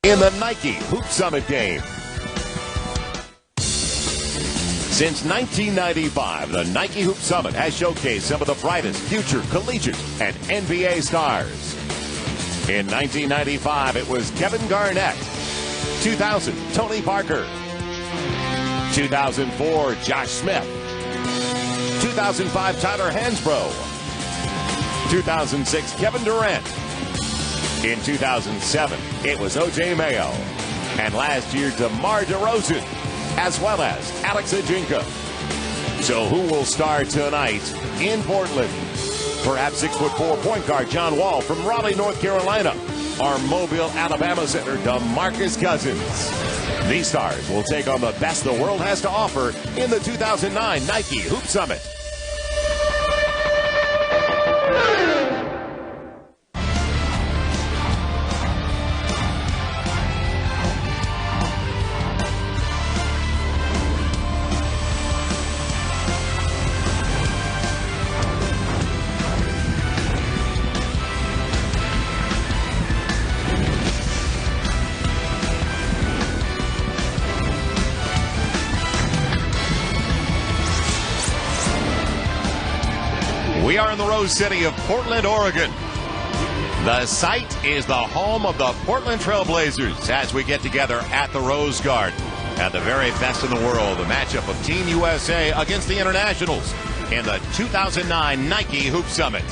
in the Nike Hoop Summit game. Since 1995, the Nike Hoop Summit has showcased some of the brightest future collegiate and NBA stars. In 1995, it was Kevin Garnett. 2000, Tony Parker. 2004, Josh Smith. 2005, Tyler Hansbrough. 2006, Kevin Durant. In 2007, it was O.J. Mayo. And last year, DeMar DeRozan, as well as Alex Ajinka. So who will start tonight in Portland? Perhaps 6'4" point guard John Wall from Raleigh, North Carolina, or Mobile, Alabama center DeMarcus Cousins. These stars will take on the best the world has to offer in the 2009 Nike Hoop Summit. We are in the Rose City of Portland, Oregon. The site is the home of the Portland Trail Blazers as we get together at the Rose Garden. At the very best in the world, the matchup of Team USA against the Internationals in the 2009 Nike Hoop Summit.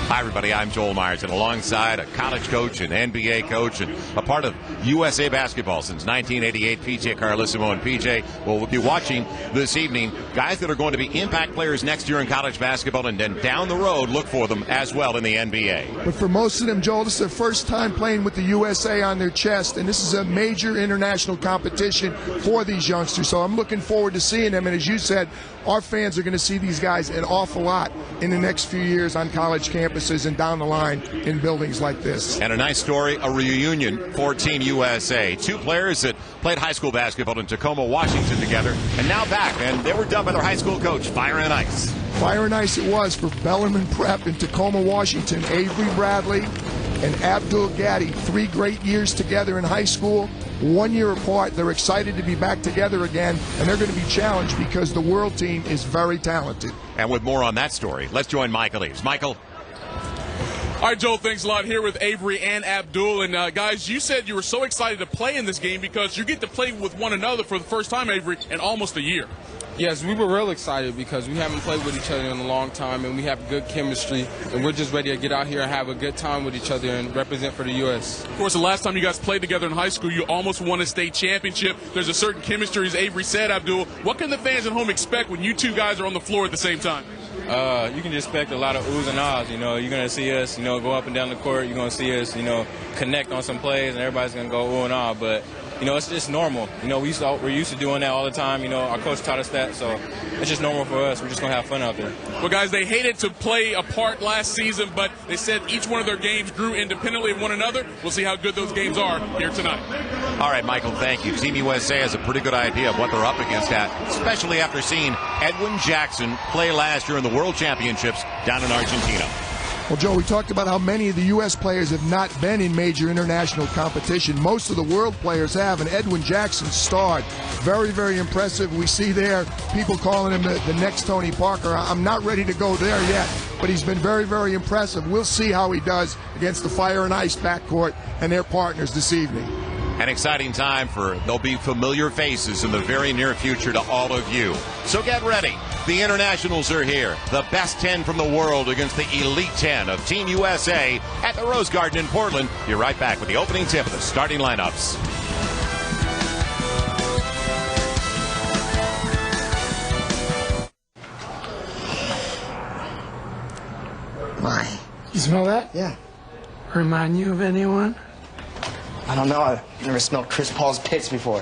Hi, everybody. I'm Joel Myers, and alongside a college coach, an NBA coach, and a part of USA basketball since 1988, PJ Carlissimo. And PJ will be watching this evening guys that are going to be impact players next year in college basketball, and then down the road, look for them as well in the NBA. But for most of them, Joel, this is their first time playing with the USA on their chest, and this is a major international competition for these youngsters. So I'm looking forward to seeing them. And as you said, our fans are going to see these guys an awful lot in the next few years on college campuses and down the line in buildings like this. And a nice story, a reunion for Team USA. Two players that played high school basketball in Tacoma, Washington together, and now back. And they were dubbed by their high school coach, Fire and Ice. Fire and Ice it was for Bellarmine Prep in Tacoma, Washington. Avery Bradley and Abdul Gaddy, 3 great years together in high school. 1 year apart. They're excited to be back together again, and they're going to be challenged because the world team is very talented. And with more on that story, let's join Michael Eaves. Michael. All right, Joel, thanks a lot. Here with Avery and Abdul. And, guys, you said you were so excited to play in this game because you get to play with one another for the first time, Avery, in almost a year. Yes, we were real excited because we haven't played with each other in a long time, and we have good chemistry, and we're just ready to get out here and have a good time with each other and represent for the U.S. Of course, the last time you guys played together in high school, you almost won a state championship. There's a certain chemistry, as Avery said, Abdul. What can the fans at home expect when you two guys are on the floor at the same time? You can just expect a lot of oohs and ahs. You know, you're going to see us, go up and down the court. You're going to see us, connect on some plays, and everybody's going to go ooh and ah. But, it's just normal. We're used to doing that all the time. Our coach taught us that, so it's just normal for us. We're just going to have fun out there. Well, guys, they hated to play apart last season, but they said each one of their games grew independently of one another. We'll see how good those games are here tonight. All right, Michael, thank you. Team USA has a pretty good idea of what they're up against especially after seeing Edwin Jackson play last year in the World Championships down in Argentina. Well, Joe, we talked about how many of the U.S. players have not been in major international competition. Most of the world players have, and Edwin Jackson starred. Very, very impressive. We see there people calling him the next Tony Parker. I'm not ready to go there yet, but he's been very, very impressive. We'll see how he does against the Fire and Ice backcourt and their partners this evening. An exciting time there'll be familiar faces in the very near future to all of you. So get ready. The Internationals are here. The best 10 from the world against the Elite 10 of Team USA at the Rose Garden in Portland. You're right back with the opening tip of the starting lineups. My. You smell that? Yeah. Remind you of anyone? I don't know. I've never smelled Chris Paul's pits before.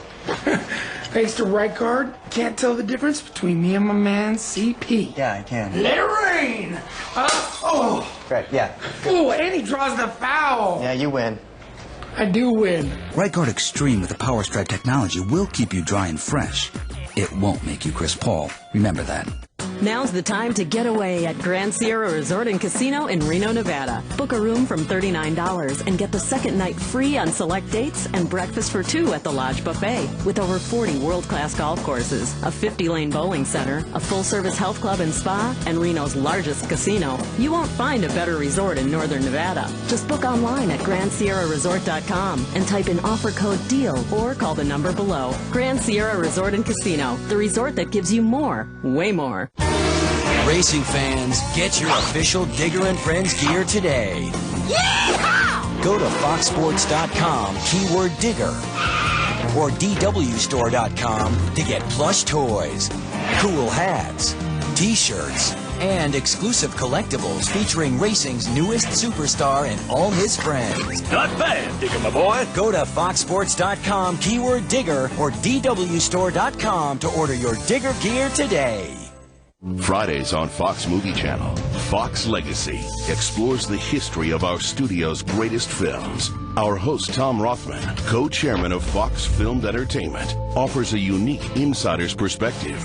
Thanks to right guard, can't tell the difference between me and my man CP. Yeah, I can. Let it rain! Right, yeah. Oh, and he draws the foul! Yeah, you win. I do win. Right Guard Extreme with the Power Stripe technology will keep you dry and fresh. It won't make you Chris Paul. Remember that. Now's the time to get away at Grand Sierra Resort and Casino in Reno, Nevada. Book a room from $39 and get the second night free on select dates and breakfast for two at the Lodge Buffet. With over 40 world-class golf courses, a 50-lane bowling center, a full-service health club and spa, and Reno's largest casino, you won't find a better resort in Northern Nevada. Just book online at GrandSierraResort.com and type in offer code DEAL or call the number below. Grand Sierra Resort and Casino, the resort that gives you more, way more. Racing fans, get your official Digger and Friends gear today. Yeehaw! Go to foxsports.com, keyword Digger, or dwstore.com to get plush toys, cool hats, t-shirts, and exclusive collectibles featuring racing's newest superstar and all his friends. Not bad, Digger, my boy. Go to foxsports.com, keyword Digger, or dwstore.com to order your Digger gear today. Fridays on Fox Movie Channel, Fox Legacy explores the history of our studio's greatest films. Our host, Tom Rothman, co-chairman of Fox Filmed Entertainment, offers a unique insider's perspective.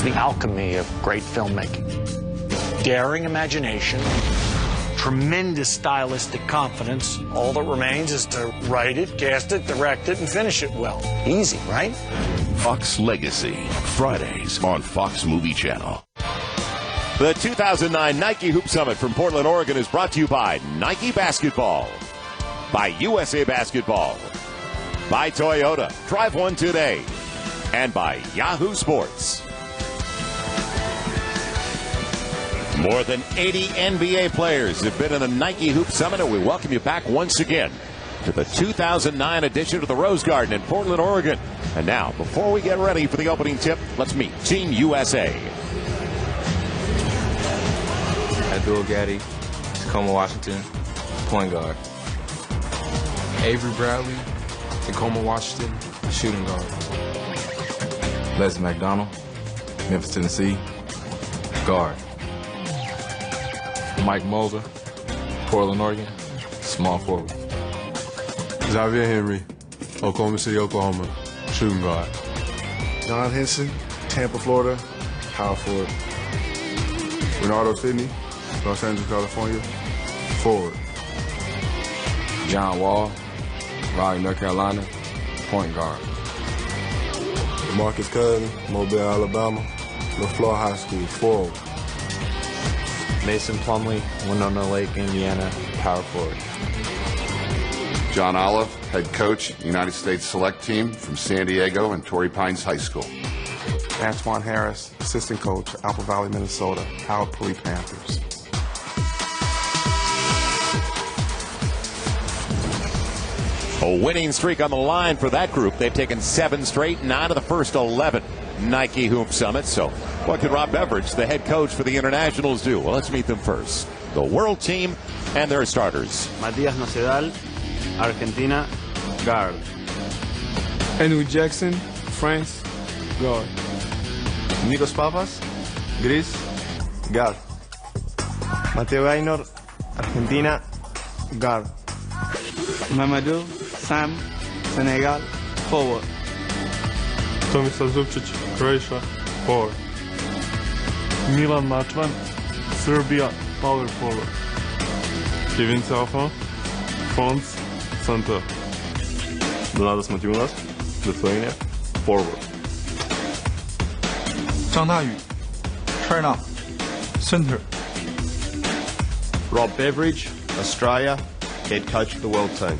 The alchemy of great filmmaking. Daring imagination, tremendous stylistic confidence. All that remains is to write it, cast it, direct it, and finish it well. Easy, right? Fox Legacy, Fridays on Fox Movie Channel. The 2009 Nike Hoop Summit from Portland, Oregon is brought to you by Nike Basketball, by USA Basketball, by Toyota, drive one today, and by Yahoo Sports. More than 80 NBA players have been in the Nike Hoop Summit, and we welcome you back once again to the 2009 edition of the Rose Garden in Portland, Oregon. And now, before we get ready for the opening tip, let's meet Team USA. Abdul Gaddy, Tacoma, Washington, point guard. Avery Bradley, Tacoma, Washington, shooting guard. Les McDonald, Memphis, Tennessee, guard. Mike Mulder, Portland, Oregon, small forward. Xavier Henry, Oklahoma City, Oklahoma, shooting guard. John Henson, Tampa, Florida, power forward. Bernardo Sidney, Los Angeles, California, forward. John Wall, Raleigh, North Carolina, point guard. DeMarcus Cousins, Mobile, Alabama, LaFleur High School, forward. Mason Plumlee, Winona Lake, Indiana, power forward. John Olive, head coach, United States Select Team from San Diego and Torrey Pines High School. Antoine Harris, assistant coach, Apple Valley, Minnesota, Howard Pulley Panthers. A winning streak on the line for that group. They've taken 7 straight, 9 of the first 11 Nike Hoop Summits. So what could Rob Beveridge, the head coach for the Internationals, do? Well, let's meet them first. The world team and their starters. Matías Nocedal, Argentina, guard. Henry Jackson, France, guard. Nikos Papas, Greece, guard. Mateo Gaynor, Argentina, guard. Mamadou Sam, Senegal, forward. Tomislav Zubčić, Croatia, forward. Milan Macvan, Serbia, power forward. Kevin Salfa, France, center. Donatas Motiejunas, Lithuania, forward. 张大宇 China, center. Rob Beveridge, Australia, head coach of the world team.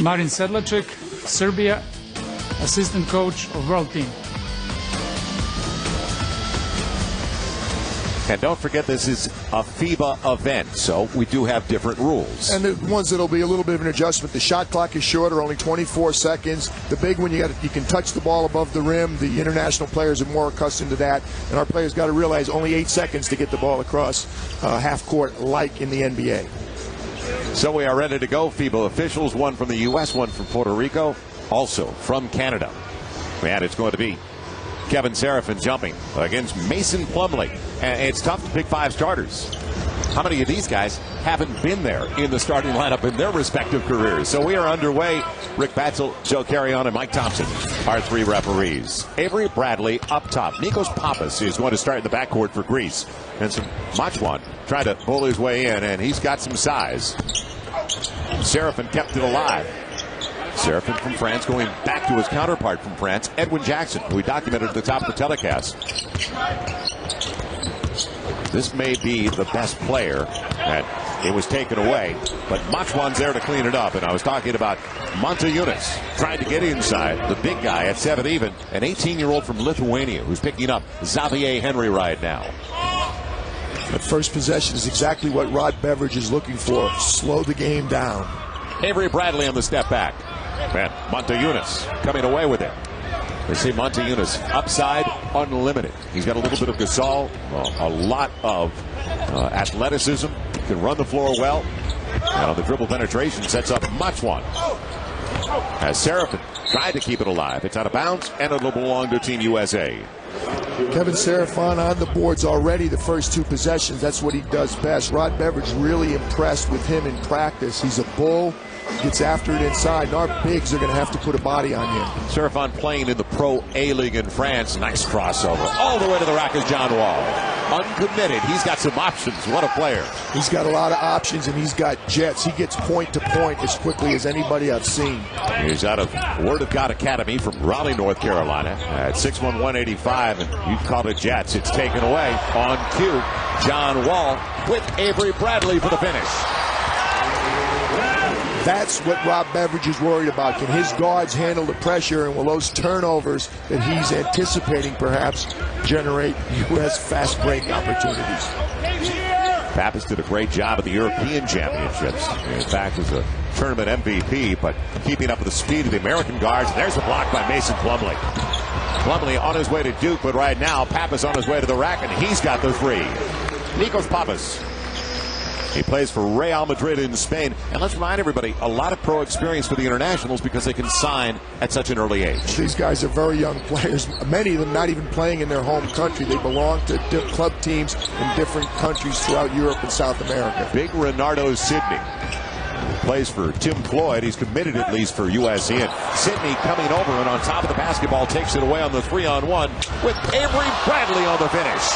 Marin Sedlacek, Serbia, assistant coach of world team. And don't forget, this is a FIBA event, so we do have different rules. And the ones that'll be a little bit of an adjustment. The shot clock is shorter, only 24 seconds. The big one, you can touch the ball above the rim. The international players are more accustomed to that. And our players got to realize only 8 seconds to get the ball across half court, like in the NBA. So we are ready to go. FIBA officials, one from the U.S., one from Puerto Rico, also from Canada. And it's going to be Kevin Seraphin jumping against Mason Plumlee. And it's tough to pick 5 starters. how many of these guys haven't been there in the starting lineup in their respective careers? So we are underway. Rick Batzel, Joe Carrion, and Mike Thompson are 3 referees. Avery Bradley up top. Nikos Pappas is going to start in the backcourt for Greece. And some Macvan trying to pull his way in, and he's got some size. Serafin kept it alive. Serafin from France going back to his counterpart from France, Edwin Jackson, who we documented at the top of the telecast. This may be the best player, and it was taken away, but Macvan's there to clean it up. And I was talking about Motiejunas trying to get inside, the big guy at 7 even, an 18-year-old from Lithuania who's picking up Xavier Henry right now. The first possession is exactly what Rod Beveridge is looking for. Slow the game down. Avery Bradley on the step back. And Motiejunas coming away with it. They see Motiejunas upside unlimited. He's got a little bit of Gasol, a lot of athleticism, can run the floor well. And on the dribble penetration sets up Macvan. As Serafin tried to keep it alive. It's out of bounds, and it'll belong to Team USA. Kevin Serafin on the boards already the first 2 possessions. That's what he does best. Rod Beveridge really impressed with him in practice. He's a bull, gets after it inside, and our bigs are going to have to put a body on him. Serafin playing in the Pro A-League in France. Nice crossover. All the way to the rack is John Wall. Uncommitted. He's got some options. What a player. He's got a lot of options, and he's got jets. He gets point to point as quickly as anybody I've seen. He's out of Word of God Academy from Raleigh, North Carolina at 6'1", 185, and you call it jets. It's taken away on cue. John Wall with Avery Bradley for the finish. That's what Rob Beveridge is worried about. Can his guards handle the pressure, and will those turnovers that he's anticipating perhaps generate U.S. fast break opportunities? Pappas did a great job at the European Championships. In fact, was a tournament MVP, but keeping up with the speed of the American guards. There's a block by Mason Plumlee. Plumlee on his way to Duke, but right now Pappas on his way to the rack, and he's got the 3. Nikos Pappas. He plays for Real Madrid in Spain. And let's remind everybody, a lot of pro experience for the internationals because they can sign at such an early age. These guys are very young players. Many of them not even playing in their home country. They belong to club teams in different countries throughout Europe and South America. Big Renardo Sidney plays for Tim Floyd. He's committed at least for USC. And Sidney coming over and on top of the basketball takes it away on the 3-on-1 with Avery Bradley on the finish.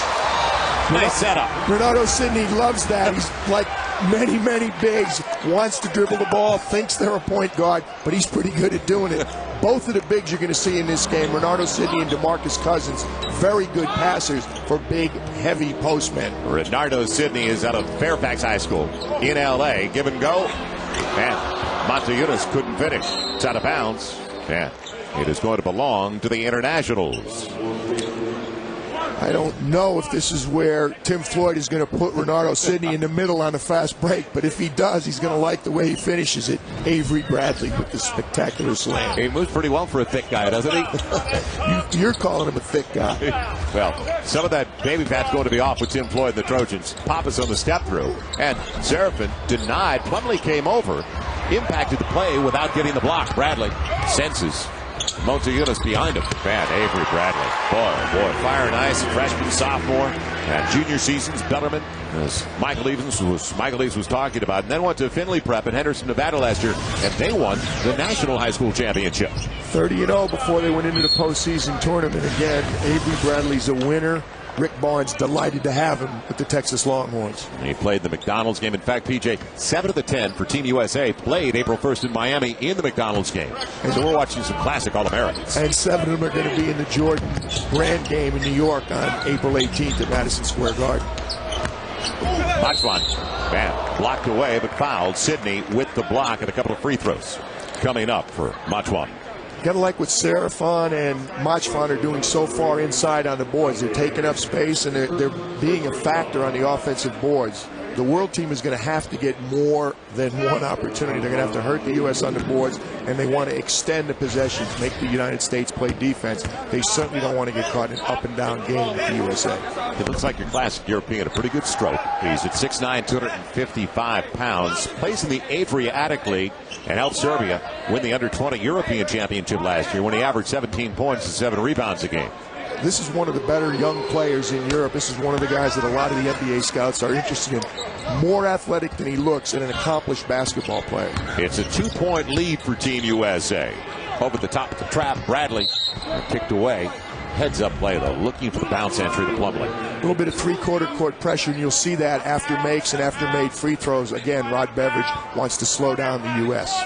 Nice setup. Renardo Sidney loves that. He's like many, many bigs. Wants to dribble the ball, thinks they're a point guard, but he's pretty good at doing it. Both of the bigs you're going to see in this game, Renardo Sidney and DeMarcus Cousins, very good passers for big, heavy postmen. Renardo Sidney is out of Fairfax High School in L.A. Give and go. And Motiejunas couldn't finish. It's out of bounds. And it is going to belong to the internationals. I don't know if this is where Tim Floyd is going to put Renardo Sidney in the middle on a fast break, but if he does, he's going to like the way he finishes it. Avery Bradley with the spectacular slam. He moves pretty well for a thick guy, doesn't he? You're calling him a thick guy. Well, some of that baby fat's going to be off with Tim Floyd and the Trojans. Pappas on the step through, and Serafin denied. Plumlee came over, impacted the play without getting the block. Bradley senses Motiejunas behind him. Bad Avery Bradley. Boy, fire and ice, freshman, sophomore, and junior seasons, Bellarmine, as Michael Eves was talking about, and then went to Findlay Prep in Henderson, Nevada last year, and they won the National High School Championship. 30-0 before they went into the postseason tournament. Again, Avery Bradley's a winner. Rick Barnes delighted to have him with the Texas Longhorns. He played the McDonald's game. In fact, PJ, 7 of the 10 for Team USA played April 1st in Miami in the McDonald's game. And so we're watching some classic All-Americans. And 7 of them are going to be in the Jordan Brand game in New York on April 18th at Madison Square Garden. Macvan, blocked away but fouled. Sidney with the block and a couple of free throws coming up for Macvan. Got to like what Serafin and Macvan are doing so far inside on the boards. They're taking up space, and they're being a factor on the offensive boards. The world team is going to have to get more than one opportunity. They're going to have to hurt the U.S. on the boards, and they want to extend the possessions, make the United States play defense. They certainly don't want to get caught in an up-and-down game with the USA. It looks like your classic European, a pretty good stroke. He's at 6'9", 255 pounds, plays in the Adriatic League, and helped Serbia win the Under-20 European Championship last year when he averaged 17 points and 7 rebounds a game. this is one of the better young players in Europe. This is one of the guys that a lot of the NBA scouts are interested in. More athletic than he looks and an accomplished basketball player. It's a 2-point lead for Team USA. Over the top of the trap, Bradley kicked away. Heads up play, though, looking for the bounce entry to Plumlee. A little bit of three-quarter court pressure, and you'll see that after makes and after made free throws. Again, Rod Beveridge wants to slow down the U.S.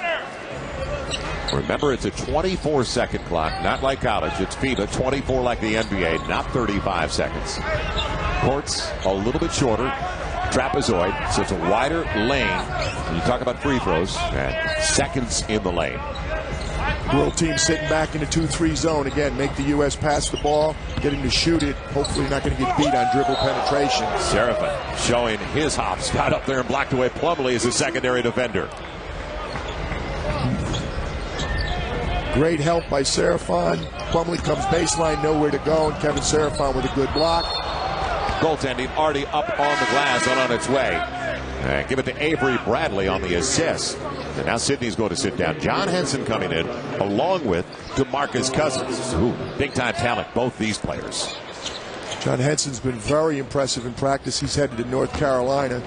Remember, it's a 24-second clock, not like college. It's FIBA, 24 like the NBA, not 35 seconds. Court's a little bit shorter, trapezoid, so it's a wider lane. When you talk about free throws, and seconds in the lane. World team sitting back in the 2-3 zone. Again, make the U.S. pass the ball, get him to shoot it. Hopefully not going to get beat on dribble penetration. Seraphin showing his hops. Got up there and blocked away Plumlee as a secondary defender. Great help by Seraphin. Plumlee comes baseline, nowhere to go, and Kevin Seraphin with a good block. Goaltending already up on the glass and on its way. And give it to Avery Bradley on the assist. And now Sydney's going to sit down. John Henson coming in along with DeMarcus Cousins. Ooh, big-time talent, both these players. John Henson's been very impressive in practice. He's headed to North Carolina,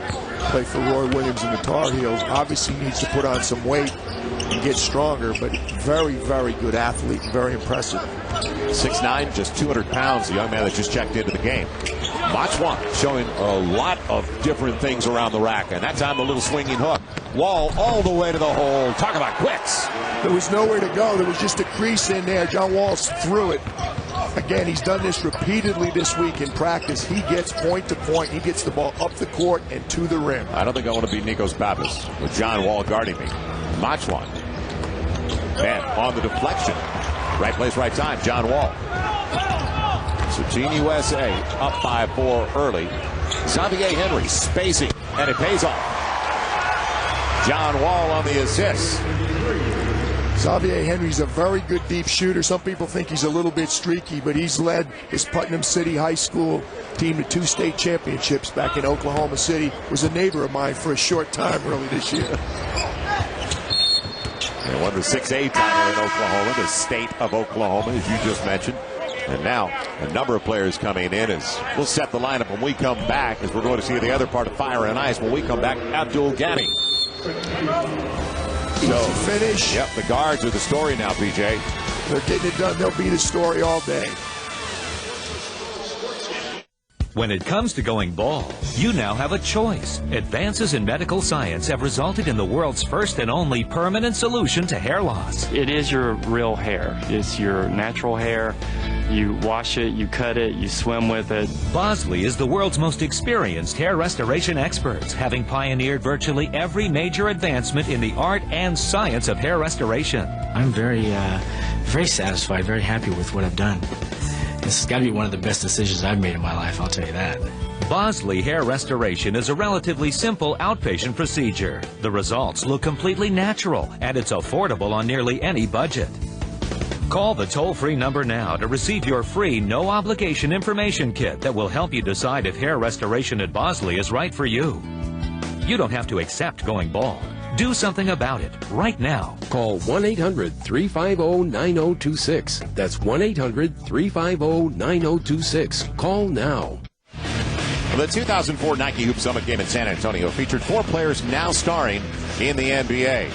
play for Roy Williams and the Tar Heels. Obviously needs to put on some weight and get stronger, but very, very good athlete, very impressive. 6'9", just 200 pounds, the young man that just checked into the game. Macvan showing a lot of different things around the rack, and that time a little swinging hook. Wall all the way to the hole. Talk about quicks. There was nowhere to go. There was just a crease in there. John Wall's threw it. Again, he's done this repeatedly this week in practice. He gets point to point. He gets the ball up the court and to the rim. I don't think I want to be Nikos Pappas with John Wall guarding me. Macvan. Man, on the deflection. Right place, right time. John Wall. So Team USA up by 4 early. Xavier Henry spacing, and it pays off. John Wall on the assist. Xavier Henry's a very good deep shooter. Some people think he's a little bit streaky, but he's led his Putnam City High School team to 2 state championships back in Oklahoma City. Was a neighbor of mine for a short time early this year. They won the 6A title in Oklahoma, the state of Oklahoma, as you just mentioned. And now a number of players coming in as we'll set the lineup when we come back, as we're going to see the other part of Fire and Ice when we come back. Abdul Ghani. So finish. Yep, the guards are the story now, PJ. They're getting it done. They'll be the story all day. When it comes to going bald, you now have a choice. Advances in medical science have resulted in the world's first and only permanent solution to hair loss. It is your real hair. It's your natural hair. You wash it, you cut it, you swim with it. Bosley is the world's most experienced hair restoration experts, having pioneered virtually every major advancement in the art and science of hair restoration. I'm very satisfied, very happy with what I've done. This has got to be one of the best decisions I've made in my life, I'll tell you that. Bosley Hair Restoration is a relatively simple outpatient procedure. The results look completely natural, and it's affordable on nearly any budget. Call the toll-free number now to receive your free, no-obligation information kit that will help you decide if hair restoration at Bosley is right for you. You don't have to accept going bald. Do something about it right now. Call 1-800-350-9026. That's 1-800-350-9026. Call now. The 2004 Nike Hoop Summit game in San Antonio featured 4 players now starring in the NBA.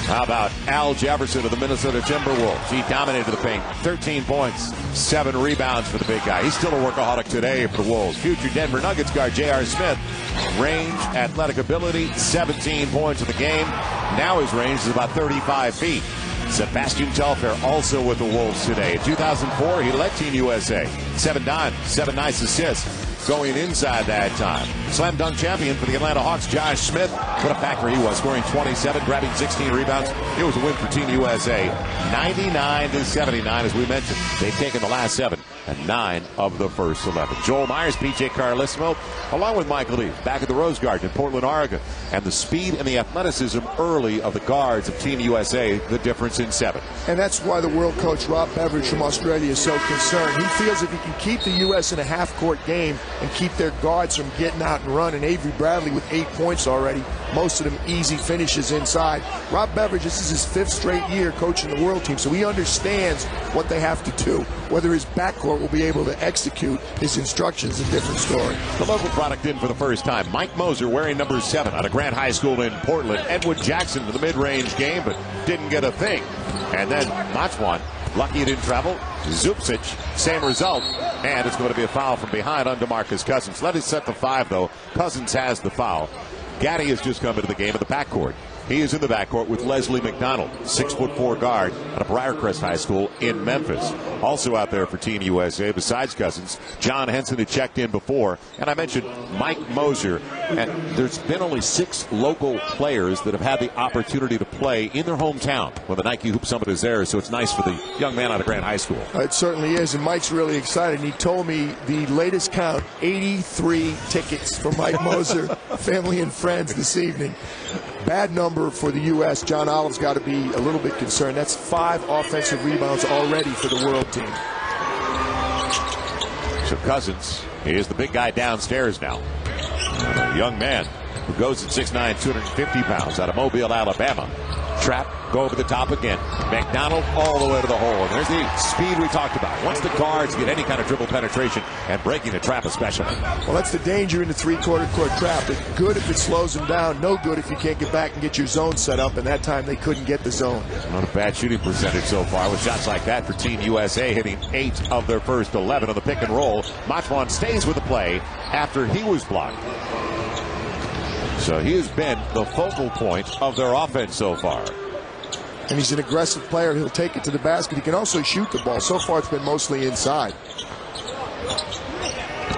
How about Al Jefferson of the Minnesota Timberwolves? He dominated the paint. 13 points, 7 rebounds for the big guy. He's still a workaholic today for the Wolves. Future Denver Nuggets guard J.R. Smith. Range, athletic ability, 17 points in the game. Now his range is about 35 feet. Sebastian Telfair also with the Wolves today. In 2004, he led Team USA. 7 dimes, 7 nice assists. Going inside that time. Slam dunk champion for the Atlanta Hawks, Josh Smith. What a factor he was, scoring 27, grabbing 16 rebounds. It was a win for Team USA. 99-79, as we mentioned. They've taken the last 7 and 9 of the first 11. Joel Myers, PJ Carlissimo, along with Michael Lee, back at the Rose Garden in Portland, Oregon. And the speed and the athleticism early of the guards of Team USA, the difference in 7. And that's why the world coach, Rob Beveridge from Australia, is so concerned. He feels if he can keep the U.S. in a half-court game, and keep their guards from getting out and running. Avery Bradley with 8 points already, most of them easy finishes inside. Rob Beveridge, this is his 5th straight year coaching the world team, so he understands what they have to do. Whether his backcourt will be able to execute his instructions is a different story. The local product in for the first time. Mike Moser wearing number 7 out of Grant High School in Portland. Edwin Jackson to the mid-range game, but didn't get a thing. And then Macvan, lucky he didn't travel. Zupcic, same result. And it's going to be a foul from behind on DeMarcus Cousins. Let us set the 5, though. Cousins has the foul. Gaddy has just come into the game in the backcourt. He is in the backcourt with Leslie McDonald, 6'4" guard out of Briarcrest High School in Memphis. Also out there for Team USA, besides Cousins, John Henson had checked in before. And I mentioned Mike Moser. And there's been only 6 local players that have had the opportunity to play in their hometown when the Nike Hoop Summit is there. So it's nice for the young man out of Grant High School. It certainly is, and Mike's really excited. And he told me the latest count, 83 tickets for Mike Moser, family and friends this evening. Bad number for the U.S. John Olive's got to be a little bit concerned. That's 5 offensive rebounds already for the world team. So Cousins is the big guy downstairs now. A young man who goes at 6'9", 250 pounds out of Mobile, Alabama. Trap, go over the top again. McDonald all the way to the hole. And there's the speed we talked about. Once the guards get any kind of dribble penetration and breaking the trap especially. Well, that's the danger in the 3/4 court trap. It's good if it slows them down. No good if you can't get back and get your zone set up. And that time they couldn't get the zone. Not a bad shooting percentage so far with shots like that for Team USA, hitting 8 of their first 11 on the pick and roll. Macvan stays with the play after he was blocked. So he has been the focal point of their offense so far. And he's an aggressive player. He'll take it to the basket. He can also shoot the ball. So far, it's been mostly inside.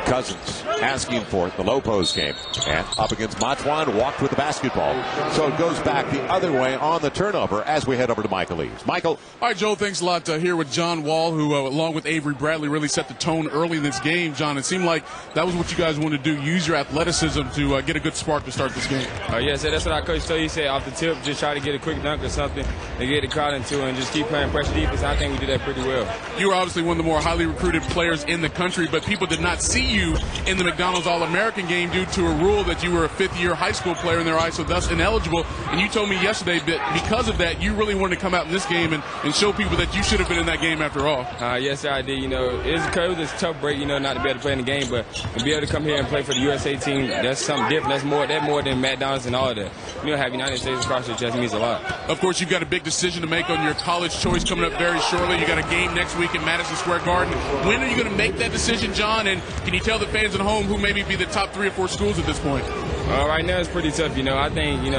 Cousins asking for it, the low post game. And up against Macvan, walked with the basketball. So it goes back the other way on the turnover as we head over to Michael Eaves. Michael. All right, Joe, thanks a lot. Here with John Wall, who, along with Avery Bradley, really set the tone early in this game. John, it seemed like that was what you guys wanted to do, use your athleticism to get a good spark to start this game. Yeah, so that's what our coach told you. He said off the tip, just try to get a quick dunk or something and get the crowd into it and just keep playing pressure defense. I think we did that pretty well. You were obviously one of the more highly recruited players in the country, but people did not see you in the McDonald's All-American game due to a rule that you were a 5th-year high school player in their eyes, so thus ineligible. And you told me yesterday that because of that, you really wanted to come out in this game and show people that you should have been in that game after all. Yes, sir, I did. It was a tough break, not to be able to play in the game, but to be able to come here and play for the USA team, that's something different. That's more than McDonald's and all of that. Have United States across your chest means a lot. Of course, you've got a big decision to make on your college choice coming up very shortly. You got a game next week in Madison Square Garden. When are you going to make that decision, John? And can you tell the fans at home who maybe be the top 3 or 4 schools at this point? Right now it's pretty tough. I think,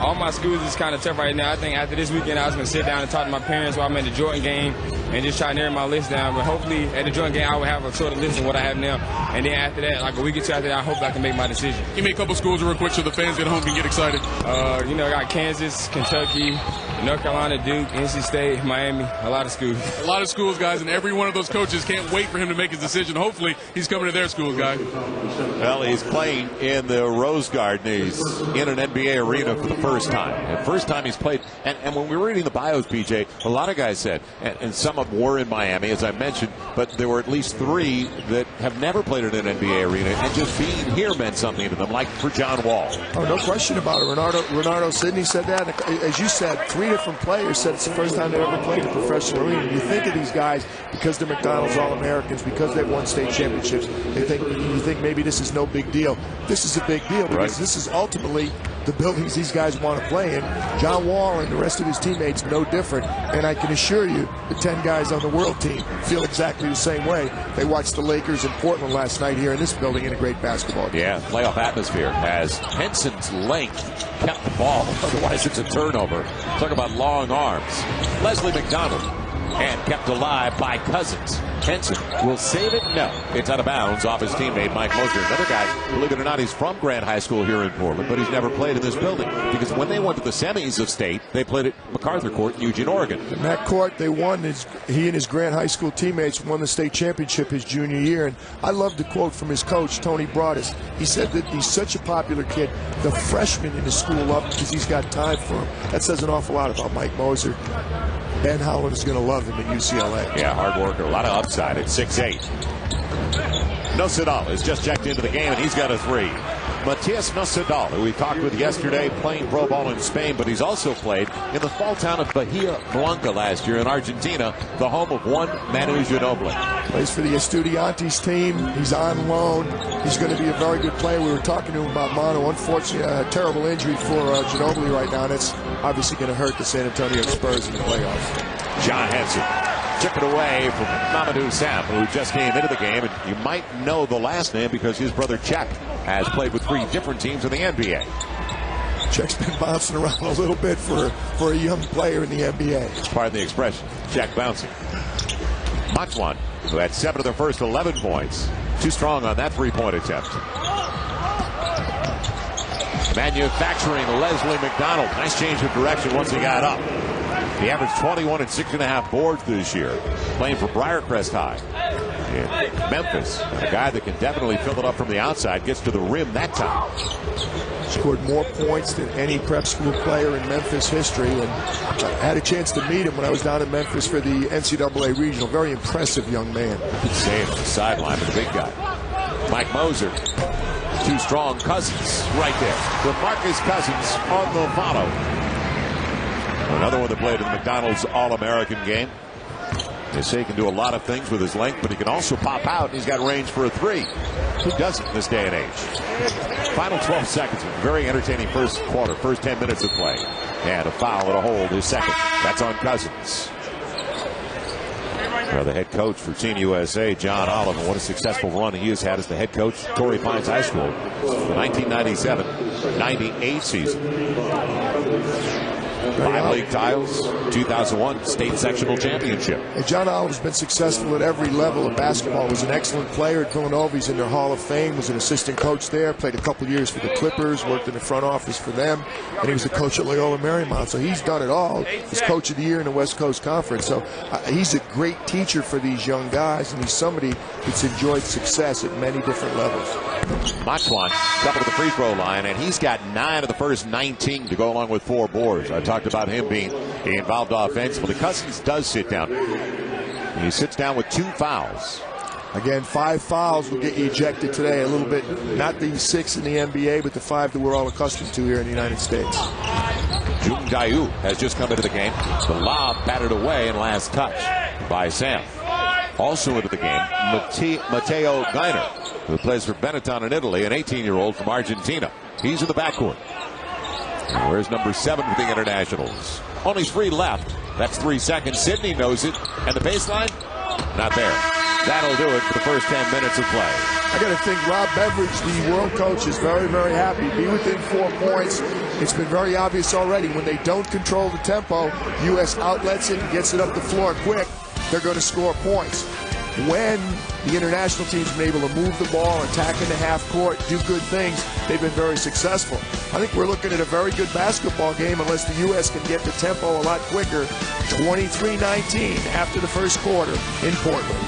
all my schools is kind of tough right now. I think after this weekend I was going to sit down and talk to my parents while I'm at the Jordan game and just try to narrow my list down. But hopefully at the Jordan game I will have a sort of list of what I have now. And then after that, like a week or 2 after that, I hope I can make my decision. Give me a couple schools real quick so the fans at home can get excited. I got Kansas, Kentucky, North Carolina, Duke, NC State, Miami, a lot of schools. A lot of schools, guys, and every one of those coaches can't wait for him to make his decision. Hopefully he's coming to their schools, guys. Well, he's playing in the Rose Garden. He's in an NBA arena for the first time. The first time he's played. And when we were reading the bios, PJ, a lot of guys said, and some of them were in Miami, as I mentioned, but there were at least 3 that have never played in an NBA arena, and just being here meant something to them, like for John Wall. Oh, no question about it. Renardo Sidney said that. As you said, 3 different players said it's the first time they've ever played a professional arena. You think of these guys because they're McDonald's All-Americans, because they've won state championships. You think maybe this is no big deal. This is a big deal because this is ultimately the buildings these guys want to play in. John Wall and the rest of his teammates no different. And I can assure you, the 10 guys on the world team feel exactly the same way. They watched the Lakers in Portland last night here in this building in a great basketball game. Yeah, playoff atmosphere as Henson's length kept the ball. Otherwise, it's a turnover. Talk about long arms. Leslie McDonald, and kept alive by Cousins. Henson will save it. No, it's out of bounds off his teammate Mike Moser. Another guy, believe it or not, he's from Grant High School here in Portland, but he's never played in this building because when they went to the semis of state, they played at MacArthur Court in Eugene, Oregon. In that court, they won. He and his Grant High School teammates won the state championship his junior year. And I love the quote from his coach, Tony Broadus. He said that he's such a popular kid. The freshmen in the school love him because he's got time for him. That says an awful lot about Mike Moser. Ben Howland is going to love him at UCLA. Yeah, hard worker. A lot of upside at 6'8". Nosadal has just checked into the game, and he's got a three. Matias Nosadal, who we talked with yesterday, playing pro ball in Spain, but he's also played in the small town of Bahia Blanca last year in Argentina, the home of one Manu Ginobili. Plays for the Estudiantes team. He's on loan. He's going to be a very good player. We were talking to him about Manu. Unfortunately, a terrible injury for Ginobili right now, and it's obviously going to hurt the San Antonio Spurs in the playoffs. John Henson took it away from Mamadou Sam, who just came into the game, and you might know the last name because his brother Czech has played with 3 different teams in the NBA. Czech's been bouncing around a little bit for a young player in the NBA. Pardon the expression. Czech bouncing. Macvan, who had 7 of the first 11 points. Too strong on that three-point attempt. Manufacturing Leslie McDonald. Nice change of direction once he got up. He averaged 21 and 6.5 boards this year, playing for Briarcrest High in Memphis. A guy that can definitely fill it up from the outside, gets to the rim that time. Scored more points than any prep school player in Memphis history, and I had a chance to meet him when I was down in Memphis for the NCAA Regional. Very impressive young man. Save on the sideline for the big guy. Mike Moser. Too strong. Cousins right there. DeMarcus Cousins on the follow. Another one that played in the McDonald's All-American game. They say he can do a lot of things with his length, but he can also pop out, and he's got range for a three. Who doesn't in this day and age? Final 12 seconds. Very entertaining first quarter, first 10 minutes of play. And a foul and a hold, his second. That's on Cousins. Well, the head coach for Team USA, John Olive, and what a successful run he has had as the head coach, Torrey Pines High School, the 1997-98 season. 5 league titles, 2001 state sectional championship. And John Olive's been successful at every level of basketball. Was an excellent player at Villanova. He's in their Hall of Fame. Was an assistant coach there. Played a couple years for the Clippers. Worked in the front office for them. And he was the coach at Loyola Marymount. So he's done it all. He's coach of the year in the West Coast Conference. So he's a great teacher for these young guys. And he's somebody that's enjoyed success at many different levels. Macvan couple to the free throw line, and he's got 9 of the first 19 to go along with 4 boards. I talked about him being involved offensively. Cousins does sit down. He sits down with 2 fouls. Again, 5 fouls will get you ejected today. A little bit, not the 6 in the NBA, but the 5 that we're all accustomed to here in the United States. Jung Dayu has just come into the game. The lob batted away and last touch by Sam. Also into the game, Matteo Gainer, who plays for Benetton in Italy, an 18-year-old from Argentina. He's in the backcourt. And where's number 7 for the Internationals? Only 3 left. That's 3 seconds. Sidney knows it. And the baseline? Not there. That'll do it for the first 10 minutes of play. I got to think Rob Beveridge, the world coach, is very, very happy. Be within 4 points. It's been very obvious already. When they don't control the tempo, U.S. outlets it and gets it up the floor quick, they're going to score points. When the international team's been able to move the ball, attack in the half court, do good things, they've been very successful. I think we're looking at a very good basketball game unless the U.S. can get the tempo a lot quicker. 23-19 after the first quarter in Portland.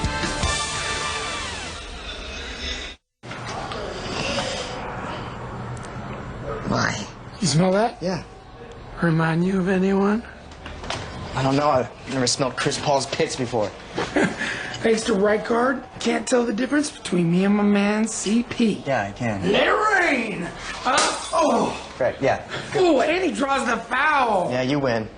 My. You smell that? Yeah. Remind you of anyone? I don't know. I've never smelled Chris Paul's pits before. Thanks to right guard, can't tell the difference between me and my man CP. Yeah, I can. Let it rain! Oh! Right, yeah. Oh, and he draws the foul! Yeah, you win.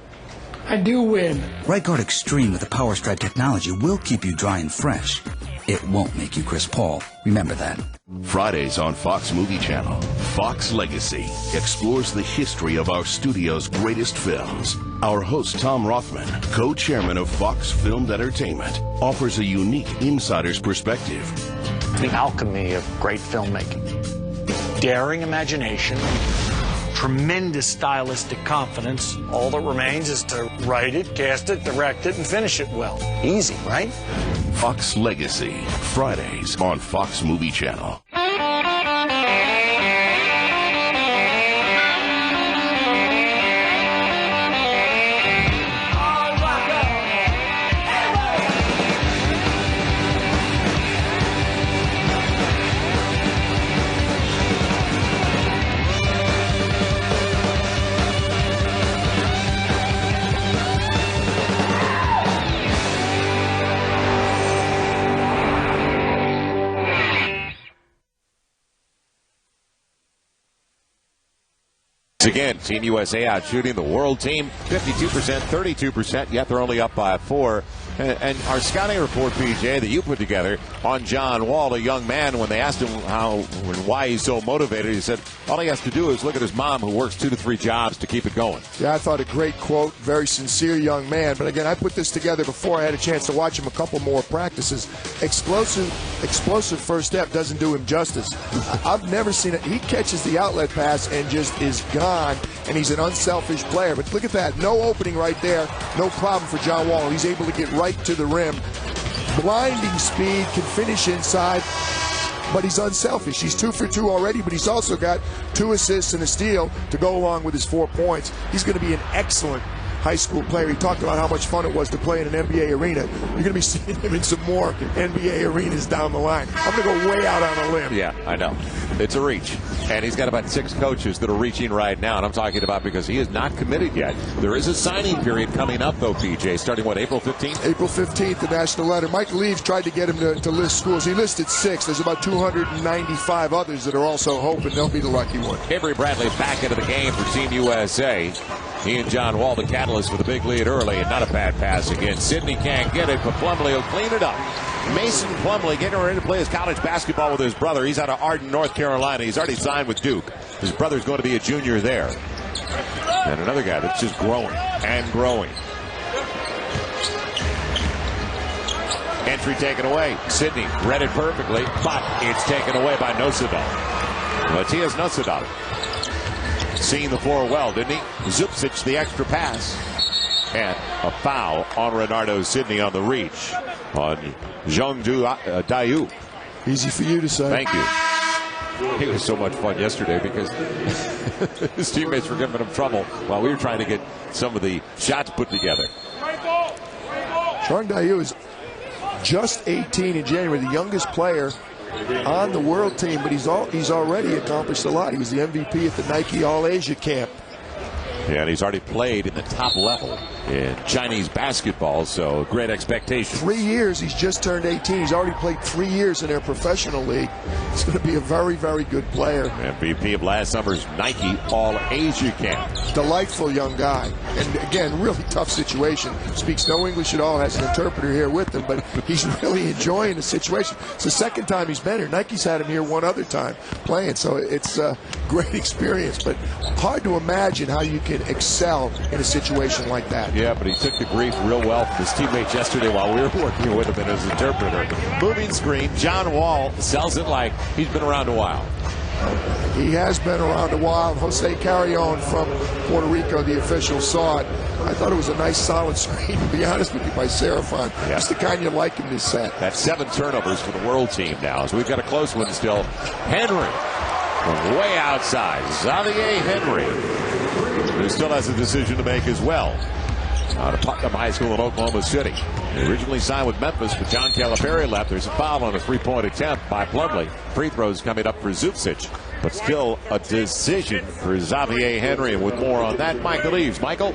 I do win. Right Guard Extreme with the Power Stripe technology will keep you dry and fresh. It won't make you Chris Paul. Remember that. Fridays on Fox Movie Channel. Fox Legacy explores the history of our studio's greatest films. Our host, Tom Rothman, co-chairman of Fox Filmed Entertainment, offers a unique insider's perspective. The alchemy of great filmmaking. Daring imagination, tremendous stylistic confidence. All that remains is to write it, cast it, direct it, and finish it well. Easy, right? Fox Legacy, Fridays on Fox Movie Channel. Again, Team USA out shooting the world team 52%, 32%, yet they're only up by 4. And our scouting report, PJ, that you put together on John Wall, a young man, when they asked him how and why he's so motivated, he said all he has to do is look at his mom, who works 2 to 3 jobs to keep it going. Yeah, I thought a great quote, very sincere young man. But again, I put this together before I had a chance to watch him a couple more practices. Explosive first step doesn't do him justice. I've never seen it. He catches the outlet pass and just is gone, and he's an unselfish player. But look at that. No opening right there. No problem for John Wall. He's able to get right to the rim. Blinding speed, can finish inside, but he's unselfish. He's 2 for 2 already, but he's also got 2 assists and a steal to go along with his 4 points. He's going to be an excellent high school player. He talked about how much fun it was to play in an NBA arena. You're going to be seeing him in some more NBA arenas down the line. I'm going to go way out on a limb. Yeah, I know. It's a reach. And he's got about 6 coaches that are reaching right now. And I'm talking about because he is not committed yet. There is a signing period coming up, though, PJ, starting, April 15th? April 15th, the national letter. Mike Leaves tried to get him to list schools. He listed 6. There's about 295 others that are also hoping they'll be the lucky one. Avery Bradley back into the game for Team USA. He and John Wall, the catalyst for the big lead early, and not a bad pass again. Sidney can't get it, but Plumlee will clean it up. Mason Plumlee getting ready to play his college basketball with his brother. He's out of Arden, North Carolina. He's already signed with Duke. His brother's going to be a junior there. And another guy that's just growing and growing. Entry taken away. Sidney read it perfectly, but it's taken away by Nosadal. Matias Nosadal. Seeing the floor well, didn't he? Zupcic, the extra pass. And a foul on Renardo Sidney on the reach on Zhang Dayu. Easy for you to say. Thank you. He was so much fun yesterday because his teammates were giving him trouble while we were trying to get some of the shots put together. Zhang Dayu is just 18 in January, the youngest player on the world team, but he's already accomplished a lot. He was the MVP at the Nike All-Asia camp. Yeah, and he's already played in the top level in Chinese basketball, so great expectations. 3 years, he's just turned 18. He's already played 3 years in their professional league. He's going to be a very, very good player. MVP of last summer's Nike All-Asia camp. Delightful young guy. And again, really tough situation. Speaks no English at all, has an interpreter here with him, but he's really enjoying the situation. It's the second time he's been here. Nike's had him here one other time playing, so it's a great experience, but hard to imagine how you can excel in a situation like that. Yeah, but he took the grief real well from his teammates yesterday while we were working with him and his interpreter. Moving screen, John Wall sells it like he's been around a while. He has been around a while. Jose Carrion from Puerto Rico, the official, saw it. I thought it was a nice, solid screen, to be honest with you, by Serafon. Yeah. Just the kind you like in this set. That's 7 turnovers for the world team now. So we've got a close one still. Henry from way outside. Xavier Henry, who still has a decision to make as well. Out of Putnam High School in Oklahoma City. He originally signed with Memphis, but John Calipari left. There's a foul on a 3-point attempt by Plumlee. Free throws coming up for Zupcic, but still a decision for Xavier Henry. And with more on that, Michael Leaves. Michael?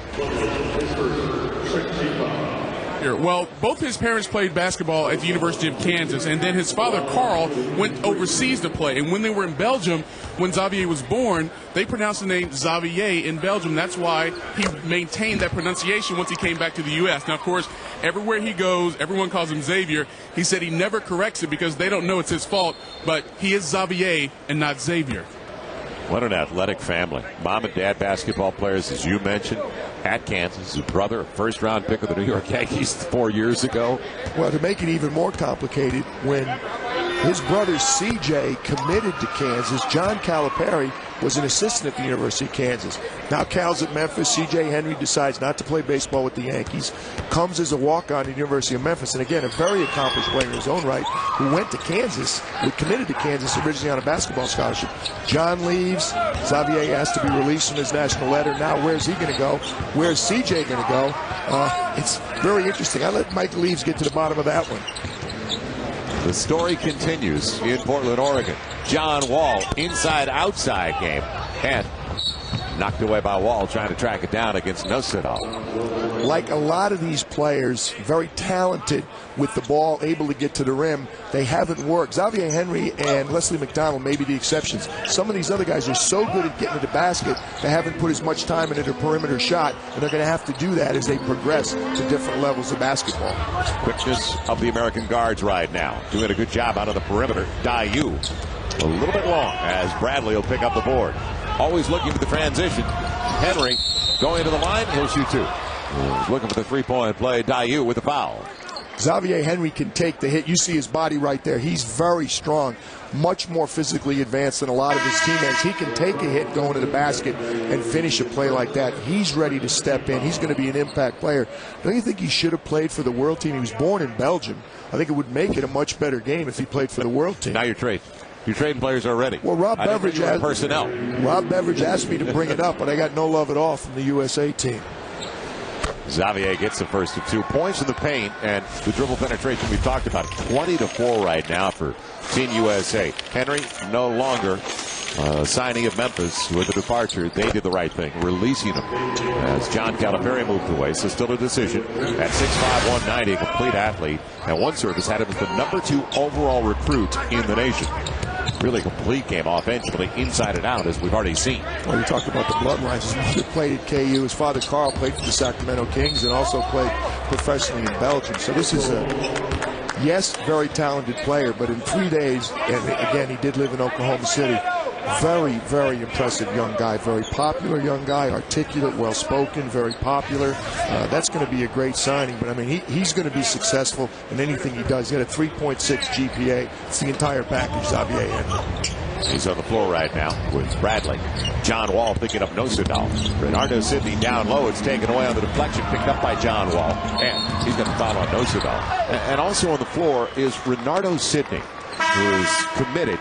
Well, both his parents played basketball at the University of Kansas, and then his father, Carl, went overseas to play. And when they were in Belgium, when Xavier was born, they pronounced the name Xavier in Belgium. That's why he maintained that pronunciation once he came back to the U.S. Now, of course, everywhere he goes, everyone calls him Xavier. He said he never corrects it because they don't know it's his fault, but he is Xavier and not Xavier. What an athletic family. Mom and dad basketball players, as you mentioned, at Kansas. His brother, a first-round pick of the New York Yankees 4 years ago. Well, to make it even more complicated, when his brother C.J. committed to Kansas, John Calipari was an assistant at the University of Kansas. Now Cal's at Memphis. C.J. Henry decides not to play baseball with the Yankees, comes as a walk-on at the University of Memphis, and again, a very accomplished player in his own right, who went to Kansas, who committed to Kansas originally on a basketball scholarship. John leaves. Xavier has to be released from his national letter. Now where's he going to go? Where's C.J. going to go? It's very interesting. I let Mike Leaves get to the bottom of that one. The story continues in Portland, Oregon. John Wall, inside-outside game. And Knocked away by Wall, trying to track it down against Nosidal. Like a lot of these players, very talented with the ball, able to get to the rim, they haven't worked. Xavier Henry and Leslie McDonald may be the exceptions. Some of these other guys are so good at getting to the basket, they haven't put as much time into their perimeter shot, and they're going to have to do that as they progress to different levels of basketball. Quickness of the American guards right now. Doing a good job out of the perimeter. Dayu a little bit long as Bradley will pick up the board. Always looking for the transition. Henry going to the line. He'll shoot two. Looking for the three-point play. Dayu with the foul. Xavier Henry can take the hit. You see his body right there. He's very strong, much more physically advanced than a lot of his teammates. He can take a hit going to the basket and finish a play like that. He's ready to step in. He's going to be an impact player. Don't you think he should have played for the world team? He was born in Belgium. I think it would make it a much better game if he played for the world team. Now you're trading. Your trading players already. Well, Rob Beveridge asked me to bring it up, but I got no love at all from the USA team. Xavier gets the first of 2 points in the paint, and the dribble penetration we've talked about, 20-4 right now for Team USA. Henry no longer signing of Memphis with the departure. They did the right thing, releasing him as John Calipari moved away. So still a decision at 6'5", 190, a complete athlete. And one service had him as the #2 overall recruit in the nation. Really complete game offensively, inside and out, as we've already seen. Well, you talked about the bloodlines. His mother played at KU. His father, Carl, played for the Sacramento Kings and also played professionally in Belgium. So this is a, yes, very talented player, but in 3 days, and again, he did live in Oklahoma City, very, very impressive young guy, very popular young guy, articulate, well-spoken, very popular. That's going to be a great signing, but I mean, he's going to be successful in anything he does. He had a 3.6 GPA. It's the entire package, Xavier Henry. He's on the floor right now with Bradley. John Wall picking up Nosidal. Renardo Sidney down low. It's taken away on the deflection, picked up by John Wall. And he's going to foul on Nosidal. And also on the floor is Renardo Sidney, who is committed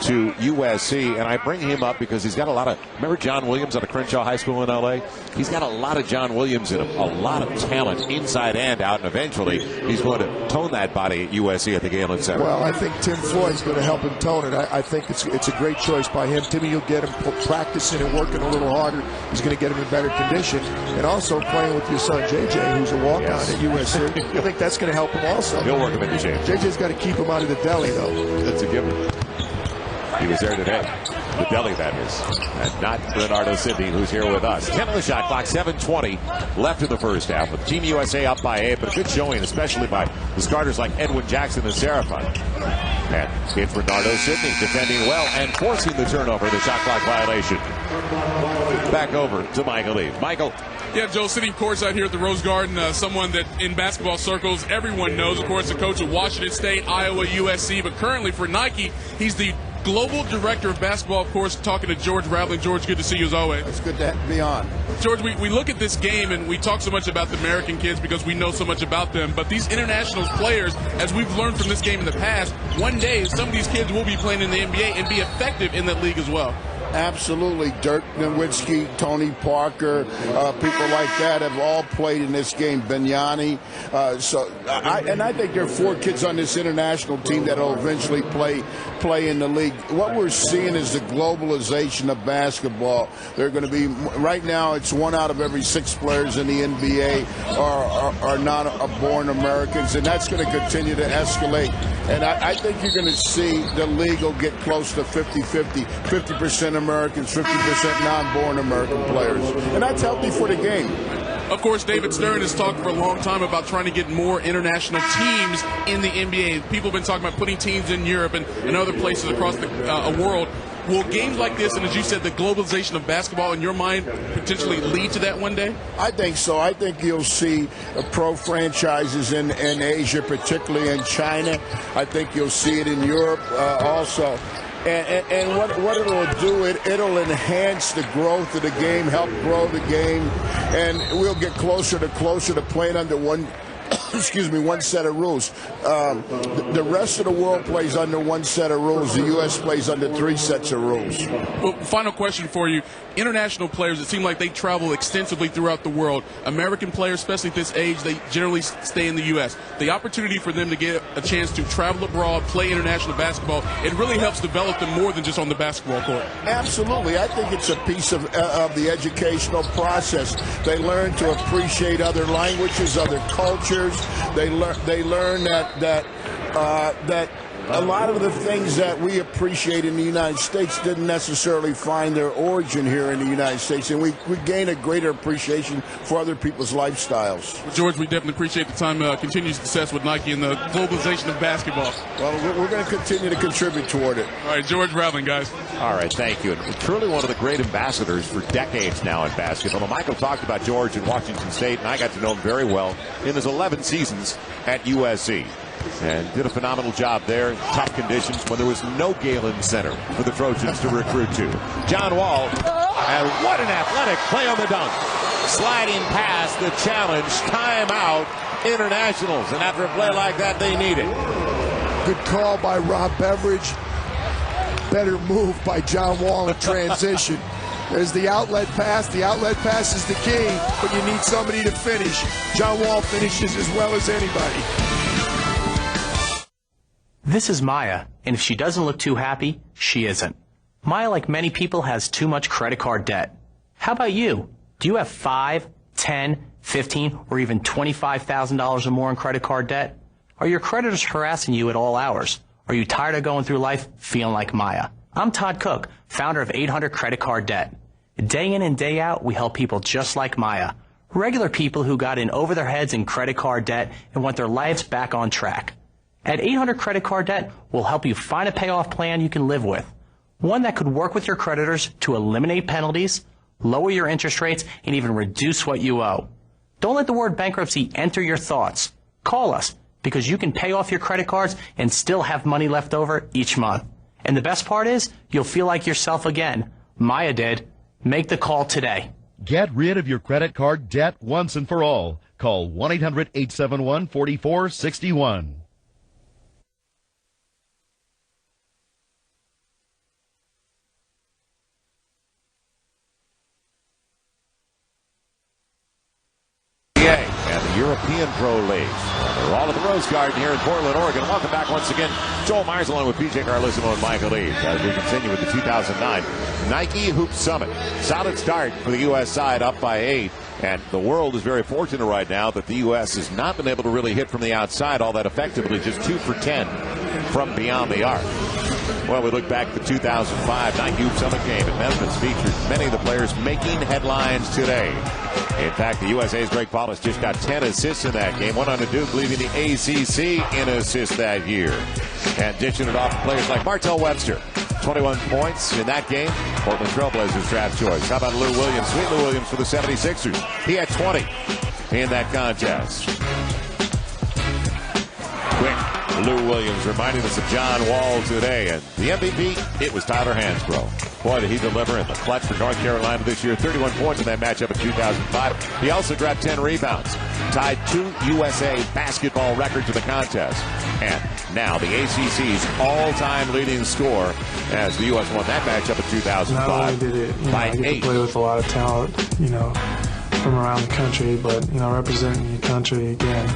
to USC, and I bring him up because he's got a lot of, remember John Williams out of Crenshaw High School in LA? He's got a lot of John Williams in him, a lot of talent inside and out, and eventually he's going to tone that body at USC at the Galen Center. Well, I think Tim Floyd's going to help him tone it. I think it's a great choice by him. Timmy will get him practicing and working a little harder. He's going to get him in better condition, and also playing with your son JJ, who's a walk-on at USC. I think that's going to help him also. He'll work him into shape. JJ's got to keep him out of the deli, though. That's a given. He was there today. The deli, that is. And not Renardo Sidney, who's here with us. 10 on the shot clock, 7:20 left in the first half, with Team USA up by 8, but a good showing, especially by the starters like Edwin Jackson and Serafin. And it's Renardo Sidney defending well and forcing the turnover, the shot clock violation. Back over to Michael Lee. Michael. Yeah, Joe, sitting courtside here at the Rose Garden, someone that in basketball circles everyone knows, of course, the coach of Washington State, Iowa, USC, but currently for Nike, he's the global director of basketball, of course, talking to George Raveling. George, good to see you as always. It's good to be on. George, we look at this game and we talk so much about the American kids because we know so much about them, but these international players, as we've learned from this game in the past, one day some of these kids will be playing in the NBA and be effective in that league as well. Absolutely. Dirk Nowitzki, Tony Parker, people like that have all played in this game. Bignani. I think there are 4 kids on this international team that will eventually play in the league. What we're seeing is the globalization of basketball. They're going to be, right now, it's 1 out of every 6 players in the NBA are not born Americans, and that's going to continue to escalate. And I think you're going to see the league will get close to 50-50, 50% Americans, 50% non-born American players. And that's healthy for the game. Of course, David Stern has talked for a long time about trying to get more international teams in the NBA. People have been talking about putting teams in Europe and other places across the world. Will games like this, and as you said, the globalization of basketball, in your mind, potentially lead to that one day? I think so. I think you'll see pro franchises in Asia, particularly in China. I think you'll see it in Europe also. And what it'll do, it'll enhance the growth of the game, help grow the game, and we'll get closer to playing under one excuse me, one set of rules. The rest of the world plays under one set of rules. The U.S. plays under 3 sets of rules. Well, final question for you. International players, it seems like they travel extensively throughout the world. American players, especially at this age, they generally stay in the U.S. The opportunity for them to get a chance to travel abroad, play international basketball, it really helps develop them more than just on the basketball court. Absolutely. I think it's a piece of the educational process. They learn to appreciate other languages, other cultures. They learn that a lot of the things that we appreciate in the United States didn't necessarily find their origin here in the United States, and we gain a greater appreciation for other people's lifestyles. Well, George, we definitely appreciate the time, continued success with Nike and the globalization of basketball. Well, we're going to continue to contribute toward it. All right, George Raveling, guys. All right, thank you. And truly one of the great ambassadors for decades now in basketball. Michael talked about George in Washington State, and I got to know him very well in his 11 seasons at USC. And did a phenomenal job there in tough conditions when there was no Galen Center for the Trojans to recruit to. John Wall, and what an athletic play on the dunk. Sliding past the challenge, timeout, Internationals. And after a play like that, they need it. Good call by Rob Beveridge. Better move by John Wall in transition. There's the outlet pass. The outlet pass is the key, but you need somebody to finish. John Wall finishes as well as anybody. This is Maya, and if she doesn't look too happy, she isn't. Maya, like many people, has too much credit card debt. How about you? Do you have $5, $10, $15, or even $25,000 or more in credit card debt? Are your creditors harassing you at all hours? Are you tired of going through life feeling like Maya? I'm Todd Cook, founder of 800 Credit Card Debt. Day in and day out, we help people just like Maya. Regular people who got in over their heads in credit card debt and want their lives back on track. At 800 Credit Card Debt, we'll help you find a payoff plan you can live with. One that could work with your creditors to eliminate penalties, lower your interest rates, and even reduce what you owe. Don't let the word bankruptcy enter your thoughts. Call us, because you can pay off your credit cards and still have money left over each month. And the best part is, you'll feel like yourself again. Maya did. Make the call today. Get rid of your credit card debt once and for all. Call 1-800-871-4461. And the European Pro League. We're all at the Rose Garden here in Portland, Oregon. Welcome back once again. Joel Myers along with PJ Carlesimo and Michael Eve as we continue with the 2009 Nike Hoop Summit. Solid start for the U.S. side, up by 8. And the world is very fortunate right now that the U.S. has not been able to really hit from the outside all that effectively, just 2 for 10 from beyond the arc. Well, we look back at the 2005 Nike Hoop Summit game at Memphis, featured many of the players making headlines today. In fact, the USA's Greg Paulus just got 10 assists in that game. Went on to Duke, leading the ACC in assists that year. And dishing it off to players like Martell Webster. 21 points in that game. Portland Trailblazers draft choice. How about Lou Williams? Sweet Lou Williams for the 76ers. He had 20 in that contest. Quick. Lou Williams reminding us of John Wall today. And the MVP, it was Tyler Hansbrough. Boy, did he deliver in the clutch for North Carolina this year. 31 points in that matchup in 2005. He also grabbed 10 rebounds. Tied 2 USA basketball records in the contest. And now the ACC's all-time leading scorer as the U.S. won that matchup in 2005. Not only did it, by you get 8. to play with a lot of talent, from around the country, but, representing your country again,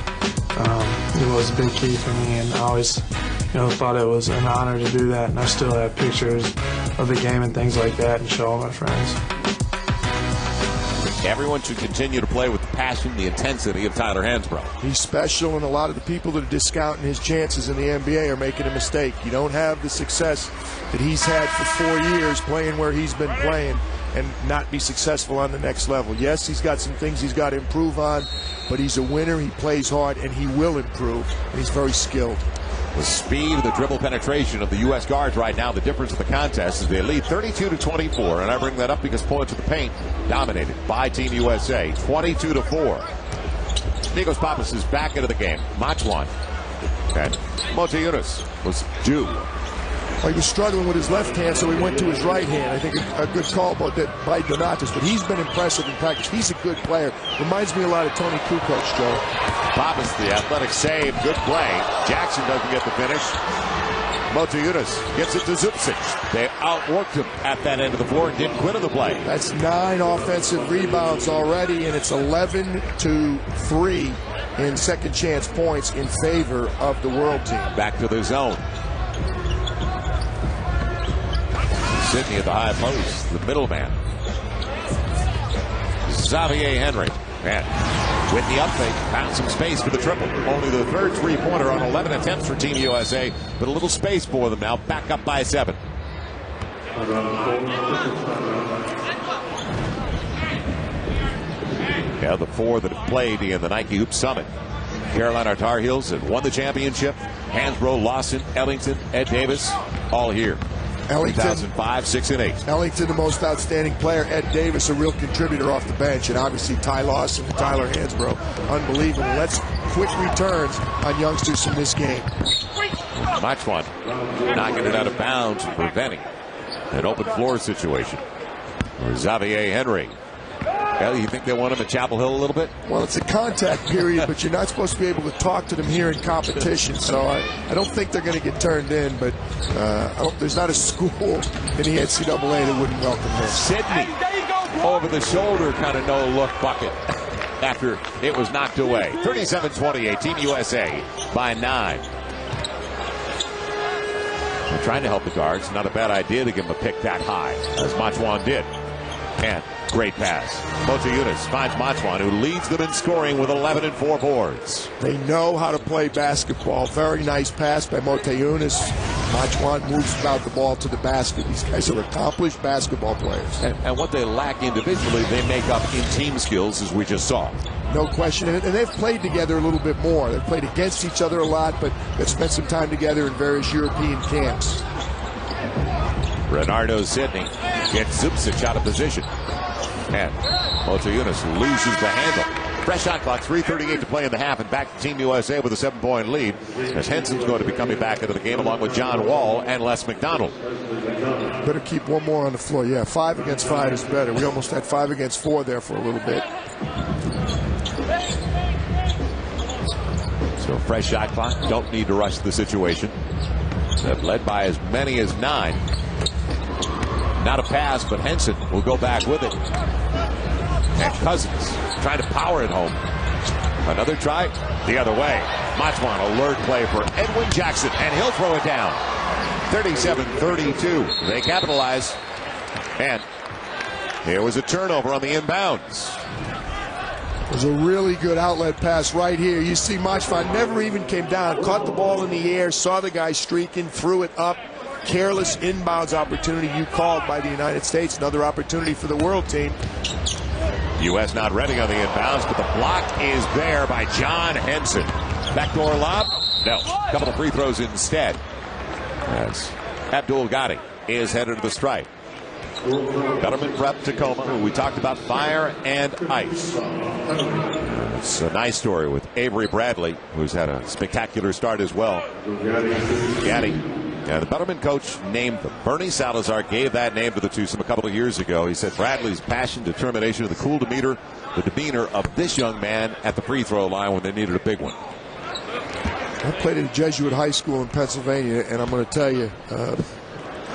it was a big key for me, and I always, thought it was an honor to do that, and I still have pictures of the game and things like that and show all my friends. Everyone should continue to play with the passion, the intensity of Tyler Hansbrough. He's special, and a lot of the people that are discounting his chances in the NBA are making a mistake. You don't have the success that he's had for 4 years playing where he's been playing and not be successful on the next level. Yes, he's got some things he's got to improve on, but he's a winner, he plays hard, and he will improve, and he's very skilled. The speed, the dribble penetration of the U.S. guards right now, the difference in the contest is they lead 32-24, and I bring that up because points to the paint dominated by Team USA, 22-4. Nikos Pappas is back into the game. Macvan and Motiejunas was due He was struggling with his left hand, so he went to his right hand. I think a good call by Donatas, but he's been impressive in practice. He's a good player. Reminds me a lot of Tony Kukoc, Joe. Pappas, the athletic save, good play. Jackson doesn't get the finish. Motiejunas gets it to Zupcic. They outworked him at that end of the floor and didn't quit on the play. That's 9 offensive rebounds already, and it's 11-3 in second chance points in favor of the world team. Back to the zone. Sidney at the high post, the middleman. Xavier Henry. And with the up fake, found some space for the triple. Only the third three-pointer on 11 attempts for Team USA, but a little space for them now. Back up by 7. Yeah, the 4 that have played in the Nike Hoop Summit. Carolina Tar Heels have won the championship. Hansbrough, Lawson, Ellington, Ed Davis, all here. Ellington, 2005, 6 and 8. Ellington, the most outstanding player. Ed Davis, a real contributor off the bench. And obviously Ty Lawson and Tyler Hansbrough, unbelievable. Let's quick returns on youngsters from this game. Macvan knocking it out of bounds and preventing an open floor situation. Or Xavier Henry. Well, you think they want him at Chapel Hill a little bit? Well, it's a contact period, but you're not supposed to be able to talk to them here in competition. So I don't think they're going to get turned in, but there's not a school in the NCAA that wouldn't welcome him. Sidney over the shoulder, kind of no-look bucket after it was knocked away. 37-28, Team USA by 9. They're trying to help the guards. Not a bad idea to give them a pick that high, as Macvan did. And great pass. Motiejunas finds Macvan, who leads them in scoring with 11 and 4 boards. They know how to play basketball. Very nice pass by Motiejunas. Macvan moves about the ball to the basket. These guys are accomplished basketball players. And what they lack individually, they make up in team skills, as we just saw. No question. And they've played together a little bit more. They've played against each other a lot, but they've spent some time together in various European camps. Renardo Sidney gets Zupcic out of position. And Motiejunas loses the handle. Fresh shot clock, 3:38 to play in the half, and back to Team USA with a 7-point lead, as Henson's going to be coming back into the game along with John Wall and Les McDonald. Better keep one more on the floor. Yeah, 5 against 5 is better. We almost had 5 against 4 there for a little bit. So fresh shot clock, don't need to rush the situation. They've led by as many as 9. Not a pass, but Henson will go back with it. And Cousins trying to power it home. Another try the other way. Macvan, alert play for Edwin Jackson, and he'll throw it down. 37-32. They capitalize. And here was a turnover on the inbounds. It was a really good outlet pass right here. You see Macvan never even came down. Caught the ball in the air, saw the guy streaking, threw it up. Careless inbounds opportunity you called by the United States. Another opportunity for the world team. U.S. not ready on the inbounds, but the block is there by John Henson. Backdoor lob? No. A couple of free throws instead. As Abdul Ghani is headed to the stripe. Bellarmine Prep Tacoma, who we talked about, fire and ice. It's a nice story with Avery Bradley, who's had a spectacular start as well. Ghani. Yeah, the Bellarmine coach named them. Bernie Salazar gave that name to the twosome a couple of years ago. He said Bradley's passion, determination, the cool demeanor, the demeanor of this young man at the free throw line when they needed a big one. I played at a Jesuit high school in Pennsylvania, and I'm going to tell you, the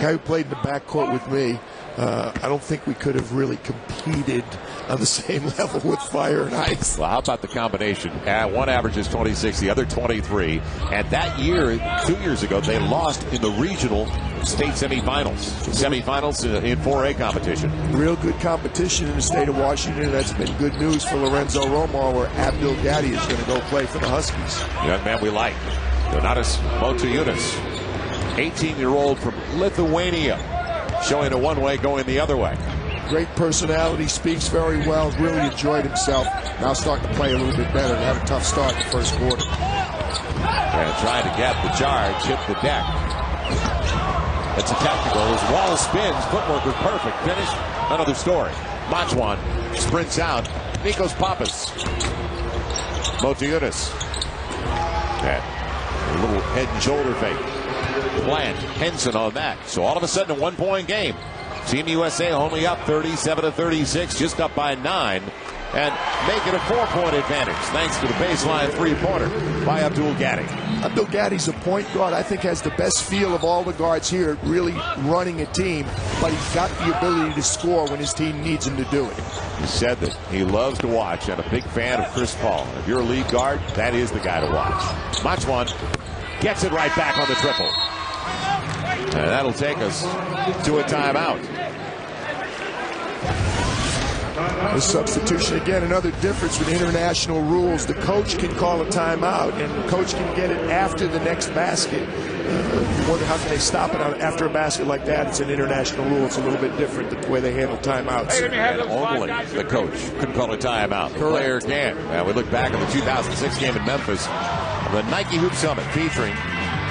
guy who played in the backcourt with me, I don't think we could have really competed on the same level with fire and ice. Well, how about the combination? One averages 26, the other 23. And that year, 2 years ago, they lost in the regional state semifinals. Semifinals in 4A competition. Real good competition in the state of Washington. That's been good news for Lorenzo Romar, where Abdul Ghani is going to go play for the Huskies. Young man we like. Donatas Motiejunas, 18-year-old from Lithuania, showing a one-way going the other way. Great personality, speaks very well, really enjoyed himself. Now starting to play a little bit better and have a tough start in the first quarter. And trying to get the charge, hit the deck. It's a technical. His wall spins, footwork was perfect. Finish, another story. Macvan sprints out. Nikos Pappas. Motiejunas. And a little head and shoulder fake. Plant, Henson on that. So all of a sudden, a 1-point game. Team USA only up 37-36, just up by 9. And make it a 4-point advantage thanks to the baseline three-pointer by Abdul Gaddy. Abdul Gaddy's a point guard. I think has the best feel of all the guards here, really running a team, but he's got the ability to score when his team needs him to do it. He said that he loves to watch and a big fan of Chris Paul. If you're a lead guard, that is the guy to watch. Macvan gets it right back on the triple. And that'll take us to a timeout. The substitution, again, another difference with international rules. The coach can call a timeout, and the coach can get it after the next basket. You wonder how can they stop it after a basket like that. It's an international rule. It's a little bit different the way they handle timeouts. And only the coach can call a timeout. The player can. Now we look back at the 2006 game in Memphis, the Nike Hoop Summit featuring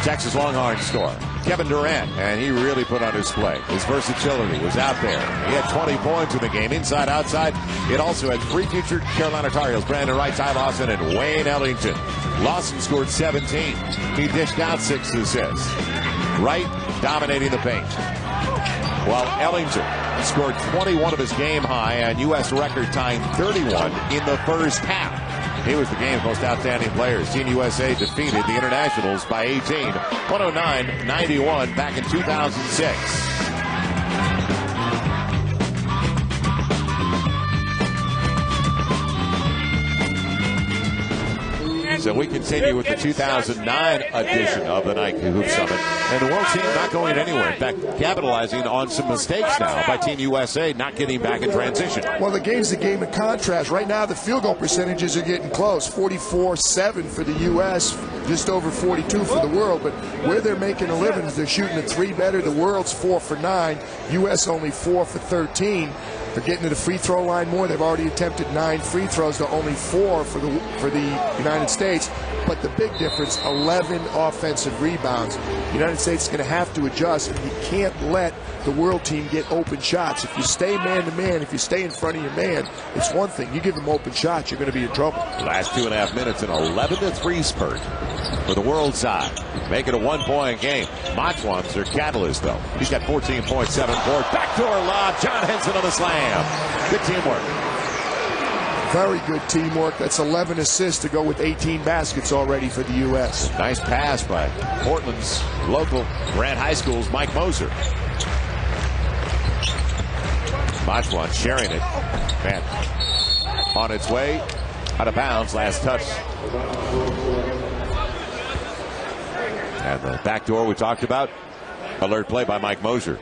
Texas Longhorn star Kevin Durant, and he really put on his play. His versatility was out there. He had 20 points in the game, inside, outside. It also had 3 future Carolina Tar Heels, Brandon Wright, Ty Lawson, and Wayne Ellington. Lawson scored 17. He dished out 6 assists. Wright dominating the paint, while Ellington scored 21 of his game high and U.S. record tying 31 in the first half. He was the game's most outstanding players. Team USA defeated the Internationals by 18, 109-91 back in 2006. So we continue with the 2009 edition of the Nike Hoop Summit. And the World Team not going anywhere. In fact, capitalizing on some mistakes now by Team USA not getting back in transition. Well, the game's a game of contrast. Right now, the field goal percentages are getting close. 44-7 for the U.S., just over 42 for the world. But where they're making a living is they're shooting a 3 better. The world's 4 for 9. U.S. only 4 for 13. They're getting to the free throw line more. They've already attempted 9 free throws to only 4 for the United States. But the big difference, 11 offensive rebounds. The United States is going to have to adjust. You can't let the world team get open shots. If you stay man-to-man, if you stay in front of your man, it's one thing. You give them open shots, you're going to be in trouble. Last 2.5 minutes, an 11-3 spurt for the world side. Make it a 1-point game. Macvan's their catalyst, though. He's got 14 points, 7 boards. Backdoor lob. John Henson on the slam. Good teamwork. Very good teamwork. That's 11 assists to go with 18 baskets already for the U.S. Nice pass by Portland's local Grant High School's Mike Moser. Macvan sharing it. Man, on its way out of bounds. Last touch. And the backdoor we talked about. Alert play by Mike Moser.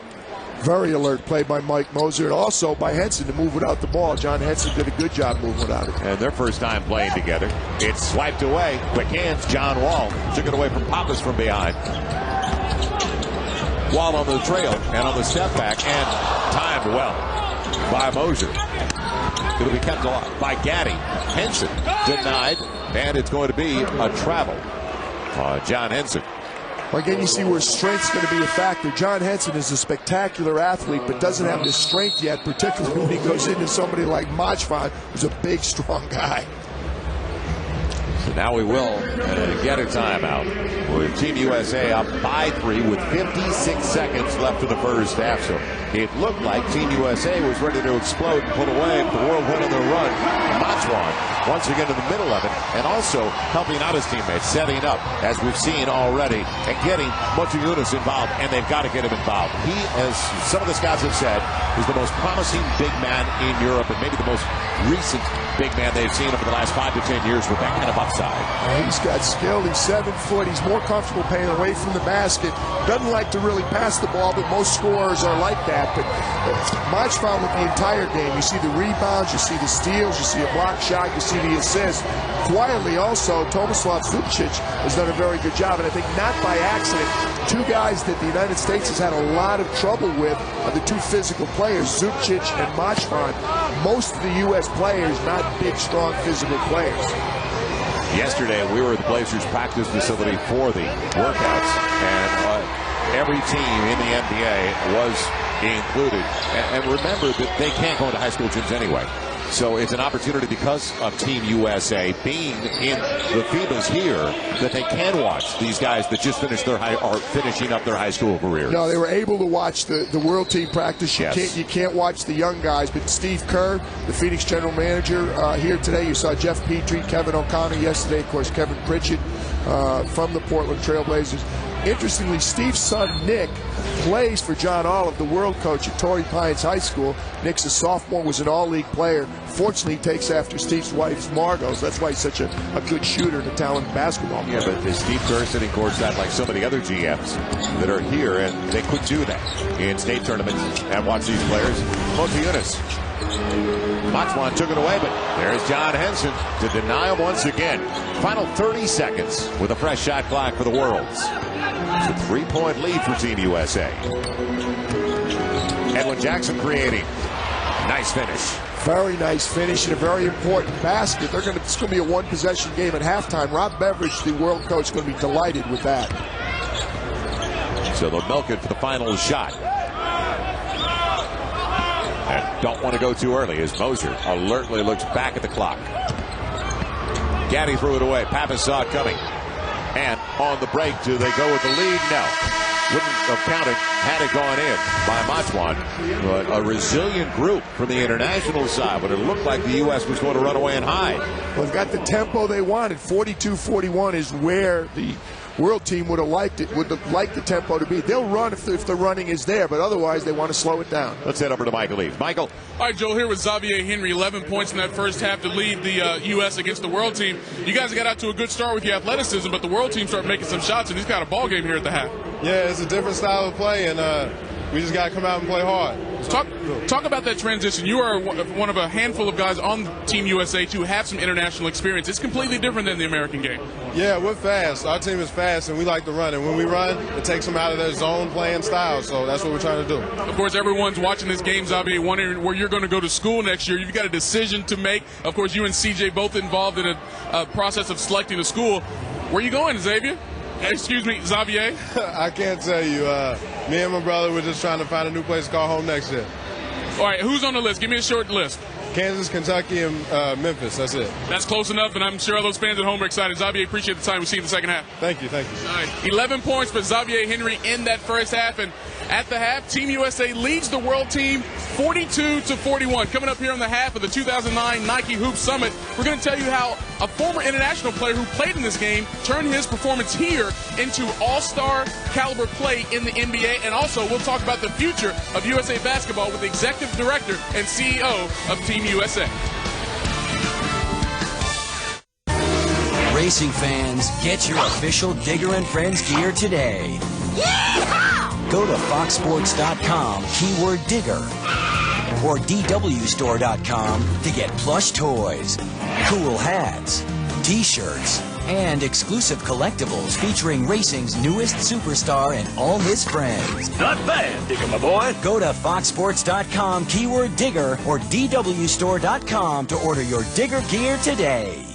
Very alert play by Mike Moser, and also by Henson to move without the ball. John Henson did a good job moving without it. And their first time playing together. It's swiped away. Quick hands. John Wall took it away from Pappas from behind. Wall on the trail and on the step back, and timed well by Moser. It'll be kept alive by Gaddy. Henson denied, and it's going to be a travel. John Henson. Well, again, you see where strength's going to be a factor. John Henson is a spectacular athlete, but doesn't have the strength yet, particularly when he goes into somebody like Macvan, who's a big, strong guy. So now we will get a timeout with Team USA up by 3 with 56 seconds left in the first half. So it looked like Team USA was ready to explode and pull away, but the world went on their run. Macvan once again in the middle of it, and also helping out his teammates, setting up, as we've seen already, and getting Motiejunas involved, and they've got to get him involved. He, as some of the scouts have said, is the most promising big man in Europe, and maybe the most recent big man they've seen over the last 5 to 10 years with that kind of upside. He's got skill. He's 7 foot. He's more comfortable playing away from the basket. Doesn't like to really pass the ball, but most scorers are like that. But Macvan with the entire game, you see the rebounds, you see the steals, you see a block shot, you see the assist. Quietly also, Tomislav Zubcic has done a very good job, and I think not by accident. 2 guys that the United States has had a lot of trouble with are the 2 physical players, Zubcic and Macvan. Most of the U.S. players, not big, strong physical players. Yesterday, we were at the Blazers practice facility for the workouts, and every team in the NBA was included. And remember that they can't go into high school gyms anyway. So it's an opportunity because of Team USA being in the FIBAs here that they can watch these guys that just finished their finishing up their high school careers. No, they were able to watch the world team practice. Yes. You can't watch the young guys, but Steve Kerr, the Phoenix general manager, here today. You saw Jeff Petrie, Kevin O'Connor yesterday, of course, Kevin Pritchett from the Portland Trailblazers. Interestingly, Steve's son, Nick, plays for John Olive, the world coach at Torrey Pines High School. Nick's a sophomore, was an all-league player. Fortunately, he takes after Steve's wife, Margot, so that's why he's such a good shooter and a talented basketball player. Yeah, but Steve Kerr sitting courtside like so many other GMs that are here, and they could do that in state tournaments and watch these players. Motiejunas. Macvan took it away, but there's John Henson to deny him once again. Final 30 seconds with a fresh shot clock for the Worlds. It's a 3-point lead for Team USA. Edwin Jackson creating. Nice finish. Very nice finish and a very important basket. It's going to be a one-possession game at halftime. Rob Beveridge, the world coach, is going to be delighted with that. So they'll milk it for the final shot. And don't want to go too early as Moser alertly looks back at the clock. Gaddy threw it away. Pappas saw it coming. And on the break, do they go with the lead? No. Wouldn't have counted had it gone in by Macvan. But a resilient group from the international side, but it looked like the U.S. was going to run away and hide. Well, they've got the tempo they wanted. 42-41 is where the world team would have liked the tempo to be. They'll run if the running is there, but otherwise they want to slow it down. Let's head over to Michael Eaves. Michael. All right, Joel, here with Xavier Henry, 11 points in that first half to lead the U.S. against the world team. You guys got out to a good start with your athleticism, but the world team started making some shots, and he's got a ball game here at the half. Yeah, it's a different style of play, and we just got to come out and play hard. Talk about that transition. You are one of a handful of guys on Team USA to have some international experience. It's completely different than the American game. Yeah, we're fast. Our team is fast, and we like to run. And when we run, it takes them out of their zone playing style. So that's what we're trying to do. Of course, everyone's watching this game, Xavier, wondering where you're going to go to school next year. You've got a decision to make. Of course, you and CJ both involved in a process of selecting a school. Where are you going, Xavier? Excuse me, Xavier? I can't tell you. Me and my brother were just trying to find a new place to call home next year. All right, who's on the list? Give me a short list. Kansas, Kentucky, and Memphis. That's it. That's close enough, and I'm sure all those fans at home are excited. Xavier, appreciate the time. We'll see you in the second half. Thank you, thank you. All right, 11 points for Xavier Henry in that first half, and at the half, Team USA leads the world team 42-41. Coming up here on the half of the 2009 Nike Hoop Summit, we're going to tell you how a former international player who played in this game turned his performance here into all-star caliber play in the NBA, and also we'll talk about the future of USA basketball with the executive director and CEO of Team USA. Racing fans, get your official Digger and Friends gear today. Yeehaw! Go to foxsports.com, keyword Digger, or dwstore.com to get plush toys, cool hats, t-shirts, and exclusive collectibles featuring racing's newest superstar and all his friends. Not bad, Digger, my boy. Go to foxsports.com, keyword Digger, or dwstore.com to order your Digger gear today.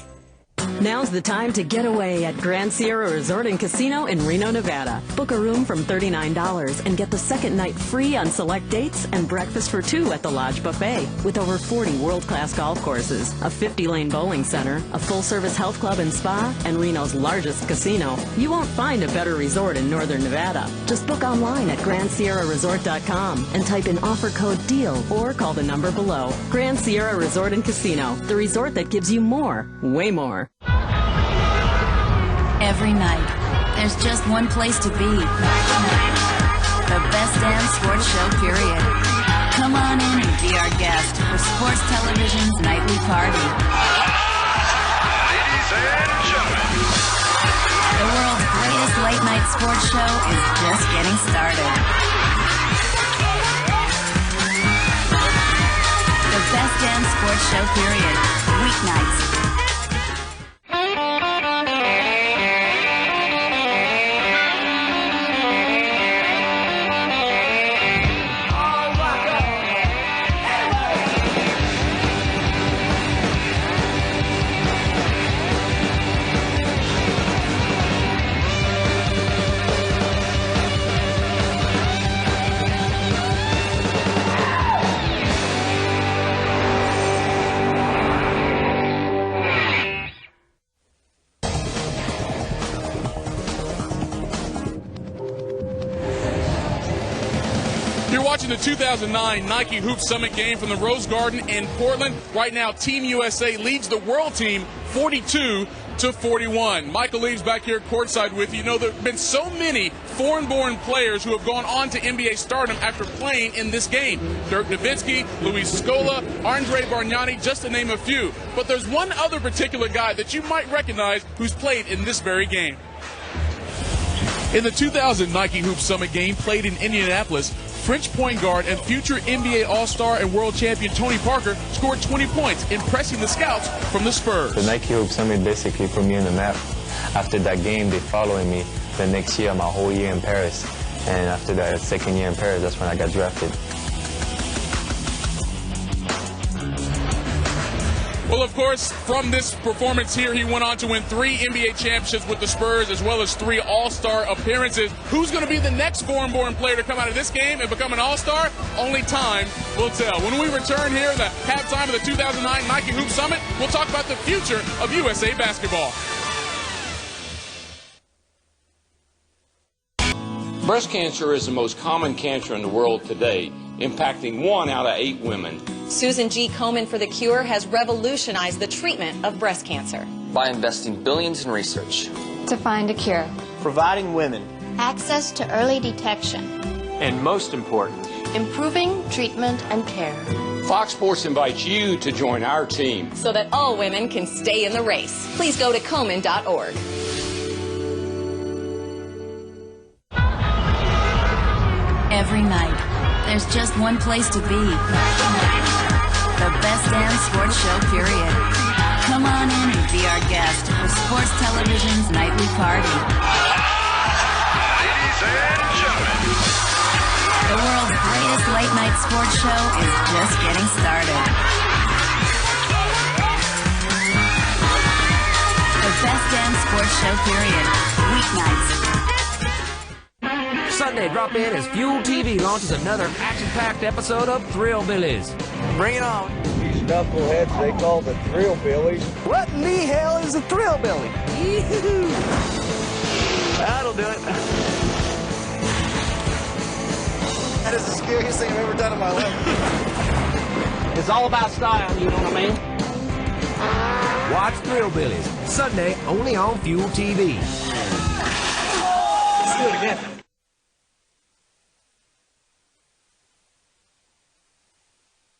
Now's the time to get away at Grand Sierra Resort and Casino in Reno, Nevada. Book a room from $39 and get the second night free on select dates and breakfast for two at the Lodge Buffet. With over 40 world-class golf courses, a 50-lane bowling center, a full-service health club and spa, and Reno's largest casino, you won't find a better resort in Northern Nevada. Just book online at GrandSierraResort.com and type in offer code DEAL or call the number below. Grand Sierra Resort and Casino, the resort that gives you more, way more. Every night, there's just one place to be. The Best Damn Sports Show, period. Come on in and be our guest for Sports Television's nightly party. Ladies and gentlemen, the world's greatest late-night sports show is just getting started. The Best Damn Sports Show, period. Weeknights. mentioned the 2009 Nike Hoop Summit game from the Rose Garden in Portland. Right now, Team USA leads the world team 42-41. Michael Leaves back here courtside with you. You know, there have been so many foreign-born players who have gone on to NBA stardom after playing in this game. Dirk Nowitzki, Luis Scola, Andre Bargnani, just to name a few. But there's one other particular guy that you might recognize who's played in this very game. In the 2000 Nike Hoop Summit game played in Indianapolis, French point guard and future NBA All-Star and world champion Tony Parker scored 20 points, impressing the scouts from the Spurs. The Nike Hoop Summit basically put me on the map. After that game, they followed me the next year, my whole year in Paris. And after that second year in Paris, that's when I got drafted. Well, of course, from this performance here, he went on to win 3 NBA championships with the Spurs, as well as 3 All-Star appearances. Who's going to be the next foreign-born player to come out of this game and become an All-Star? Only time will tell. When we return here at the halftime of the 2009 Nike Hoop Summit, we'll talk about the future of USA basketball. Breast cancer is the most common cancer in the world today, impacting 1 out of 8 women. Susan G. Komen for the Cure has revolutionized the treatment of breast cancer. By investing billions in research. To find a cure. Providing women access to early detection. And most important, improving treatment and care. Fox Sports invites you to join our team so that all women can stay in the race. Please go to Komen.org. Every night, there's just one place to be. The best damn sports show, period. Come on in and be our guest for Sports Television's nightly party. Ladies and gentlemen, the world's greatest late-night sports show is just getting started. The best damn sports show, period. Weeknights. Sunday drop-in as Fuel TV launches another action-packed episode of Thrillbillies. Bring it on. These knuckleheads they call the Thrillbillies. What in the hell is a Thrillbilly? That'll do it. That is the scariest thing I've ever done in my life. It's all about style, you know what I mean? Watch Thrillbillies, Sunday only on Fuel TV. Let's do it again.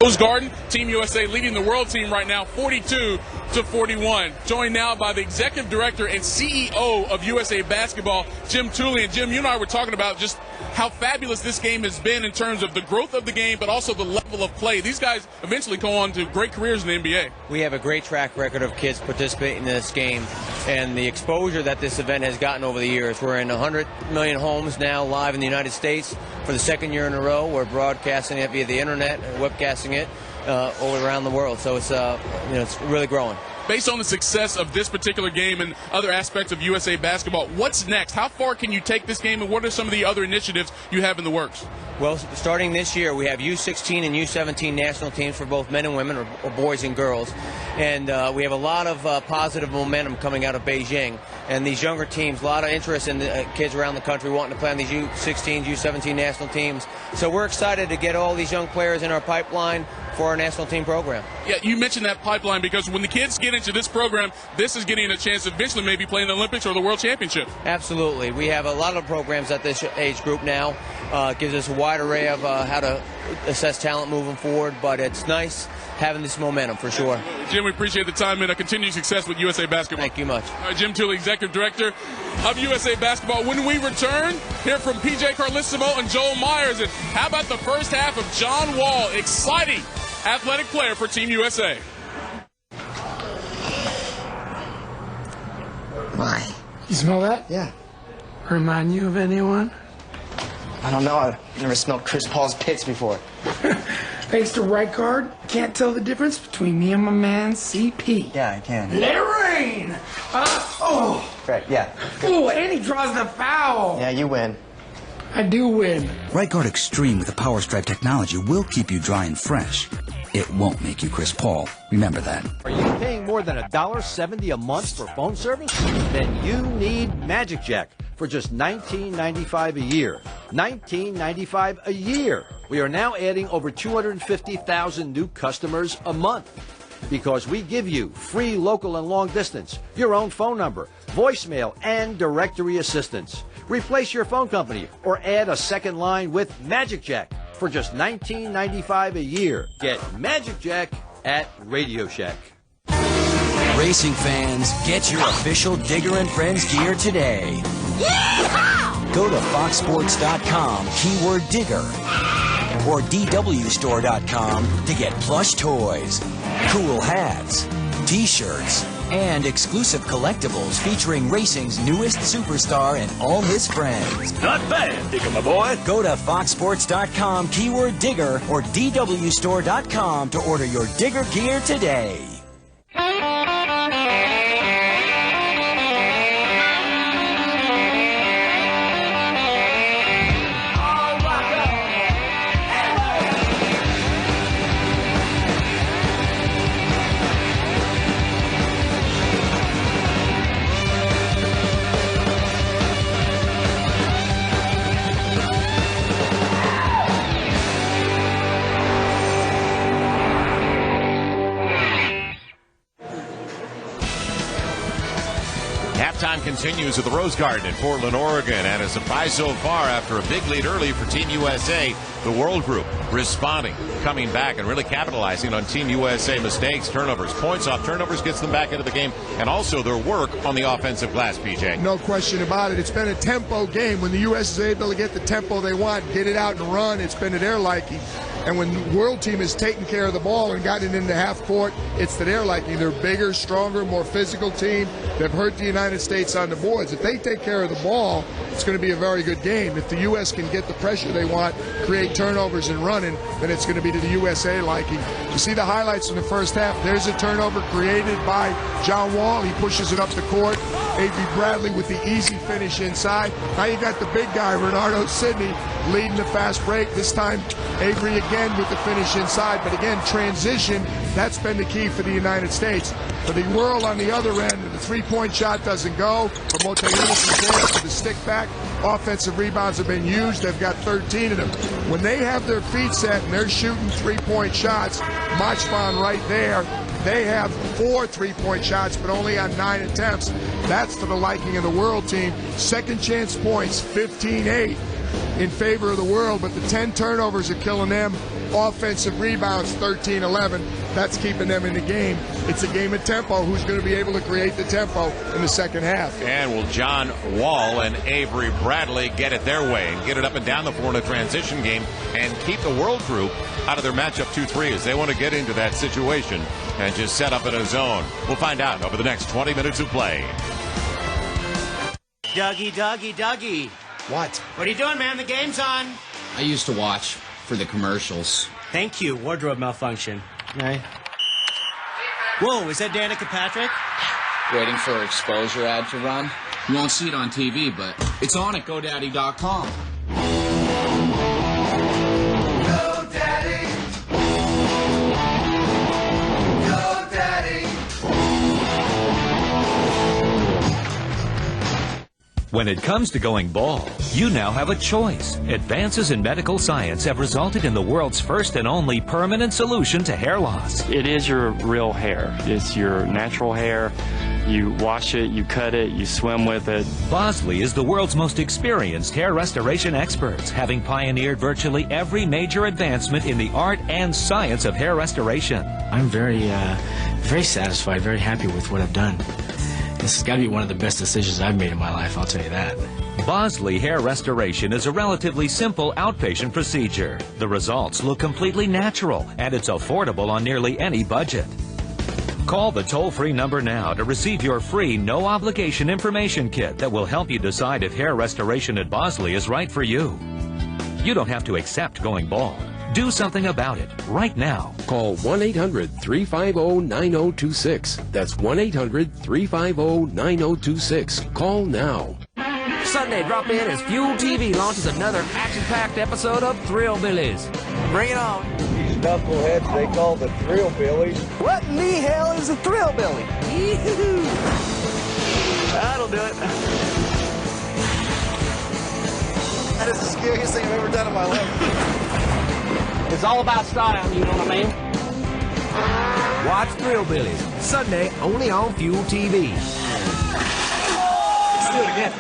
Rose Garden, Team USA leading the world team right now 42-41. Joined now by the executive director and CEO of USA Basketball, Jim Tooley. And Jim, you and I were talking about just how fabulous this game has been in terms of the growth of the game, but also the level of play. These guys eventually go on to great careers in the NBA. We have a great track record of kids participating in this game, and the exposure that this event has gotten over the years. We're in 100 million homes now live in the United States for the second year in a row. We're broadcasting it via the internet and webcasting it all around the world. So it's it's really growing. Based on the success of this particular game and other aspects of USA Basketball, what's next? How far can you take this game, and what are some of the other initiatives you have in the works? Well, starting this year, we have U16 and U17 national teams for both men and women, or boys and girls. And we have a lot of positive momentum coming out of Beijing. And these younger teams, a lot of interest in the kids around the country wanting to play on these U16, U17 national teams. So we're excited to get all these young players in our pipeline for our national team program. Yeah, you mentioned that pipeline because when the kids get into this program, this is getting a chance to eventually maybe play in the Olympics or the World Championship. Absolutely. We have a lot of programs at this age group now. It gives us a wide array of how to assess talent moving forward, but it's nice having this momentum for sure. Jim, we appreciate the time and continued success with USA Basketball. Thank you much. All right, Jim Tooley, Executive Director of USA Basketball. When we return, hear from PJ Carlissimo and Joel Myers. And how about the first half of John Wall? Exciting athletic player for Team USA. Why? You smell that? Yeah. Remind you of anyone? I don't know. I've never smelled Chris Paul's pits before. Thanks to Right Guard, can't tell the difference between me and my man CP. Yeah, I can. Let it rain! Right, yeah. Oh, and he draws the foul! Yeah, you win. I do win. Right Guard Extreme with the Power Stripe technology will keep you dry and fresh. It won't make you Chris Paul. Remember that. Are you paying more than $1.70 a month for phone service? Then you need Magic Jack for just $19.95 a year. $19.95 a year. We are now adding over 250,000 new customers a month because we give you free local and long distance, your own phone number, voicemail, and directory assistance. Replace your phone company or add a second line with Magic Jack for just $19.95 a year. Get Magic Jack at Radio Shack. Racing fans, get your official Digger and Friends gear today. Yeehaw! Go to foxsports.com, keyword Digger, or dwstore.com to get plush toys, cool hats, t-shirts, and exclusive collectibles featuring racing's newest superstar and all his friends. Not bad, Digger, my boy. Go to foxsports.com, keyword Digger, or dwstore.com to order your Digger gear today. Halftime continues at the Rose Garden in Portland, Oregon, and a surprise so far after a big lead early for Team USA. The World Group responding, coming back, and really capitalizing on Team USA mistakes, turnovers, points off turnovers gets them back into the game, and also their work on the offensive glass, PJ. No question about it. It's been a tempo game. When the U.S. is able to get the tempo they want, get it out and run, it's been to their liking. And when the world team has taken care of the ball and gotten it into half court, it's to their liking. They're bigger, stronger, more physical team. They've hurt the United States on the boards. If they take care of the ball, it's going to be a very good game. If the U.S. can get the pressure they want, create turnovers and running, then it's going to be to the USA liking. You see the highlights in the first half. There's a turnover created by John Wall. He pushes it up the court. Avery Bradley with the easy finish inside. Now you got the big guy, Renardo Sidney, leading the fast break. This time, Avery again with the finish inside. But again, transition, that's been the key for the United States. For the world on the other end, the three-point shot doesn't go. But Motiejunas is there for the stick back. Offensive rebounds have been used. They've got 13 of them. When they have their feet set and they're shooting three-point shots, Macvan right there, they have 4 three-point shots, but only on 9 attempts. That's to the liking of the world team. Second chance points, 15-8 in favor of the world, but the 10 turnovers are killing them. Offensive rebounds, 13-11. That's keeping them in the game. It's a game of tempo. Who's going to be able to create the tempo in the second half? And will John Wall and Avery Bradley get it their way and get it up and down the floor in a transition game and keep the world group out of their matchup 2-3 as they want to get into that situation and just set up in a zone? We'll find out over the next 20 minutes of play. Dougie. What? What are you doing, man? The game's on. I used to watch for the commercials. Thank you. Wardrobe malfunction. Right. Whoa, is that Danica Patrick? Waiting for an exposure ad to run. You won't see it on TV, but it's on at GoDaddy.com. When it comes to going bald, you now have a choice. Advances in medical science have resulted in the world's first and only permanent solution to hair loss. It is your real hair. It's your natural hair. You wash it, you cut it, you swim with it. Bosley is the world's most experienced hair restoration experts, having pioneered virtually every major advancement in the art and science of hair restoration. I'm very satisfied, very happy with what I've done. This has got to be one of the best decisions I've made in my life, I'll tell you that. Bosley Hair Restoration is a relatively simple outpatient procedure. The results look completely natural, and it's affordable on nearly any budget. Call the toll-free number now to receive your free, no-obligation information kit that will help you decide if hair restoration at Bosley is right for you. You don't have to accept going bald. Do something about it right now. Call 1-800-350-9026. That's 1-800-350-9026. Call now. Sunday, drop in as Fuel TV launches another action-packed episode of Thrillbillies. Bring it on. These knuckleheads they call the Thrillbillies. What in the hell is a Thrillbilly? That'll do it. That is the scariest thing I've ever done in my life. It's all about style, you know what I mean? Watch Thrillbillies, Sunday only on Fuel TV. Let's do it again.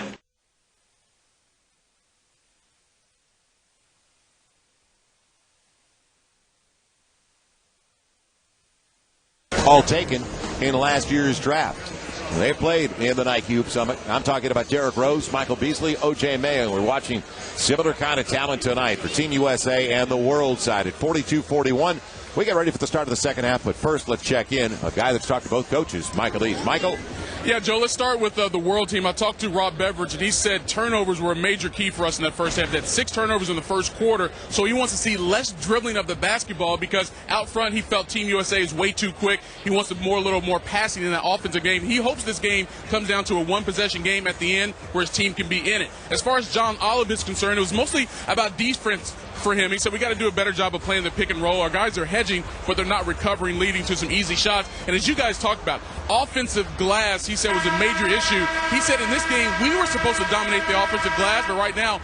All taken in last year's draft. They played in the Nike Hoop Summit. I'm talking about Derrick Rose, Michael Beasley, O.J. Mayo. We're watching similar kind of talent tonight for Team USA and the world side at 42-41. We get ready for the start of the second half, but first let's check in a guy that's talked to both coaches, Michael East. Michael? Yeah, Joe, let's start with the world team. I talked to Rob Beveridge, and he said turnovers were a major key for us in that first half. They had 6 turnovers in the first quarter, so he wants to see less dribbling of the basketball because out front he felt Team USA is way too quick. He wants a little more passing in that offensive game. He hopes this game comes down to a one-possession game at the end where his team can be in it. As far as John Olive is concerned, it was mostly about defense for him. He said we got to do a better job of playing the pick and roll. Our guys are hedging, but they're not recovering, leading to some easy shots. And as you guys talked about, offensive glass, he said, was a major issue. He said in this game we were supposed to dominate the offensive glass, but right now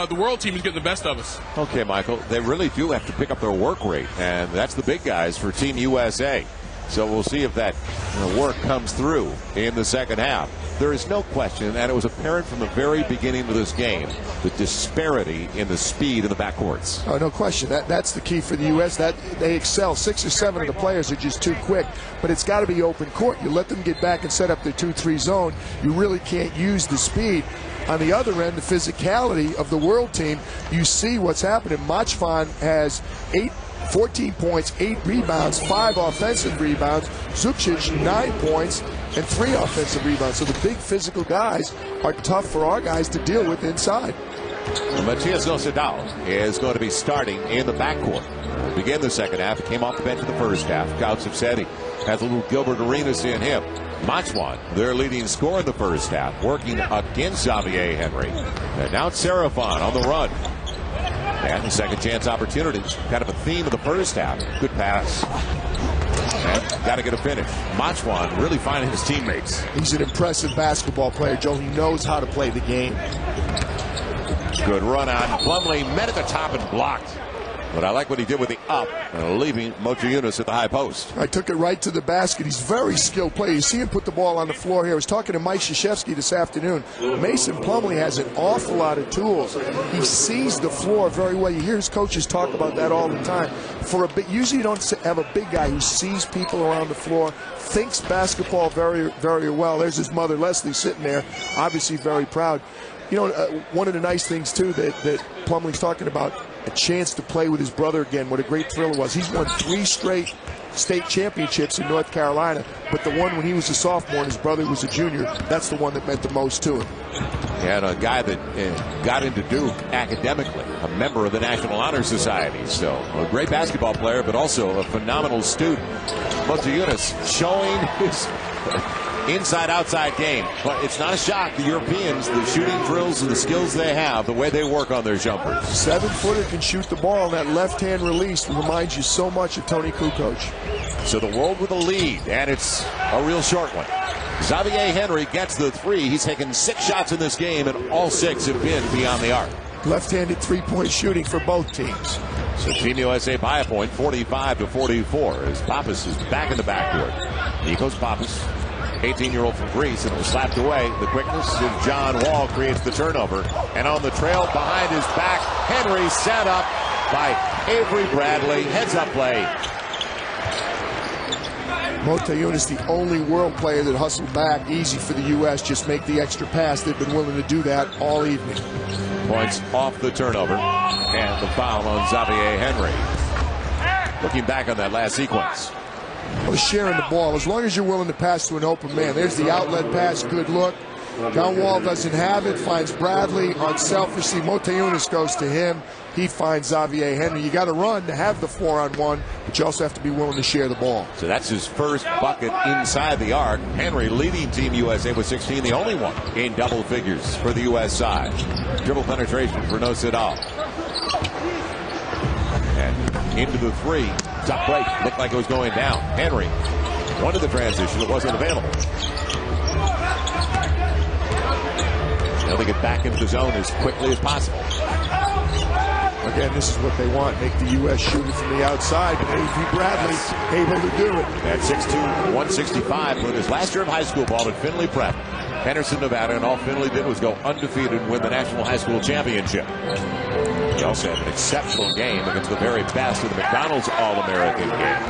the world team is getting the best of us. Okay, Michael, they really do have to pick up their work rate, and that's the big guys for Team USA. So we'll see if that work comes through in the second half. There is no question, and it was apparent from the very beginning of this game, the disparity in the speed in the backcourts. Oh, no question. That's the key for the U.S. That they excel. 6 or 7 of the players are just too quick, but it's got to be open court. You let them get back and set up their 2-3 zone. You really can't use the speed. On the other end, the physicality of the world team, you see what's happening. Macvan has 14 points, 8 rebounds, 5 offensive rebounds. Zubcic, 9 points and 3 offensive rebounds. So the big physical guys are tough for our guys to deal with inside. Motiejunas is going to be starting in the backcourt. Begin the second half. Came off the bench in the first half. Gautzef said he has a little Gilbert Arenas in him. Macvan, their leading scorer in the first half, working against Xavier Henry. And now it's Serafin on the run. And the second chance opportunities. Kind of a theme of the first half. Good pass. And got to get a finish. Macvan really finding his teammates. He's an impressive basketball player, Joe. He knows how to play the game. Good run on. Plumlee met at the top and blocked. But I like what he did with the up, leaving Motiejunas at the high post. I took it right to the basket. He's a very skilled player. You see him put the ball on the floor here. I was talking to Mike Krzyzewski this afternoon. Mason Plumlee has an awful lot of tools. He sees the floor very well. You hear his coaches talk about that all the time. Usually you don't have a big guy who sees people around the floor, thinks basketball very, very well. There's his mother, Leslie, sitting there, obviously very proud. You know, one of the nice things, too, that Plumlee's talking about, a chance to play with his brother again. What a great thrill it was. He's won 3 straight state championships in North Carolina, but the one when he was a sophomore and his brother was a junior, that's the one that meant the most to him. And a guy that got into Duke academically, a member of the National Honor Society. So a great basketball player, but also a phenomenal student. Motiejunas showing his inside-outside game. But it's not a shock. The Europeans, the shooting drills and the skills they have, the way they work on their jumpers. 7-footer can shoot the ball, and that left-hand release reminds you so much of Tony Kukoc. So the world with a lead, and it's a real short one. Xavier Henry gets the 3. He's taken 6 shots in this game, and all 6 have been beyond the arc. Left-handed three-point shooting for both teams. So Team USA by a point, 45-44, as Pappas is back in the backcourt. Nikos Pappas, 18-year-old from Greece, and it was slapped away. The quickness of John Wall creates the turnover. And on the trail behind his back, Henry set up by Avery Bradley. Heads-up play. Motiejunas, the only world player that hustled back easy for the U.S., just make the extra pass. They've been willing to do that all evening. Points off the turnover. And the foul on Xavier Henry. Looking back on that last sequence. Well, sharing the ball. As long as you're willing to pass to an open man. There's the outlet pass. Good look. John Wall doesn't have it. Finds Bradley. Unselfishly, Motiejunas goes to him. He finds Xavier Henry. You got to run to have the 4-on-1, but you also have to be willing to share the ball. So that's his first bucket inside the arc. Henry leading Team USA with 16, the only one in double figures for the U.S. side. Dribble penetration for No Sidal. And into the 3. Top break. Looked like it was going down. Henry wanted the transition. It wasn't available. They'll get back into the zone as quickly as possible. Again, this is what they want. Make the U.S. shoot it from the outside. But A.P. Bradley able to do it. At 6'2", 165, put his last year of high school ball at Findlay Prep, Henderson, Nevada, and all Findlay did was go undefeated and win the National High School Championship. He also had an exceptional game against the very best of the McDonald's All-American game.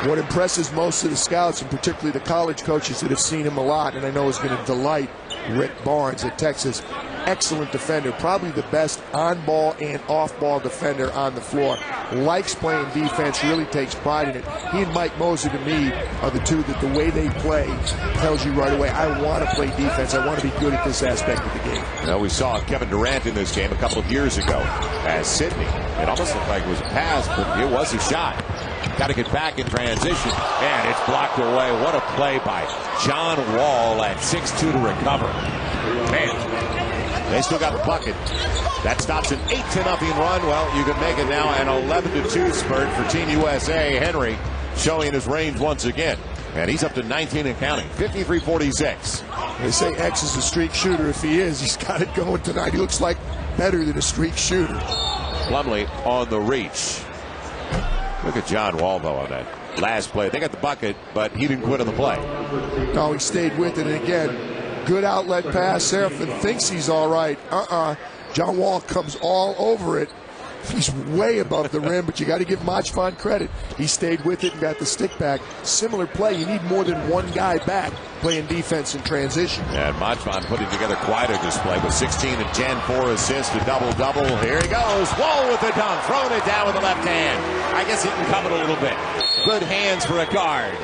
What impresses most of the scouts, and particularly the college coaches that have seen him a lot, and I know is going to delight Rick Barnes at Texas, excellent defender, probably the best on-ball and off-ball defender on the floor. Likes playing defense, really takes pride in it. He and Mike Moser, to me, are the two that the way they play tells you right away, I want to play defense. I want to be good at this aspect of the game. Now, we saw Kevin Durant in this game a couple of years ago as Sydney. It almost looked like it was a pass, but it was a shot. Got to get back in transition, and it's blocked away. What a play by John Wall at 6'2" to recover. Man, they still got the bucket. That stops an 8-0 run. Well, you can make it now an 11-2 spurt for Team USA. Henry showing his range once again. And he's up to 19 and counting, 53-46. They say X is a streak shooter. If he is, he's got it going tonight. He looks like better than a streak shooter. Plumlee on the reach. Look at John Wall, though, on that last play. They got the bucket, but he didn't quit on the play. No, he stayed with it. And again, good outlet pass. Seraphin thinks he's all right. John Wall comes all over it. He's way above the rim, but you got to give Macvan credit. He stayed with it and got the stick back. Similar play. You need more than one guy back playing defense in transition. And Macvan putting together quite a display with 16 and 10, 4 assists, a double-double. Here he goes. Wall with the dunk, throwing it down with the left hand. I guess he can cover it a little bit. Good hands for a guard.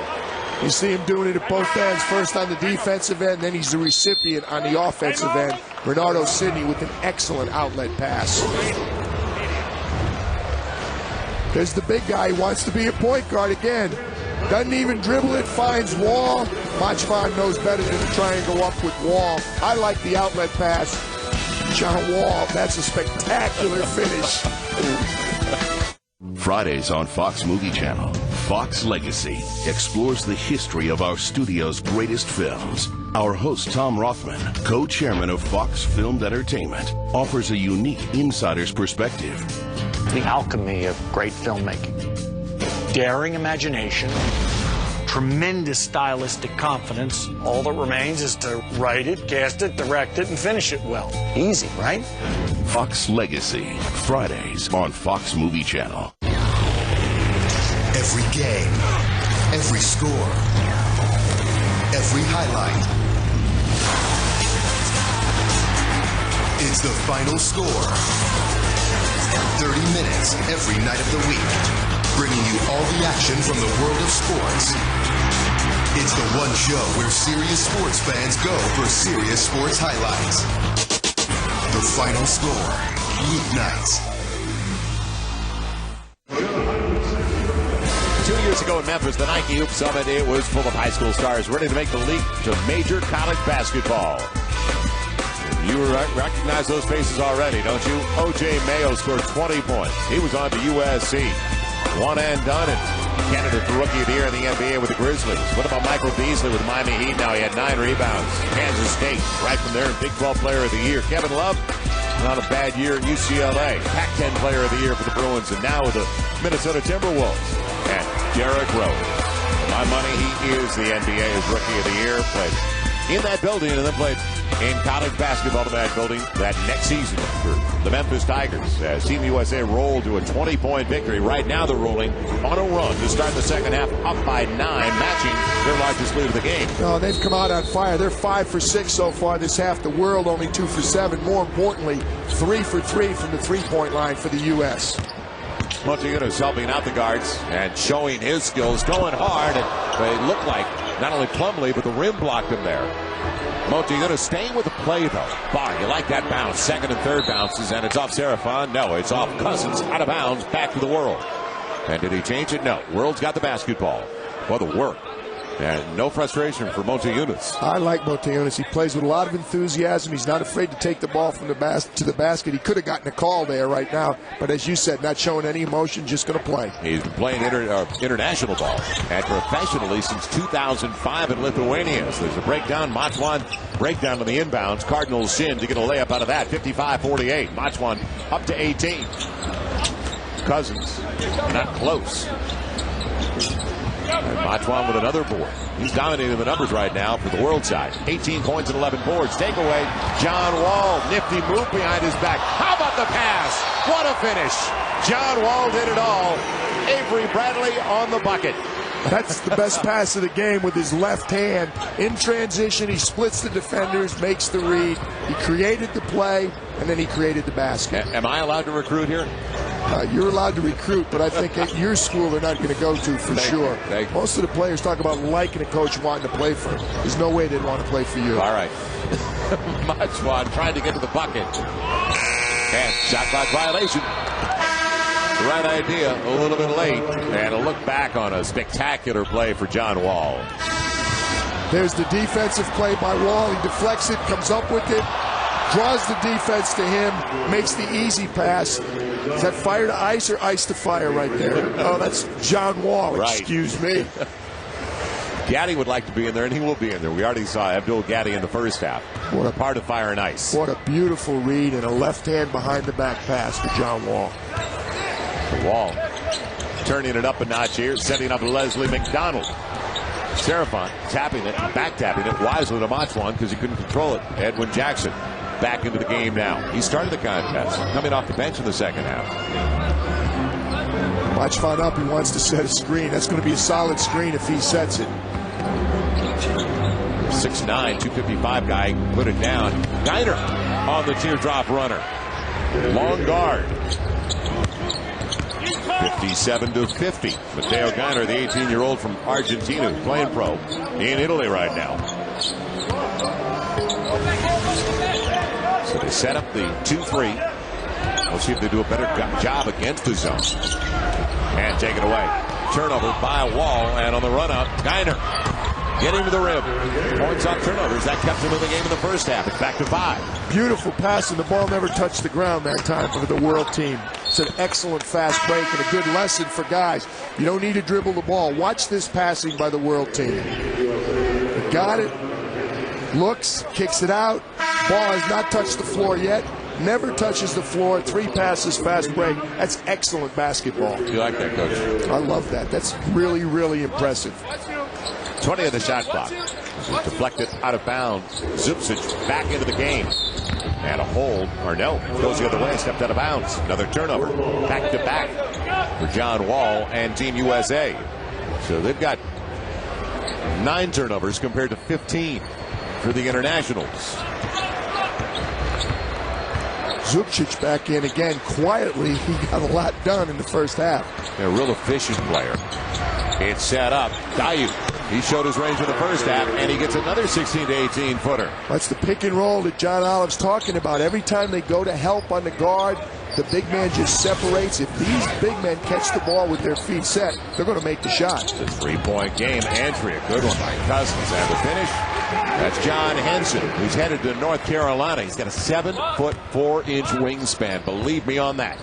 You see him doing it at both ends. First on the defensive end, then he's the recipient on the offensive end. Bernardo Sidney with an excellent outlet pass. There's the big guy. He wants to be a point guard again. Doesn't even dribble it, finds Wall. Macvan knows better than to try and go up with Wall. I like the outlet pass. John Wall, that's a spectacular finish. Fridays on Fox Movie Channel. Fox Legacy explores the history of our studio's greatest films. Our host, Tom Rothman, co-chairman of Fox Filmed Entertainment, offers a unique insider's perspective. The alchemy of great filmmaking. Daring imagination, tremendous stylistic confidence. All that remains is to write it, cast it, direct it, and finish it well. Easy, right? Fox Legacy, Fridays on Fox Movie Channel. Every game, every score, every highlight. It's the final score. 30 minutes every night of the week, bringing you all the action from the world of sports. It's the one show where serious sports fans go for serious sports highlights. The final score, weeknights. 2 years ago in Memphis, the Nike Hoop Summit, it was full of high school stars ready to make the leap to major college basketball. You recognize those faces already, don't you? O.J. Mayo scored 20 points. He was on to USC. One and done, and candidate for Rookie of the Year in the NBA with the Grizzlies. What about Michael Beasley with Miami Heat? Now he had 9 rebounds. Kansas State, right from there, Big 12 Player of the Year. Kevin Love, not a bad year at UCLA. Pac-10 Player of the Year for the Bruins, and now with the Minnesota Timberwolves. And Derrick Rose. My money, he is the NBA's Rookie of the Year. Played in that building and then played in college basketball to that building that next season for the Memphis Tigers as Team USA rolled to a 20-point victory. Right now they're rolling on a run to start the second half up by 9, matching their largest lead of the game. No, they've come out on fire. They're 5 for 6 so far this half. The world only 2 for 7. More importantly, 3 for 3 from the three-point line for the U.S. Motiejunas helping out the guards and showing his skills, going hard. And they look like not only Plumlee, but the rim blocked him there. Motiejunas staying with the play, though. Bar, you like that bounce. Second and third bounces, and it's off Seraphin. No, it's off Cousins, out of bounds, back to the World. And did he change it? No. World's got the basketball. Well, the work And no frustration for Motiejunas. I like Motiejunas. He plays with a lot of enthusiasm. He's not afraid to take the ball from the to the basket. He could have gotten a call there right now, but as you said, not showing any emotion, just going to play. He's been playing international ball and professionally since 2005 in Lithuania. So there's a breakdown. Macvan breakdown on the inbounds. Cardinals Shin to get a layup out of that. 55-48. Macvan up to 18. Cousins not close. And Macvan with another board. He's dominating the numbers right now for the world side. 18 points and 11 boards. Takeaway. John Wall. Nifty move behind his back. How about the pass? What a finish. John Wall did it all. Avery Bradley on the bucket. That's the best pass of the game with his left hand. In transition, he splits the defenders, makes the read. He created the play, and then he created the basket. Am I allowed to recruit here? You're allowed to recruit, but I think at your school they're not going to go to for sure. Most of the players talk about liking a coach wanting to play for him. There's no way they'd want to play for you. All right. Macvan trying to get to the bucket. And shot clock violation. The right idea, a little bit late. And a look back on a spectacular play for John Wall. There's the defensive play by Wall. He deflects it, comes up with it, draws the defense to him, makes the easy pass. Is that fire to ice or ice to fire right there? Oh, that's John Wall. Right. Excuse me. Gaddy would like to be in there, and he will be in there. We already saw Abdul Gaddy in the first half. What a part of fire and ice. What a beautiful read and a left hand behind the back pass for John Wall. Wall turning it up a notch here, setting up Leslie McDonald. Serafont tapping it, back tapping it wisely to Macvan because he couldn't control it. Edwin Jackson back into the game now. He started the contest, coming off the bench in the second half. Macvan up, he wants to set a screen. That's going to be a solid screen if he sets it. 6'9", 255 guy, put it down. Geiner on the teardrop runner. Long guard. 57-50. Matteo Geiner, the 18-year-old from Argentina, playing pro in Italy right now. So they set up the 2-3. We'll see if they do a better job against the zone. And take it away. Turnover by Wall, and on the run-up, Geiner getting to the rim. Points on turnovers. That kept him in the game in the first half. It's back to 5. Beautiful pass, and the ball never touched the ground that time for the world team. It's an excellent fast break and a good lesson for guys. You don't need to dribble the ball. Watch this passing by the world team. Got it. Looks, kicks it out. Ball has not touched the floor yet. Never touches the floor. 3 passes, fast break. That's excellent basketball. You like that, Coach? I love that. That's really, really impressive. 20 of the shot clock. Deflected out of bounds. Zupcic back into the game. And a hold, or no, goes the other way, stepped out of bounds. Another turnover. Back to back for John Wall and Team USA. So they've got 9 turnovers compared to 15 for the Internationals. Zupcic back in again quietly. He got a lot done in the first half. A real efficient player. It's set up. Dayu. He showed his range in the first half, and he gets another 16 to 18 footer. That's the pick and roll that John Olive's talking about. Every time they go to help on the guard, the big man just separates. If these big men catch the ball with their feet set, they're going to make the shot. It's a 3-point game. Entry, a good one by Cousins. And the finish, that's John Henson, who's headed to North Carolina. He's got a 7'4" wingspan. Believe me on that.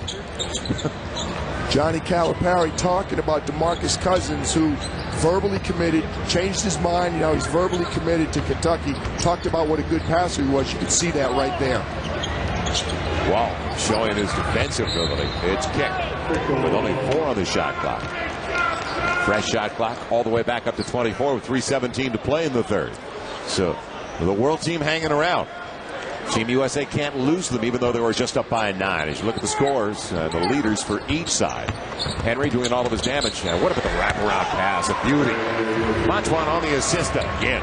Johnny Calipari talking about DeMarcus Cousins, who verbally committed, changed his mind. You know, he's verbally committed to Kentucky. Talked about what a good passer he was. You can see that right there. Wall showing his defensive ability. It's kicked with only 4 on the shot clock. Fresh shot clock all the way back up to 24 with 3:17 to play in the third. So the world team hanging around. Team USA can't lose them even though they were just up by 9. As you look at the scores, the leaders for each side. Henry doing all of his damage. Now, what about the wraparound pass? A beauty. Macvan on the assist again.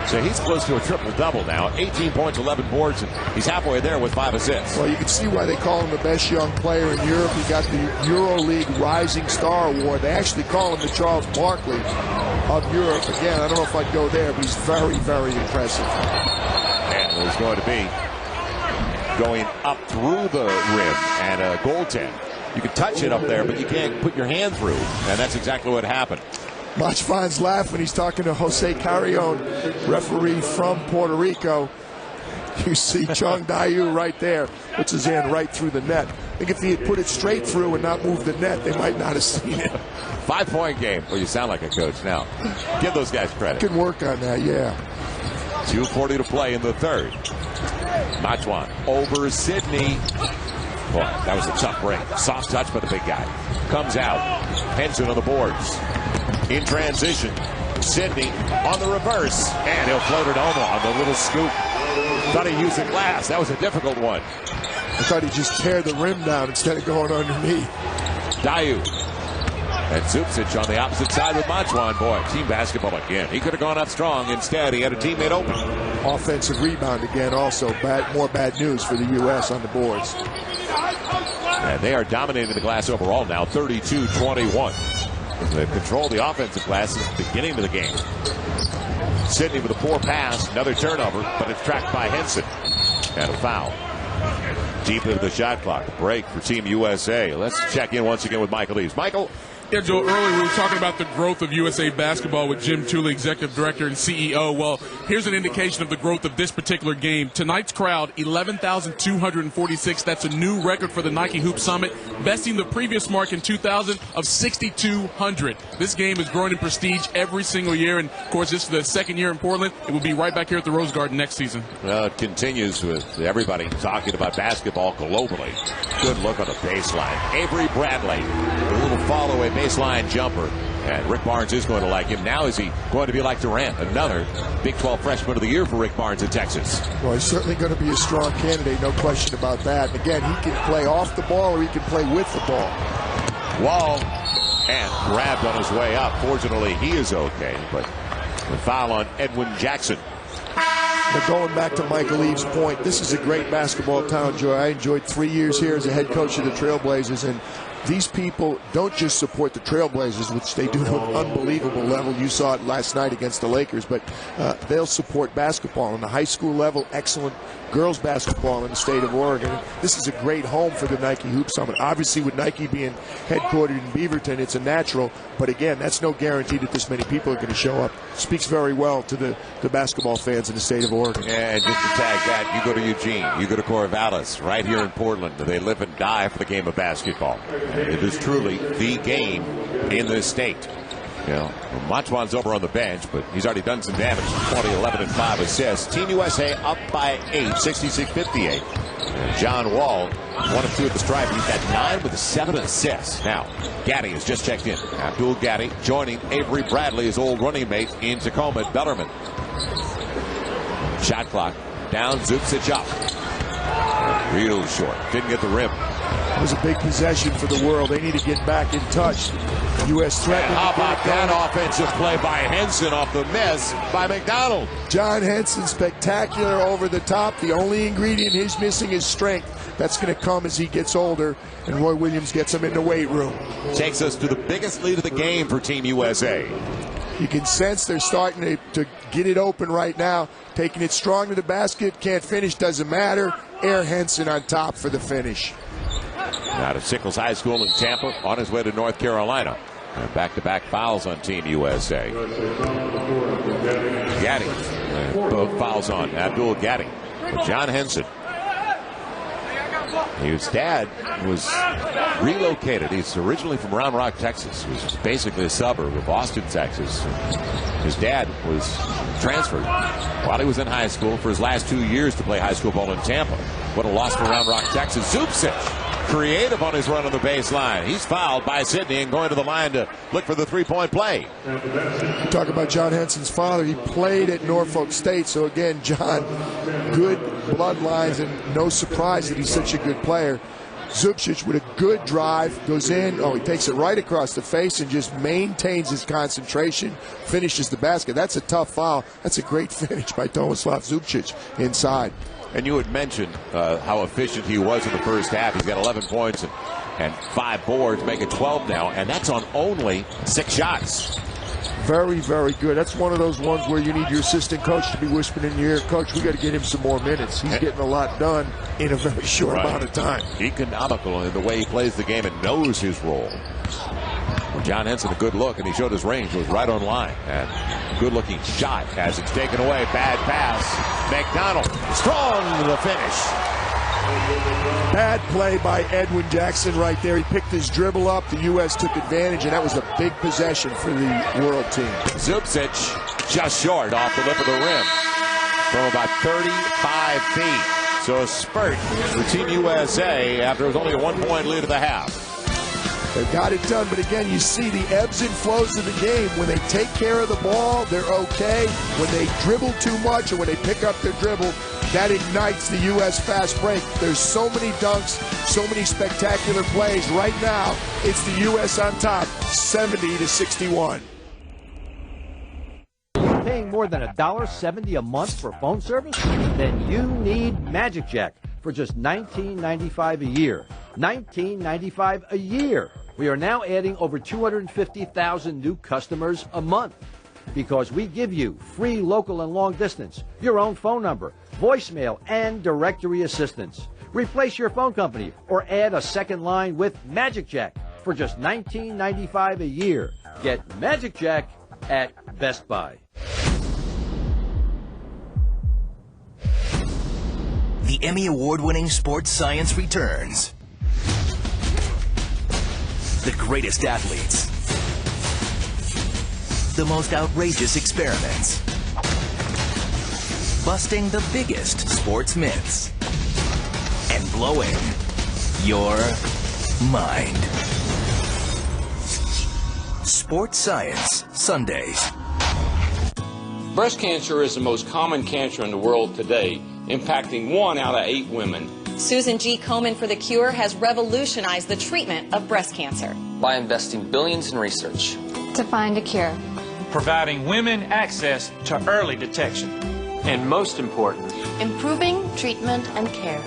So he's close to a triple-double now. 18 points, 11 boards, and he's halfway there with 5 assists. Well, you can see why they call him the best young player in Europe. He got the EuroLeague Rising Star Award. They actually call him the Charles Barkley of Europe. Again, I don't know if I'd go there, but he's very, very impressive. And there's going to be going up through the rim and a goaltend. You can touch it up there, but you can't put your hand through, and that's exactly what happened. Macvan's laughing. He's talking to Jose Carrion, referee from Puerto Rico. You see Chung Dayu right there. Puts his hand right through the net. I think if he had put it straight through and not moved the net, they might not have seen it. 5-point game. Well, you sound like a coach now. Give those guys credit. Can work on that, yeah. 2:40 to play in the third. Macvan over Sidney. Boy, that was a tough break. Soft touch by the big guy. Comes out. Henson on the boards. In transition. Sidney on the reverse. And he'll float it home on the little scoop. Thought he used the glass. That was a difficult one. I thought he'd just tear the rim down instead of going underneath. Dayu. And Zupcic on the opposite side with Macvan. Boy, team basketball again. He could have gone up strong. Instead, he had a teammate open. Offensive rebound again also. More bad news for the U.S. on the boards. And they are dominating the glass overall now, 32-21. They've controlled the offensive glass since the beginning of the game. Sidney with a poor pass, another turnover, but it's tracked by Henson. And a foul. Deep into the shot clock. Break for Team USA. Let's check in once again with Michael Eaves. Michael? Yeah, Joe, earlier we were talking about the growth of USA basketball with Jim Tooley, Executive Director and CEO. Well, here's an indication of the growth of this particular game. Tonight's crowd, 11,246. That's a new record for the Nike Hoop Summit, besting the previous mark in 2000 of 6,200. This game is growing in prestige every single year, and, of course, this is the second year in Portland. It will be right back here at the Rose Garden next season. Well, it continues with everybody talking about basketball globally. Good look on the baseline. Avery Bradley, a little follow-away baseline jumper. And Rick Barnes is going to like him. Now is he going to be like Durant? Another Big 12 Freshman of the Year for Rick Barnes in Texas. Well, he's certainly going to be a strong candidate, no question about that. And again, he can play off the ball or he can play with the ball. Wall and grabbed on his way up. Fortunately, he is okay. But the foul on Edwin Jackson. But going back to Michael Eaves' point, this is a great basketball town, Joy. I enjoyed 3 years here as a head coach of the Trailblazers, and these people don't just support the Trailblazers, which they do to an unbelievable level. You saw it last night against the Lakers, but they'll support basketball on the high school level, excellent girls basketball in the state of Oregon. This is a great home for the Nike Hoop Summit. Obviously, with Nike being headquartered in Beaverton, it's a natural, but again, that's no guarantee that this many people are going to show up. Speaks very well to the basketball fans in the state of Oregon. And just to tag that, you go to Eugene, you go to Corvallis, right here in Portland. They live and die for the game of basketball. It is truly the game in this state. You know, Macvan's over on the bench, but he's already done some damage. 20, 11, and 5 assists. Team USA up by 8, 66-58. And John Wall, 1 of 2 at the stripe. He's got 9 with 7 assists. Now, Gaddy has just checked in. Abdul Gaddy joining Avery Bradley, his old running mate in Tacoma at Bellarmine. Shot clock down, Zupcic up. Real short. Didn't get the rim. It was a big possession for the world. They need to get back in touch. U.S. threatening. How about that offensive play by Henson off the miss by McDonald? John Henson, spectacular over the top. The only ingredient he's missing is strength. That's going to come as he gets older, and Roy Williams gets him in the weight room. Takes us to the biggest lead of the game for Team USA. You can sense they're starting to get it open right now. Taking it strong to the basket. Can't finish, doesn't matter. Air Henson on top for the finish. Out of Sickles High School in Tampa, on his way to North Carolina. And back-to-back fouls on Team USA. Gaddy, both fouls on Abdul Gaddy. John Henson. His dad was relocated. He's originally from Round Rock, Texas. He was basically a suburb of Austin, Texas. His dad was transferred while he was in high school for his last 2 years to play high school ball in Tampa. What a loss for Round Rock, Texas. Zupcic, creative on his run on the baseline. He's fouled by Sidney and going to the line to look for the three-point play. You talk about John Henson's father. He played at Norfolk State. So, again, John, good bloodlines, and no surprise that he's such a good player. Zupcic with a good drive, goes in. Oh, he takes it right across the face and just maintains his concentration, finishes the basket. That's a tough foul. That's a great finish by Tomislav Zupcic inside. And you had mentioned how efficient he was in the first half. He's got 11 points and 5 boards, make it 12 now, and that's on only 6 shots. Very, very good. That's one of those ones where you need your assistant coach to be whispering in your ear, Coach, we got to get him some more minutes. He's getting a lot done in a very short amount of time. Economical in the way he plays the game and knows his role. John Henson, a good look, and he showed his range. It was right on line. And good-looking shot as it's taken away. Bad pass. McDonald, strong to the finish. Bad play by Edwin Jackson right there. He picked his dribble up. The U.S. took advantage, and that was a big possession for the world team. Zubcic just short off the lip of the rim from about 35 feet. So a spurt for Team USA after it was only a 1-point lead at the half. They've got it done, but again, you see the ebbs and flows of the game. When they take care of the ball, they're okay. When they dribble too much or when they pick up their dribble, that ignites the U.S. fast break. There's so many dunks, so many spectacular plays. Right now, it's the U.S. on top, 70-61. Paying more than $1.70 a month for phone service? Then you need Magic Jack for just $19.95 a year. $19.95 a year. We are now adding over 250,000 new customers a month because we give you free local and long distance, your own phone number, voicemail, and directory assistance. Replace your phone company or add a second line with Magic Jack for just $19.95 a year. Get Magic Jack at Best Buy. The Emmy Award-winning Sports Science returns. The greatest athletes. The most outrageous experiments. Busting the biggest sports myths. And blowing your mind. Sports Science, Sundays. Breast cancer is the most common cancer in the world today, impacting 1 out of 8 women. Susan G. Komen for the Cure has revolutionized the treatment of breast cancer. By investing billions in research. To find a cure. Providing women access to early detection. And most important, improving treatment and care.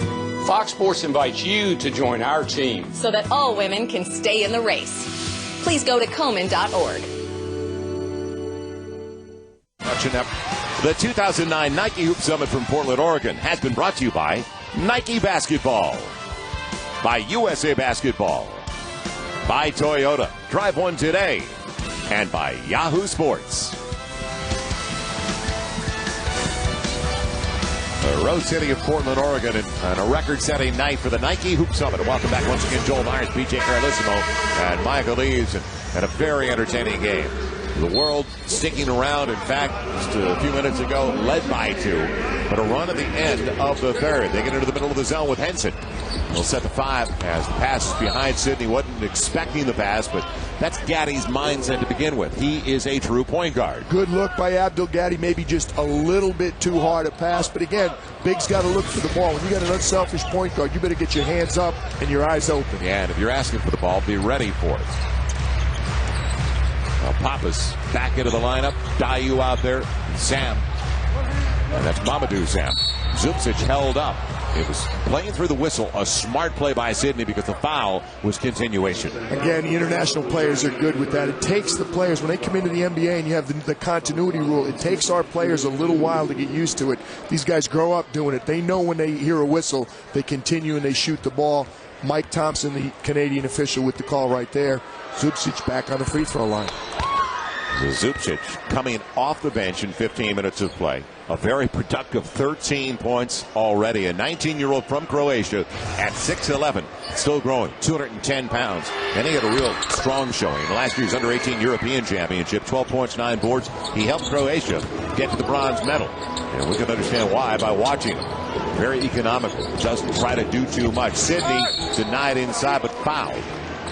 Fox Sports invites you to join our team. So that all women can stay in the race. Please go to Komen.org. Watching up. The 2009 Nike Hoop Summit from Portland, Oregon has been brought to you by Nike Basketball, by USA Basketball, by Toyota, drive one today, and by Yahoo Sports. The Rose City of Portland, Oregon, and a record-setting night for the Nike Hoop Summit. And welcome back once again, Joel Myers, BJ Carlissimo, and Michael Leaves, and a very entertaining game. The world sticking around, in fact, just a few minutes ago, led by 2, but a run at the end of the third. They get into the middle of the zone with Henson. He'll set the 5 as the pass is behind Sidney. Wasn't expecting the pass, but that's Gaddy's mindset to begin with. He is a true point guard. Good look by Abdul Gaddy, maybe just a little bit too hard a pass, but again, Big's got to look for the ball. When you got an unselfish point guard, you better get your hands up and your eyes open. Yeah, and if you're asking for the ball, be ready for it. Pappas back into the lineup. Dayu out there. Sam. And that's Mamadou Sam. Zubcic held up. It was playing through the whistle. A smart play by Sidney because the foul was continuation. Again, the international players are good with that. It takes the players, when they come into the NBA and you have the continuity rule, it takes our players a little while to get used to it. These guys grow up doing it. They know when they hear a whistle, they continue and they shoot the ball. Mike Thompson, the Canadian official, with the call right there. Zubcic back on the free throw line. Zubcic coming off the bench in 15 minutes of play. A very productive 13 points already. A 19-year-old from Croatia at 6'11", still growing, 210 pounds. And he had a real strong showing. Last year's Under-18 European Championship, 12 points, 9 boards. He helped Croatia get to the bronze medal. And we can understand why by watching him. Very economical. Doesn't try to do too much. Sidney denied inside, but fouled.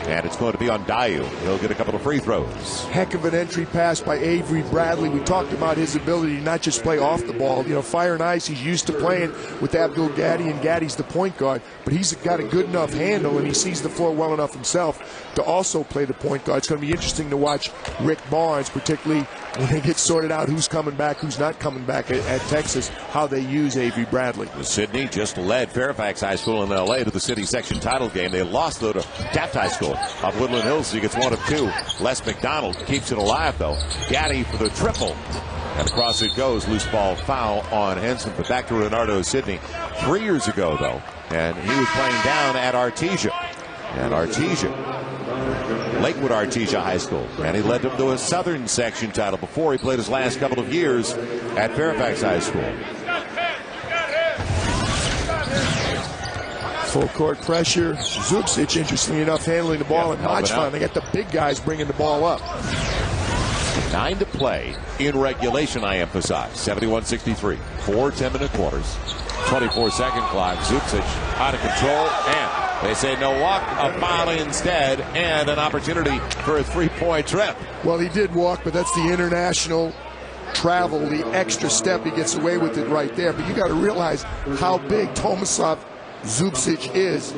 And it's going to be on Dayu. He'll get a couple of free throws. Heck of an entry pass by Avery Bradley. We talked about his ability to not just play off the ball. You know, fire and ice, he's used to playing with Abdul Gaddy, and Gaddy's the point guard. But he's got a good enough handle, and he sees the floor well enough himself to also play the point guard. It's going to be interesting to watch Rick Barnes, particularly when they get sorted out who's coming back, who's not coming back at Texas, how they use Avery Bradley. Sidney just led Fairfax High School in L.A. to the city section title game. They lost, though, to Taft High School of Woodland Hills. So he gets 1 of 2. Les McDonald keeps it alive, though. Gaddy for the triple. And across it goes. Loose ball foul on Henson. But back to Renardo Sidney. 3 years ago, though. And he was playing down at Artesia. And Artesia Lakewood Artesia High School, and he led them to a Southern section title before he played his last couple of years at Fairfax High School. Full court pressure. Zubcic, interestingly enough, handling the ball, and Macvan. They got the big guys bringing the ball up. 9 to play in regulation, I emphasize. 71-63. 4 10-minute quarters. 24-second clock. Zubcic out of control, and they say no walk, a foul instead, and an opportunity for a 3-point trip. Well, he did walk, but that's the international travel, the extra step. He gets away with it right there. But you got to realize how big Tomislav Zubcic is.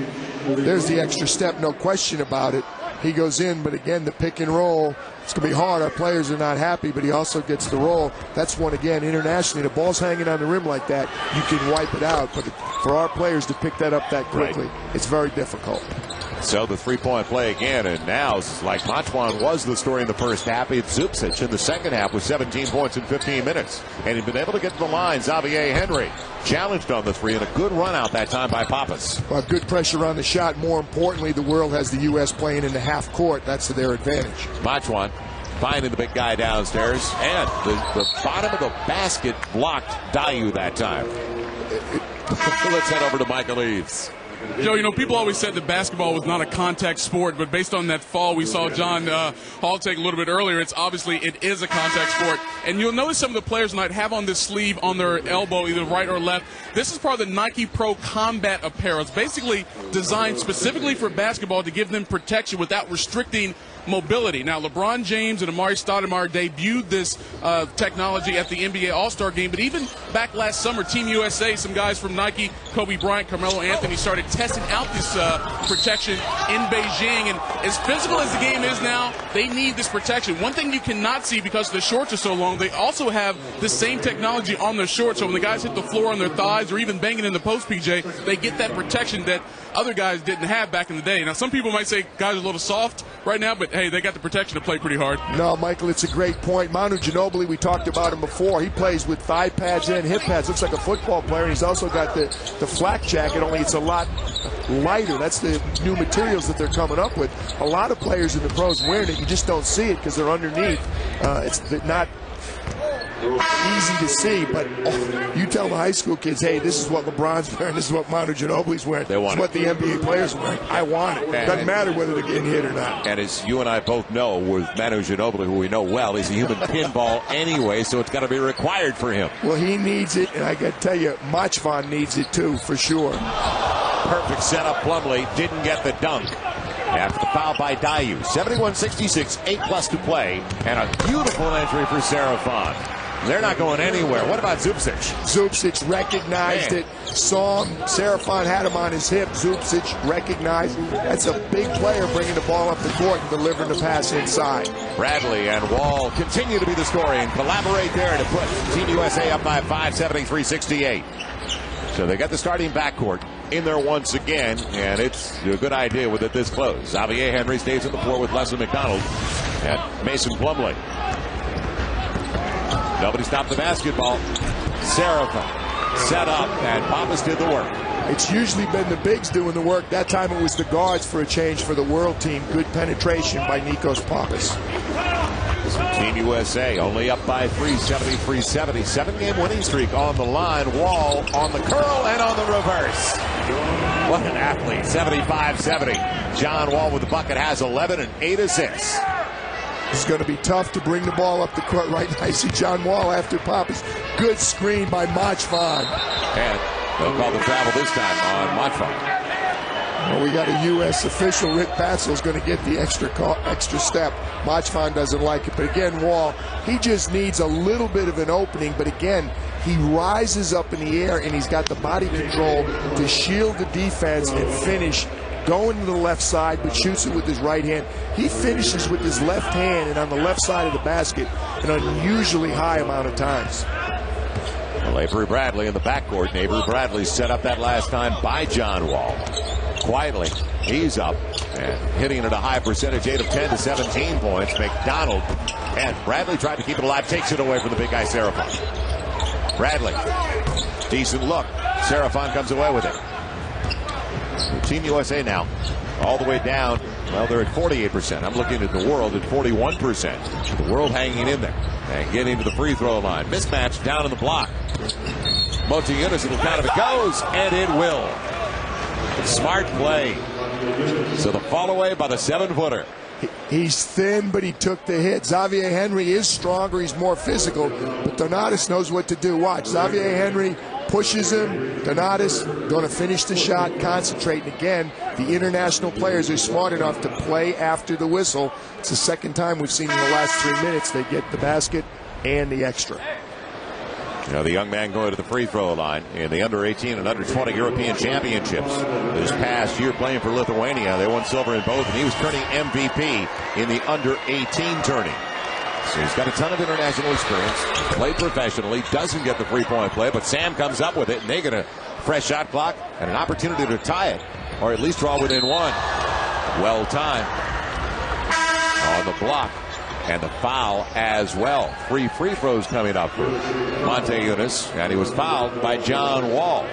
There's the extra step, no question about it. He goes in, but again, the pick and roll, it's going to be hard. Our players are not happy, but he also gets the roll. That's one, again, internationally. The ball's hanging on the rim like that, you can wipe it out. But for our players to pick that up that quickly, it's very difficult. So the 3-point play again, and now, like Macvan was the story in the first half, it's Zubcic in the second half with 17 points in 15 minutes. And he's been able to get to the line. Xavier Henry challenged on the 3, and a good run out that time by Pappas. Well, good pressure on the shot. More importantly, the world has the U.S. playing in the half court. That's to their advantage. Macvan finding the big guy downstairs, and the bottom of the basket blocked Dayu that time. Let's head over to Michael Eaves. Joe, you know, people always said that basketball was not a contact sport, but based on that fall we saw John Hall take a little bit earlier, it is a contact sport. And you'll notice some of the players tonight have on this sleeve on their elbow, either right or left. This is part of the Nike Pro Combat apparel. It's basically designed specifically for basketball to give them protection without restricting mobility. Now, LeBron James and Amari Stoudemire debuted this technology at the NBA All-Star Game, but even back last summer, Team USA, some guys from Nike, Kobe Bryant, Carmelo Anthony, started testing out this protection in Beijing. And as physical as the game is now, they need this protection. One thing you cannot see because the shorts are so long, they also have the same technology on their shorts. So when the guys hit the floor on their thighs or even banging in the post, PJ, they get that protection that other guys didn't have back in the day. Now, some people might say guys are a little soft right now, but hey, they got the protection to play pretty hard. No, Michael, it's a great point. Manu Ginobili, we talked about him before. He plays with thigh pads and hip pads. Looks like a football player. And he's also got the flak jacket, only it's a lot lighter. That's the new materials that they're coming up with. A lot of players in the pros wearing it. You just don't see it because they're underneath. It's not easy to see, but you tell the high school kids, hey, this is what LeBron's wearing, this is what Manu Ginobili's wearing, this is what the NBA players are wearing. I want it. Doesn't matter whether they're getting hit or not. And as you and I both know, with Manu Ginobili, who we know well, he's a human pinball anyway, so it's got to be required for him. Well, he needs it, and I got to tell you, Macvan needs it too, for sure. Perfect setup. Plumlee didn't get the dunk after the foul by Dayu. 71-66, 8+ to play, and a beautiful entry for Serafon. They're not going anywhere. What about Zubcic? Zubcic recognized it, saw him. Serafon had him on his hip. Zubcic recognized. That's a big player bringing the ball up the court and delivering the pass inside. Bradley and Wall continue to be the story and collaborate there to put Team USA up by 5, 73-68. So they got the starting backcourt in there once again, and it's a good idea with it this close. Xavier Henry stays on the floor with Leslie McDonald and Mason Plumlee. Nobody stopped the basketball. Serafon set up, and Pappas did the work. It's usually been the bigs doing the work. That time it was the guards for a change for the world team. Good penetration by Nikos Pappas. Team USA only up by 3, 73-70. 7-game winning streak on the line. Wall on the curl and on the reverse. What an athlete. 75-70. John Wall with the bucket has 11 and 8 assists. It's going to be tough to bring the ball up the court right now. I see John Wall after Pappas. Good screen by Macvan. And they'll call the travel this time on Macvan. Well, we got a U.S. official. Rick Patzel's going to get the extra step. Macvan doesn't like it. But again, Wall, he just needs a little bit of an opening. But again, he rises up in the air, and he's got the body control to shield the defense and finish. Going to the left side, but shoots it with his right hand. He finishes with his left hand and on the left side of the basket an unusually high amount of times. Well, Avery Bradley in the backcourt. And Avery Bradley set up that last time by John Wall. Quietly, he's up and hitting it at a high percentage, 8 of 10 to 17 points. McDonald and Bradley tried to keep it alive, takes it away from the big guy Serafon. Bradley, decent look. Serafon comes away with it. Team USA now all the way down Well, they're at 48%. I'm looking at the world at 41%. The world hanging in there and getting to the free throw line. Mismatch down in the block. Motiejunas, it'll count if it goes, and it will. Smart play. So the fall away by the 7-footer. He's thin, but he took the hit. Xavier Henry is stronger. He's more physical, but Donatas knows what to do. Watch. Xavier Henry pushes him. Donatas going to finish the shot, concentrating again. The international players are smart enough to play after the whistle. It's the second time we've seen in the last 3 minutes they get the basket and the extra. You know, the young man going to the free throw line in the under-18 and under-20 European Championships this past year playing for Lithuania. They won silver in both, and he was turning MVP in the under-18 tourney. So he's got a ton of international experience, played professionally, doesn't get the free-point play, but Sam comes up with it, and they get a fresh shot clock and an opportunity to tie it, or at least draw within one. Well timed on the block. And the foul as well. 3 free throws coming up for Motiejunas, and he was fouled by John Wall.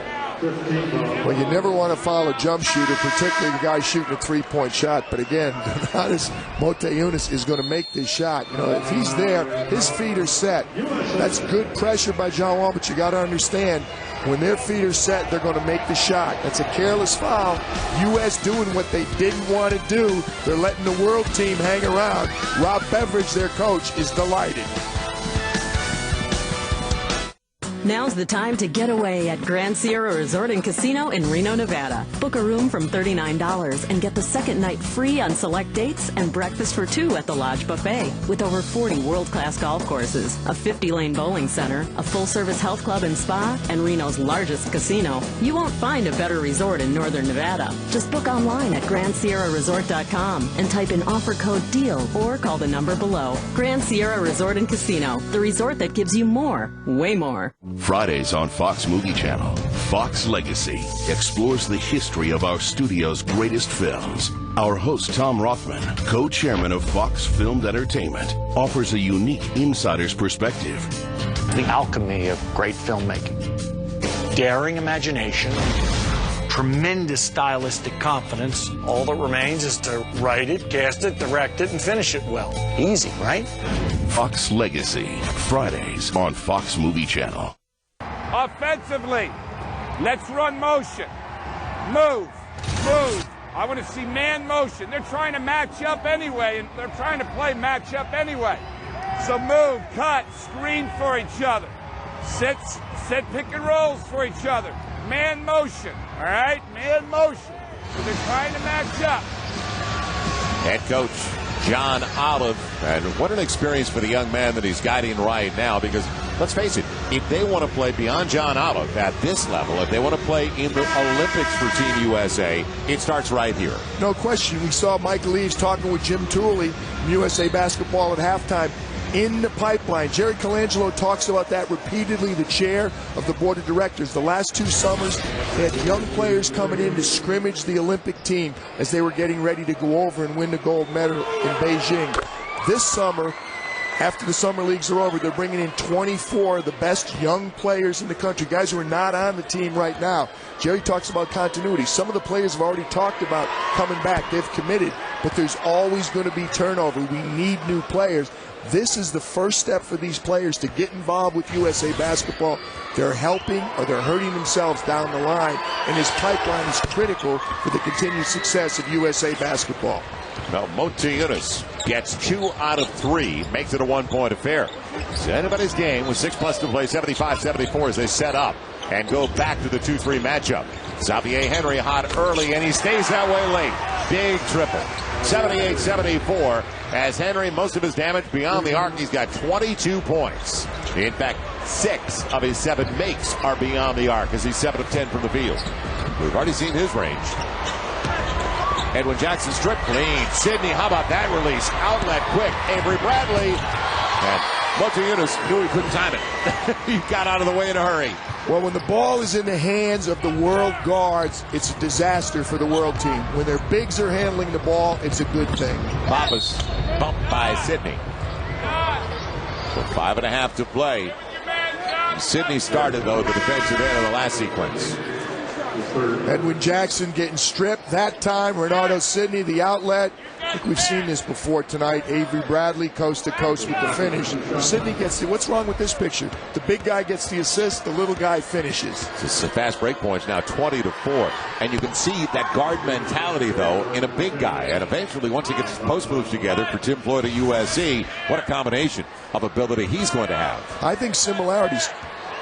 Well, you never want to foul a jump shooter, particularly the guy shooting a 3-point shot. But again, Motiejunas is going to make this shot. You know, if he's there, his feet are set. That's good pressure by John Wall, but you got to understand, when their feet are set, they're going to make the shot. That's a careless foul. U.S. doing what they didn't want to do. They're letting the world team hang around. Rob Beveridge, their coach, is delighted. Now's the time to get away at Grand Sierra Resort and Casino in Reno, Nevada. Book a room from $39 and get the second night free on select dates and breakfast for 2 at the Lodge Buffet. With over 40 world-class golf courses, a 50-lane bowling center, a full-service health club and spa, and Reno's largest casino, you won't find a better resort in Northern Nevada. Just book online at GrandSierraResort.com and type in offer code DEAL or call the number below. Grand Sierra Resort and Casino, the resort that gives you more, way more. Fridays on Fox Movie Channel, Fox Legacy explores the history of our studio's greatest films. Our host, Tom Rothman, co-chairman of Fox Filmed Entertainment, offers a unique insider's perspective. The alchemy of great filmmaking. Daring imagination, tremendous stylistic confidence. All that remains is to write it, cast it, direct it, and finish it well. Easy, right? Fox Legacy, Fridays on Fox Movie Channel. Offensively, let's run motion. Move, move. I want to see man motion. They're trying to match up anyway, and they're trying to play match up anyway. So move, cut, screen for each other. Set pick and rolls for each other. Man motion, all right? Man motion. So they're trying to match up. Head coach John Olive, and what an experience for the young man that he's guiding right now, because let's face it, if they want to play beyond John Olive at this level, if they want to play in the Olympics for Team USA, it starts right here. No question. We saw Mike Leaves talking with Jim Tooley from USA Basketball at halftime. In the pipeline. Jerry Colangelo talks about that repeatedly, the chair of the board of directors. The last 2 summers, they had young players coming in to scrimmage the Olympic team as they were getting ready to go over and win the gold medal in Beijing. This summer, after the summer leagues are over, they're bringing in 24 of the best young players in the country, guys who are not on the team right now. Jerry talks about continuity. Some of the players have already talked about coming back. They've committed, but there's always going to be turnover. We need new players. This is the first step for these players to get involved with USA Basketball. They're helping or they're hurting themselves down the line, and his pipeline is critical for the continued success of USA Basketball. Well, Motiejunas gets 2 out of 3, makes it a 1-point affair. It's anybody's game with 6+ to play, 75-74 as they set up and go back to the 2-3 matchup. Xavier Henry hot early, and he stays that way late. Big triple. 78-74 as Henry, most of his damage beyond the arc. He's got 22 points. In fact, 6 of his 7 makes are beyond the arc as he's 7 of 10 from the field. We've already seen his range. Edwin Jackson strip clean. Sidney, how about that release? Outlet quick. Avery Bradley. And Motiejunas knew he couldn't time it. He got out of the way in a hurry. Well, when the ball is in the hands of the world guards, it's a disaster for the world team. When their bigs are handling the ball, it's a good thing. Pappas bumped by Sidney. So 5.5 to play. Sidney started, though, the defensive end of the last sequence. Edwin Jackson getting stripped that time. Renato Sidney, the outlet. I think we've seen this before tonight. Avery Bradley, coast to coast with the finish. Sidney gets the, what's wrong with this picture? The big guy gets the assist, the little guy finishes. It's a fast break points now, 20-4. And you can see that guard mentality, though, in a big guy. And eventually, once he gets his post moves together for Tim Floyd at USC, what a combination of ability he's going to have. I think similarities.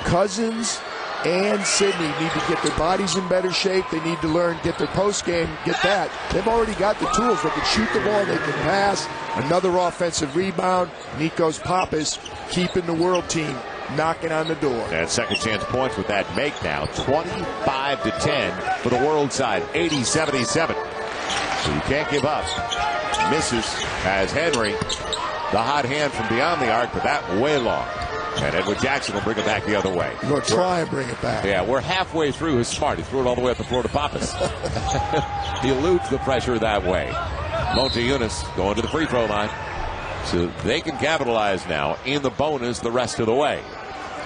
Cousins and Sidney need to get their bodies in better shape. They need to learn, get their post game, get that. They've already got the tools. They can shoot the ball, they can pass. Another offensive rebound. Nikos Pappas keeping the world team knocking on the door. And second chance points with that make now. 25-10 for the world side. 80-77. So you can't give up. Misses as Henry. The hot hand from beyond the arc, but that way long. And Edwin Jackson will bring it back the other way. We'll try and bring it back. Yeah, we're halfway through his smart. He threw it all the way up the floor to Pappas. He eludes the pressure that way. Motiejunas going to the free throw line. So they can capitalize now in the bonus the rest of the way.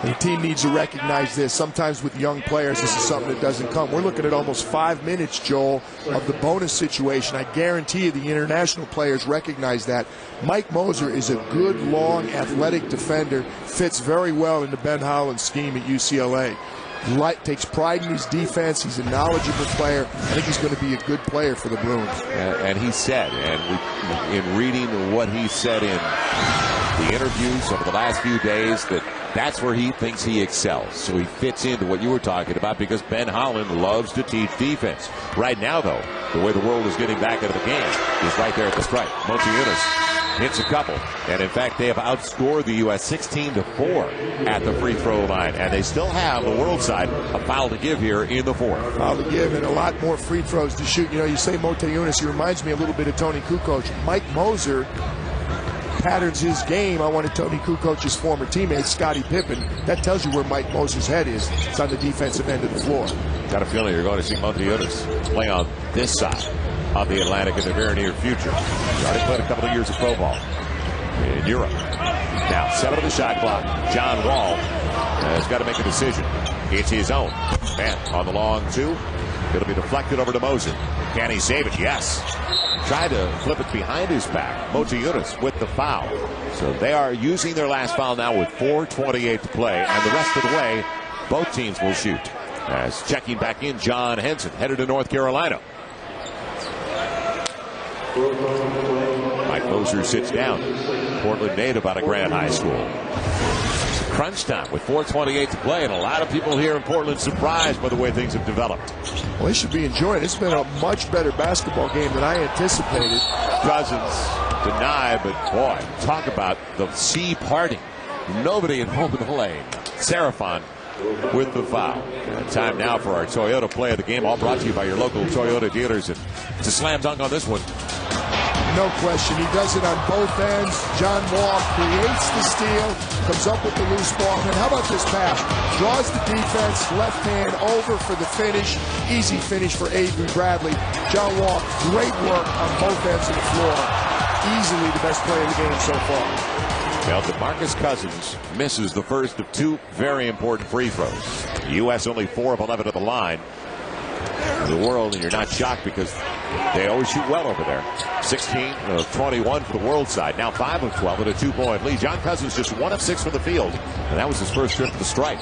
The team needs to recognize this. Sometimes with young players, this is something that doesn't come. We're looking at almost 5 minutes, Joel, of the bonus situation. I guarantee you the international players recognize that. Mike Moser is a good, long, athletic defender. Fits very well in the Ben Holland scheme at UCLA. Takes pride in his defense. He's a knowledgeable player. I think he's going to be a good player for the Bruins. And he said, in reading what he said in the interviews over the last few days, that's where he thinks he excels. So he fits into what you were talking about because Ben Holland loves to teach defense. Right now, though, the way the world is getting back into the game is right there at the stripe. Motiejunas hits a couple. And, in fact, they have outscored the U.S. 16-4 at the free throw line. And they still have, the world side, a foul to give here in the fourth. Foul to give and a lot more free throws to shoot. You know, you say Motiejunas, he reminds me a little bit of Tony Kukoc. Mike Moser patterns his game on one of Tony Kukoc's former teammates, Scottie Pippen. That tells you where Mike Moser's head is. It's on the defensive end of the floor. Got a feeling you're going to see Motiejunas play on this side of the Atlantic in the very near future. He's already played a couple of years of pro ball in Europe. Now, 7 of the shot clock. John Wall has got to make a decision. It's his own. Man, on the long two. It'll be deflected over to Moser. Can he save it? Yes. Tried to flip it behind his back. Motiejunas with the foul. So they are using their last foul now with 4:28 to play. And the rest of the way, both teams will shoot. As checking back in, John Henson, headed to North Carolina. Mike Moser sits down. Portland native out of Grant High School. Crunch time with 4:28 to play, and a lot of people here in Portland surprised by the way things have developed. Well, they should be enjoying it. It's been a much better basketball game than I anticipated. Cousins denied, but boy, talk about the sea parting. Nobody at home in the lane. Serafon with the foul. And time now for our Toyota play of the game, all brought to you by your local Toyota dealers. And it's a slam dunk on this one. No question. He does it on both ends. John Wall creates the steal, comes up with the loose ball. And how about this pass? Draws the defense, left hand over for the finish. Easy finish for Avery Bradley. John Wall, great work on both ends of the floor. Easily the best player of the game so far. Well, DeMarcus Cousins misses the first of 2 very important free throws. The U.S. only 4 of 11 at the line. The world, and you're not shocked because they always shoot well over there. 16 of 21 for the world side. Now 5 of 12 at a 2-point lead. John Cousins just 1 of 6 from the field, and that was his first trip to the stripe.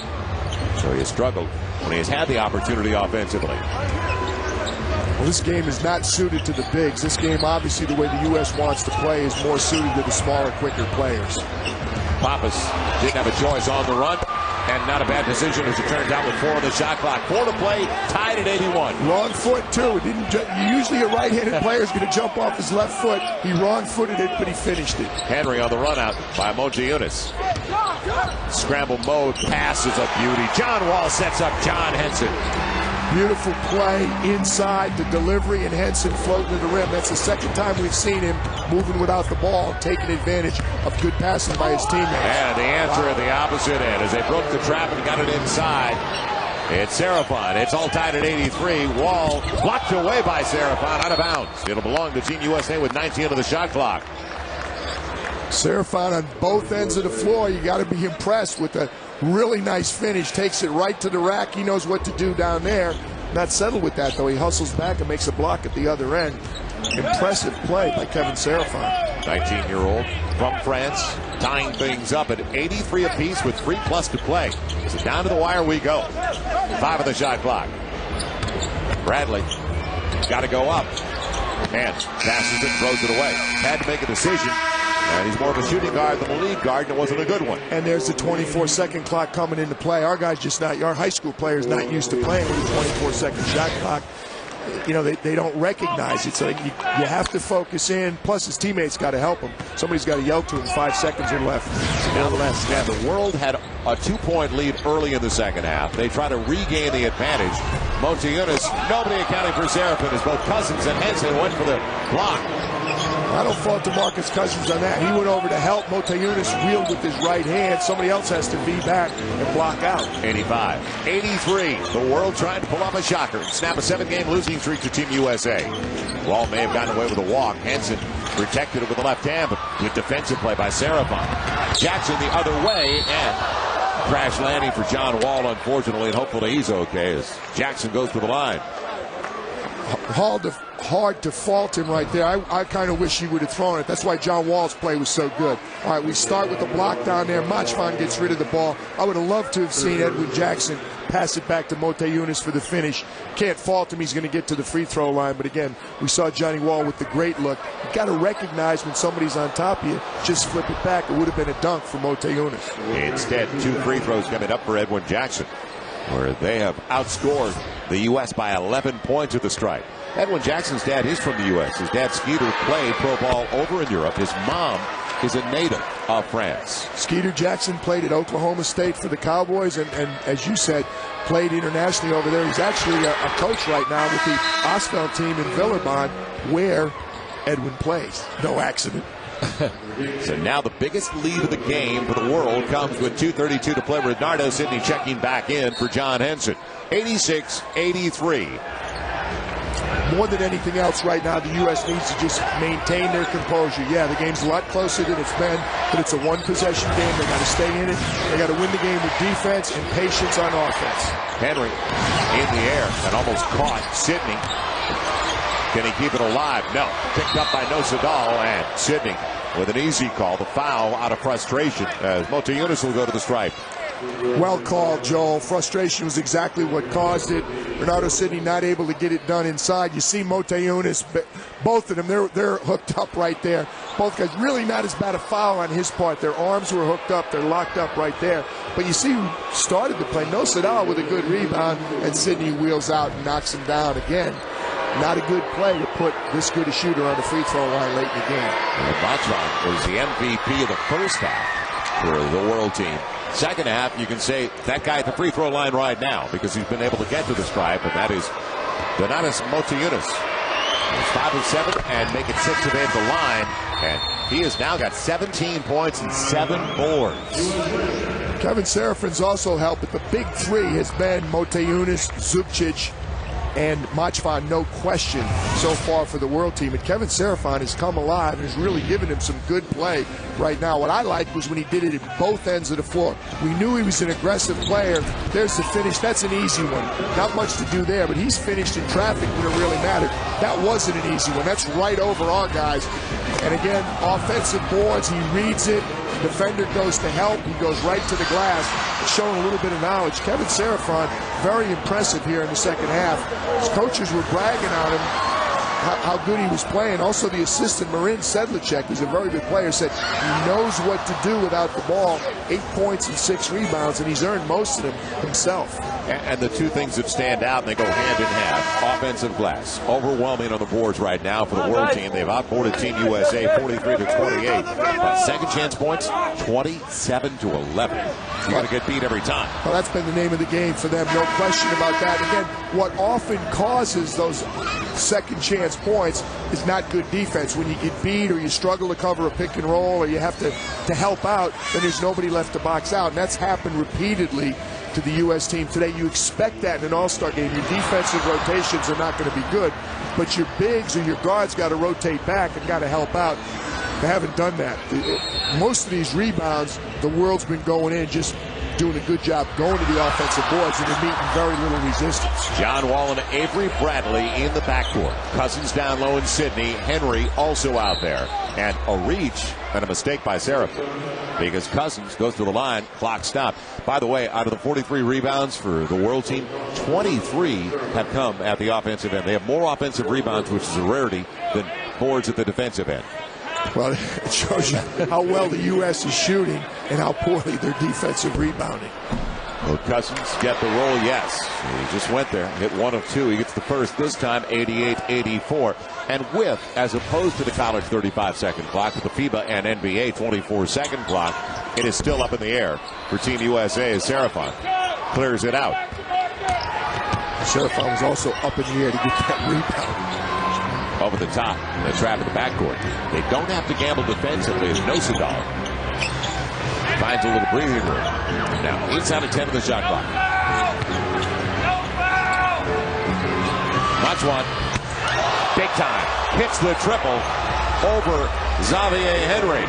So he has struggled when he has had the opportunity offensively. Well, this game is not suited to the bigs. This game, obviously, the way the U.S. wants to play is more suited to the smaller, quicker players. Pappas didn't have a choice on the run. And not a bad decision as it turns out with 4 on the shot clock. 4 to play, tied at 81. Wrong foot, too. Usually a right-handed player is going to jump off his left foot. He wrong-footed it, but he finished it. Henry on the run-out by Motiejunas. Scramble mode, pass is a beauty. John Wall sets up John Henson. Beautiful play inside the delivery, and Henson floating to the rim. That's the second time we've seen him moving without the ball, taking advantage of good passing by his teammates. And the answer at the opposite end as they broke the trap and got it inside. It's Serafon. It's all tied at 83. Wall blocked away by Serafon, out of bounds. It'll belong to Team USA with 19 of the shot clock. Serafon on both ends of the floor. You got to be impressed with a really nice finish. Takes it right to the rack. He knows what to do down there. Not settled with that, though. He hustles back and makes a block at the other end. Impressive play by Kevin Serafin. 19-year-old from France, tying things up at 83 apiece with 3+ to play. So down to the wire we go. 5 on the shot clock. Bradley got to go up. And passes it, throws it away. Had to make a decision. And he's more of a shooting guard than a lead guard, and it wasn't a good one. And there's the 24-second clock coming into play. Our guys just not, our high school players not used to playing with a 24-second shot clock. You know, they don't recognize it. So you have to focus in. Plus, his teammates got to help him. Somebody's got to yell to him. 5 seconds are left. Now the world had a 2-point lead early in the second half. They try to regain the advantage. Motiejunas, nobody accounting for Serafin as both Cousins and Henson went for the block. I don't fault DeMarcus Cousins on that. He went over to help. Motiejunas wheeled with his right hand. Somebody else has to be back and block out. 85. 83. The world trying to pull off a shocker and snap a 7-game losing streak to Team USA. Wall may have gotten away with a walk. Henson protected it with the left hand, but good defensive play by Serafin. Jackson the other way, and crash landing for John Wall, unfortunately, and hopefully he's okay as Jackson goes to the line. Hard to fault him right there. I kind of wish he would have thrown it. That's why John Wall's play was so good. All right, we start with the block down there. Macvan gets rid of the ball. I would have loved to have seen Edwin Jackson pass it back to Motiejunas for the finish. Can't fault him. He's going to get to the free throw line. But again, we saw Johnny Wall with the great look. You got to recognize when somebody's on top of you, just flip it back. It would have been a dunk for Motiejunas. Instead, 2 free throws coming up for Edwin Jackson, where they have outscored the U.S. by 11 points at the stripe. Edwin Jackson's dad is from the U.S. His dad, Skeeter, played pro ball over in Europe. His mom is a native of France. Skeeter Jackson played at Oklahoma State for the Cowboys and as you said, played internationally over there. He's actually a coach right now with the Osfeld team in Villeurbanne, where Edwin plays. No accident. So now the biggest lead of the game for the world comes with 2:32 to play. Renardo Sidney checking back in for John Henson. 86-83. More than anything else right now, the U.S. needs to just maintain their composure. Yeah, the game's a lot closer than it's been, but it's a one-possession game. They got to stay in it. They got to win the game with defense and patience on offense. Henry in the air and almost caught Sidney. Can he keep it alive? No. Picked up by Nosadal, and Sidney with an easy call. The foul out of frustration as Motiejunas will go to the stripe. Well called, Joel. Frustration was exactly what caused it. Renardo Sidney not able to get it done inside. You see Motiejunas, both of them, they're hooked up right there. Both guys, really not as bad a foul on his part. Their arms were hooked up. They're locked up right there. But you see who started the play. Nosadal with a good rebound, and Sidney wheels out and knocks him down again. Not a good play to put this good a shooter on the free throw line late in the game. Macvan was the MVP of the first half for the world team. Second half, you can say that guy at the free throw line right now because he's been able to get to the stripe, and that is Donatas Motiejunas. He's 5 of 7 and making 6 of 8 at the line, and he has now got 17 points and 7 boards. Kevin Serafin's also helped, but the big three has been Motiejunas, Zubcic, and Macvan, no question, so far for the world team. And Kevin Serafin has come alive and has really given him some good play right now. What I liked was when he did it at both ends of the floor. We knew he was an aggressive player. There's the finish. That's an easy one. Not much to do there, but he's finished in traffic when it really mattered. That wasn't an easy one. That's right over our guys. And again, offensive boards, he reads it. Defender goes to help. He goes right to the glass, showing a little bit of knowledge. Kevin Serafin, very impressive here in the second half. His coaches were bragging on him, how good he was playing. Also, the assistant, Marin Sedlicek, who's a very good player, said he knows what to do without the ball. 8 points and 6 rebounds, and he's earned most of them himself. And the two things that stand out, and they go hand in hand, offensive glass. Overwhelming on the boards right now for the world team. They've outboarded Team USA 43-28. But second chance points, 27-11. You got to get beat every time. Well, that's been the name of the game for them, no question about that. Again, what often causes those second chance points is not good defense. When you get beat or you struggle to cover a pick and roll or you have to help out, then there's nobody left to box out. And that's happened repeatedly to the U.S. team today. You expect that in an all-star game. Your defensive rotations are not going to be good, but your bigs or your guards got to rotate back and got to help out. They haven't done that. Most of these rebounds, the world's been going in just doing a good job going to the offensive boards, and they're meeting very little resistance. John Wall and Avery Bradley in the backcourt. Cousins down low in Sydney. Henry also out there. And a reach and a mistake by Seraphin because Cousins goes to the line. Clock stopped. By the way, out of the 43 rebounds for the world team, 23 have come at the offensive end. They have more offensive rebounds, which is a rarity, than boards at the defensive end. Well, it shows you how well the U.S. is shooting and how poorly they're defensive rebounding. Will Cousins get the roll? Yes. He just went there. Hit 1 of 2. He gets the first this time, 88-84. And with, as opposed to the college 35-second clock, with the FIBA and NBA 24-second clock, it is still up in the air for Team USA as Seraphin clears it out. Seraphin was also up in the air to get that rebound. Over the top, the trap in the backcourt. They don't have to gamble defensively as Nosadal finds a little breathing room. Now, 8 out of 10 of the shot clock. Macvan, big time, hits the triple over Xavier Henry.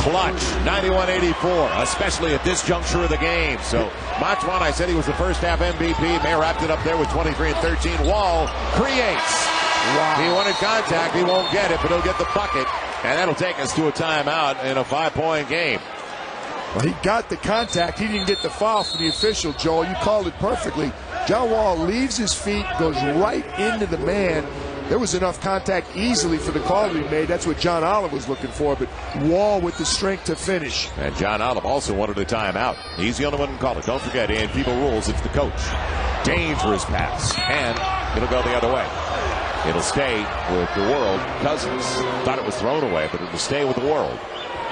Clutch, 91-84, especially at this juncture of the game. So, Macvan, I said he was the first half MVP. May wrapped it up there with 23 and 13. Wall creates. Wow. He wanted contact. He won't get it, but he'll get the bucket. And that'll take us to a timeout in a 5-point game. Well, he got the contact. He didn't get the foul from the official, Joel. You called it perfectly. John Wall leaves his feet, goes right into the man. There was enough contact easily for the call to be made. That's what John Olive was looking for, but Wall with the strength to finish. And John Olive also wanted a timeout. He's the only one who can call it. Don't forget, in FIBA rules, it's the coach. Dangerous pass, and it'll go the other way. It'll stay with the World. Cousins thought it was thrown away, but it'll stay with the World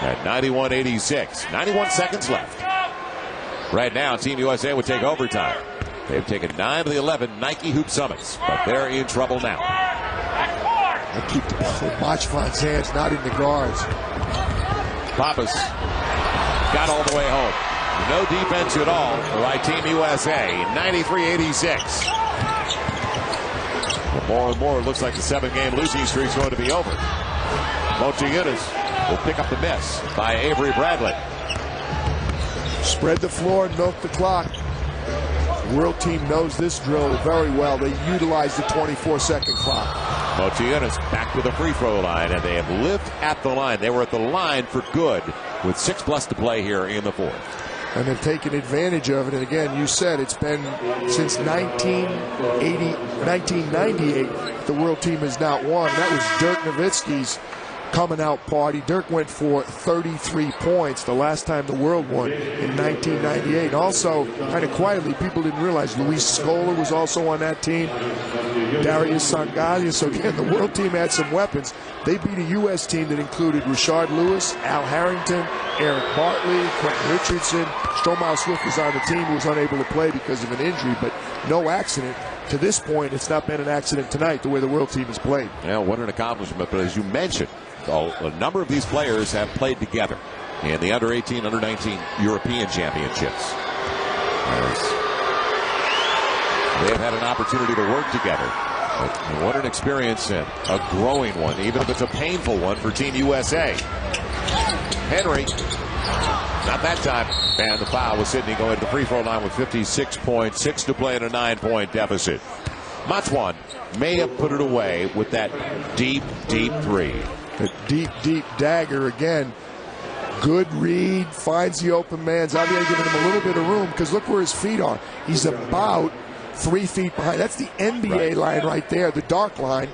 at 91-86. 91 seconds left. Right now, Team USA would take overtime. They've taken 9 of the 11 Nike Hoop Summits, but they're in trouble now. They keep the ball in Macvan's hands, not in the guards. Pappas got all the way home. No defense at all by Team USA. 93-86. More and more, it looks like the 7-game losing streak is going to be over. Motiejunas will pick up the miss by Avery Bradley. Spread the floor and milk the clock. The world team knows this drill very well. They utilize the 24-second clock. Motiejunas back to the free throw line, and they have lived at the line. They were at the line for good with 6+ to play here in the fourth. And they've taken advantage of it. And again, you said it's been since 1998 the world team has not won. That was Dirk Nowitzki's coming out party. Dirk went for 33 points the last time the world won in 1998. And also, kind of quietly, people didn't realize Luis Scola was also on that team. Darius Sangalius. So again, the world team had some weapons. They beat a U.S. team that included Rashard Lewis, Al Harrington, Eric Bartley, Quentin Richardson. Stromae Swift was on the team who was unable to play because of an injury, but no accident. To this point, it's not been an accident tonight, the way the world team has played. Yeah, what an accomplishment. But as you mentioned, a number of these players have played together in the under-18, under-19 European Championships. They've had an opportunity to work together. But what an experience and a growing one, even if it's a painful one for Team USA. Henry, not that time. And the foul with Sydney going to the free throw line with 56.6 to play in a 9-point deficit. Macvan may have put it away with that deep, deep three. The deep, deep dagger again. Good read, finds the open man. Xavier giving him a little bit of room because look where his feet are. He's about 3 feet behind. That's the NBA line right there, the dark line.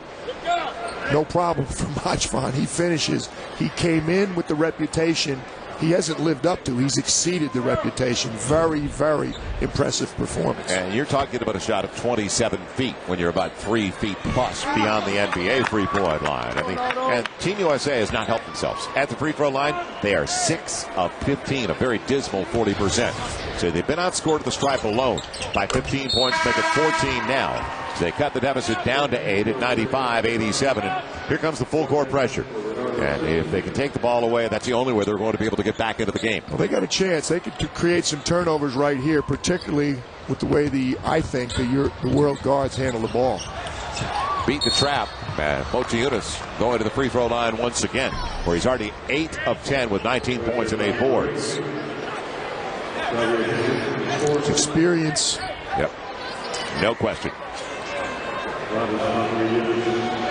No problem for Macvan. He finishes. He came in with the reputation he hasn't lived up to. He's exceeded the reputation. Very, very impressive performance. And you're talking about a shot of 27 feet when you're about 3 feet plus beyond the NBA free-point line. I mean, and Team USA has not helped themselves. At the free throw line, they are 6 of 15, a very dismal 40%. So they've been outscored at the stripe alone by 15 points, make it 14 now. So they cut the deficit down to 8 at 95-87. And here comes the full court pressure. And if they can take the ball away, that's the only way they're going to be able to get back into the game. Well, they got a chance. They could create some turnovers right here, particularly with the way I think the world guards handle the ball. Beat the trap. Motiejunas going to the free throw line once again, where he's already 8 of 10 with 19 points and 8 boards. Experience. Yep. No question.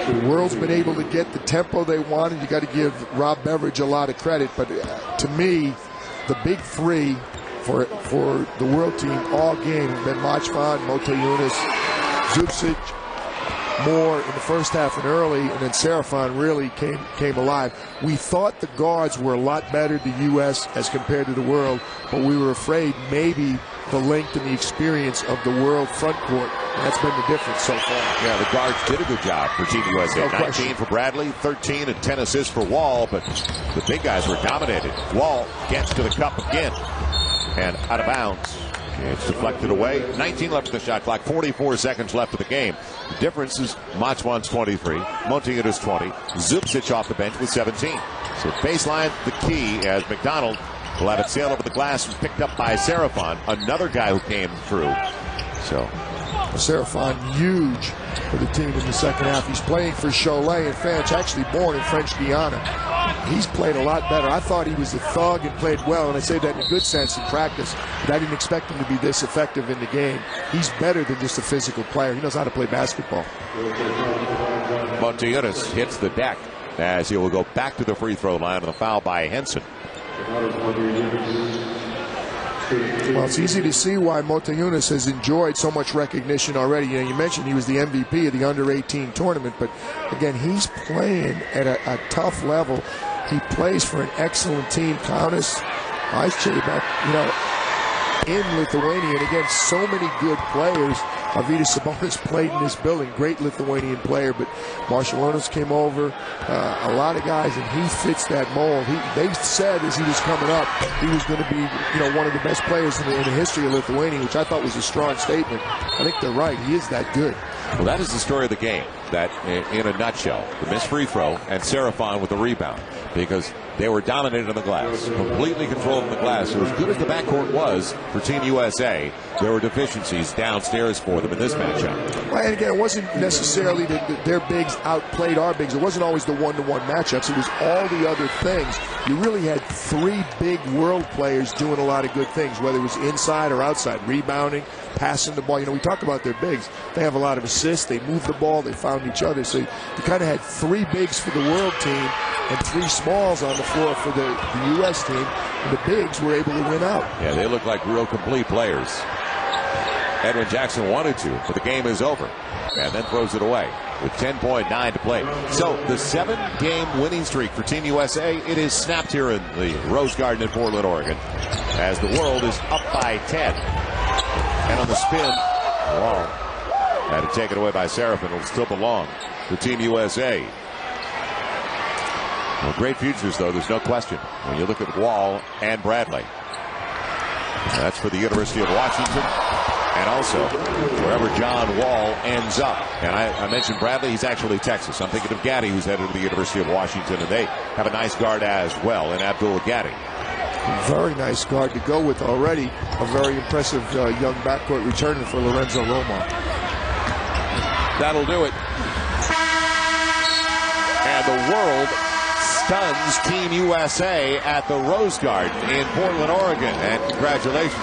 The world's been able to get the tempo they wanted. You got to give Rob Beveridge a lot of credit. But to me, the big three for the world team all game have been Macvan, Motiejunas, Zubcic, Moore in the first half and early, and then Serafin really came alive. We thought the guards were a lot better, the U.S., as compared to the world, but we were afraid maybe the length and the experience of the world front court. And that's been the difference so far. Yeah, the guards did a good job for Team USA. No 19 question. for Bradley, 13 and 10 assists for Wall, but the big guys were dominated. Wall gets to the cup again and out of bounds. It's deflected away. 19 left in the shot clock, 44 seconds left of the game. The difference is Macvan's 23, Motiejunas 20, Zubcic off the bench with 17. So baseline, the key, as McDonald will have it sail over the glass and picked up by Serafin, another guy who came through. So Serafin, huge for the team in the second half. He's playing for Cholet in France, actually born in French Guiana. He's played a lot better. I thought he was a thug and played well, and I say that in a good sense in practice, but I didn't expect him to be this effective in the game. He's better than just a physical player. He knows how to play basketball. Motiejunas hits the deck as he will go back to the free throw line on the foul by Henson. Well, it's easy to see why Motiejunas has enjoyed so much recognition already. You know, you mentioned he was the MVP of the under-18 tournament, but again, he's playing at a tough level. He plays for an excellent team, Kaunas, Aizčebak, in Lithuania, and again, so many good players. Arvydas Sabonis played in this building, great Lithuanian player, but Marciulionis came over, a lot of guys, and he fits that mold. They said as he was coming up, he was going to be, one of the best players in the history of Lithuania, which I thought was a strong statement. I think they're right. He is that good. Well, that is the story of the game. That, in a nutshell, the missed free throw and Serafin with the rebound, because they were dominated on the glass, completely controlling the glass. So as good as the backcourt was for Team USA, there were deficiencies downstairs for them in this matchup. Well, and again, it wasn't necessarily that their bigs outplayed our bigs. It wasn't always the one-to-one matchups. It was all the other things. You really had three big world players doing a lot of good things, whether it was inside or outside, rebounding, passing the ball. We talk about their bigs. They have a lot of assists. They move the ball. They found each other. So you kind of had three bigs for the world team and three smalls on the floor for the U.S. team. And the bigs were able to win out. Yeah, they look like real complete players. Edwin Jackson wanted to, but the game is over. And then throws it away with 10.9 to play. So the 7-game winning streak for Team USA, it is snapped here in the Rose Garden in Portland, Oregon, as the world is up by 10. And on the spin, Wall had to take it away by Serafin. It'll still belong to Team USA. Well, great futures, though, there's no question, when you look at Wall and Bradley. That's for the University of Washington, and also wherever John Wall ends up. And I mentioned Bradley, he's actually Texas. I'm thinking of Gaddy, who's headed to the University of Washington, and they have a nice guard as well in Abdul Gaddy. Very nice guard to go with already. A very impressive young backcourt returner for Lorenzo Romar. That'll do it. And the world stuns Team USA at the Rose Garden in Portland, Oregon. And congratulations.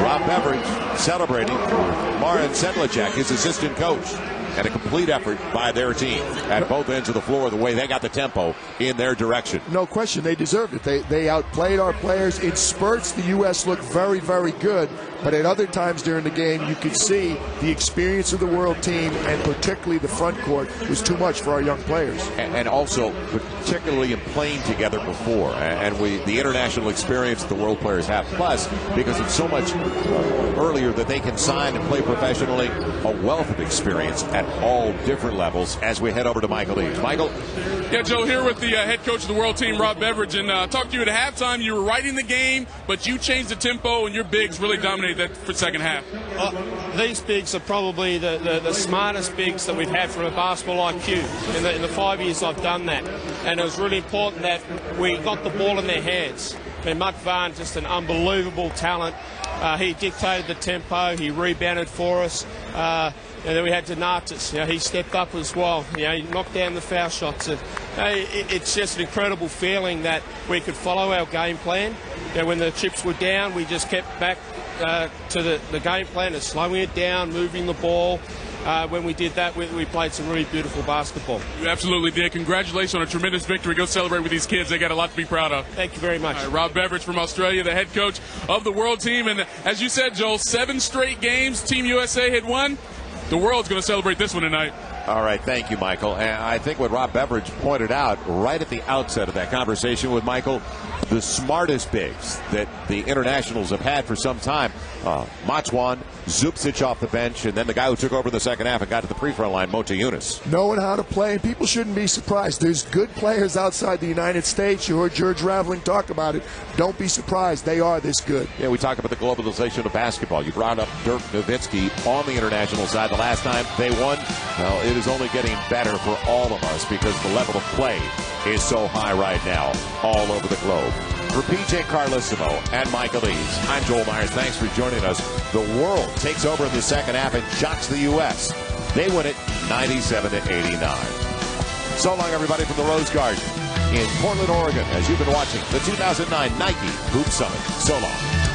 Rob Beveridge celebrating Marin Sedlacek, his assistant coach. And a complete effort by their team at both ends of the floor, the way they got the tempo in their direction. No question, they deserved it. They outplayed our players. In spurts, the U.S. looked very, very good. But at other times during the game, you could see the experience of the world team, and particularly the front court, was too much for our young players. And also, particularly in playing together before, and the international experience the world players have. Plus, because it's so much earlier that they can sign and play professionally, a wealth of experience at all different levels as we head over to Michael Eaves. Michael? Yeah, Joe, here with the head coach of the world team, Rob Beveridge, and talked to you at halftime. You were writing the game, but you changed the tempo, and your bigs really dominated that for second half. These bigs are probably the smartest bigs that we've had from a basketball IQ. In the 5 years I've done that. And it was really important that we got the ball in their hands. I mean, Macvan, just an unbelievable talent. He dictated the tempo. He rebounded for us. And then we had Donatas. He stepped up as well. He knocked down the foul shots. It's just an incredible feeling that we could follow our game plan. When the chips were down, we just kept back to the game plan of slowing it down, moving the ball. When we did that, we played some really beautiful basketball. You absolutely did. Congratulations on a tremendous victory. Go celebrate with these kids. They got a lot to be proud of. Thank you very much. All right, Rob Beveridge from Australia, the head coach of the world team. And as you said, Joel, 7 straight games Team USA had won. The world's going to celebrate this one tonight. All right, thank you, Michael. And I think what Rob Beveridge pointed out right at the outset of that conversation with Michael, the smartest bigs that the internationals have had for some time, Macvan, Zupcic off the bench, and then the guy who took over in the second half and got to the free throw line, Motiejunas. Knowing how to play, and people shouldn't be surprised. There's good players outside the United States. You heard George Raveling talk about it. Don't be surprised. They are this good. Yeah, we talk about the globalization of basketball. You brought up Dirk Nowitzki on the international side the last time they won. Well, it is only getting better for all of us because the level of play is so high right now all over the globe. For PJ Carlissimo and Michael Eaves, I'm Joel Myers. Thanks for joining us. The world takes over in the second half and shocks the U.S. They win it 97-89. So long, everybody, from the Rose Garden in Portland, Oregon, as you've been watching the 2009 Nike Hoop Summit. So long.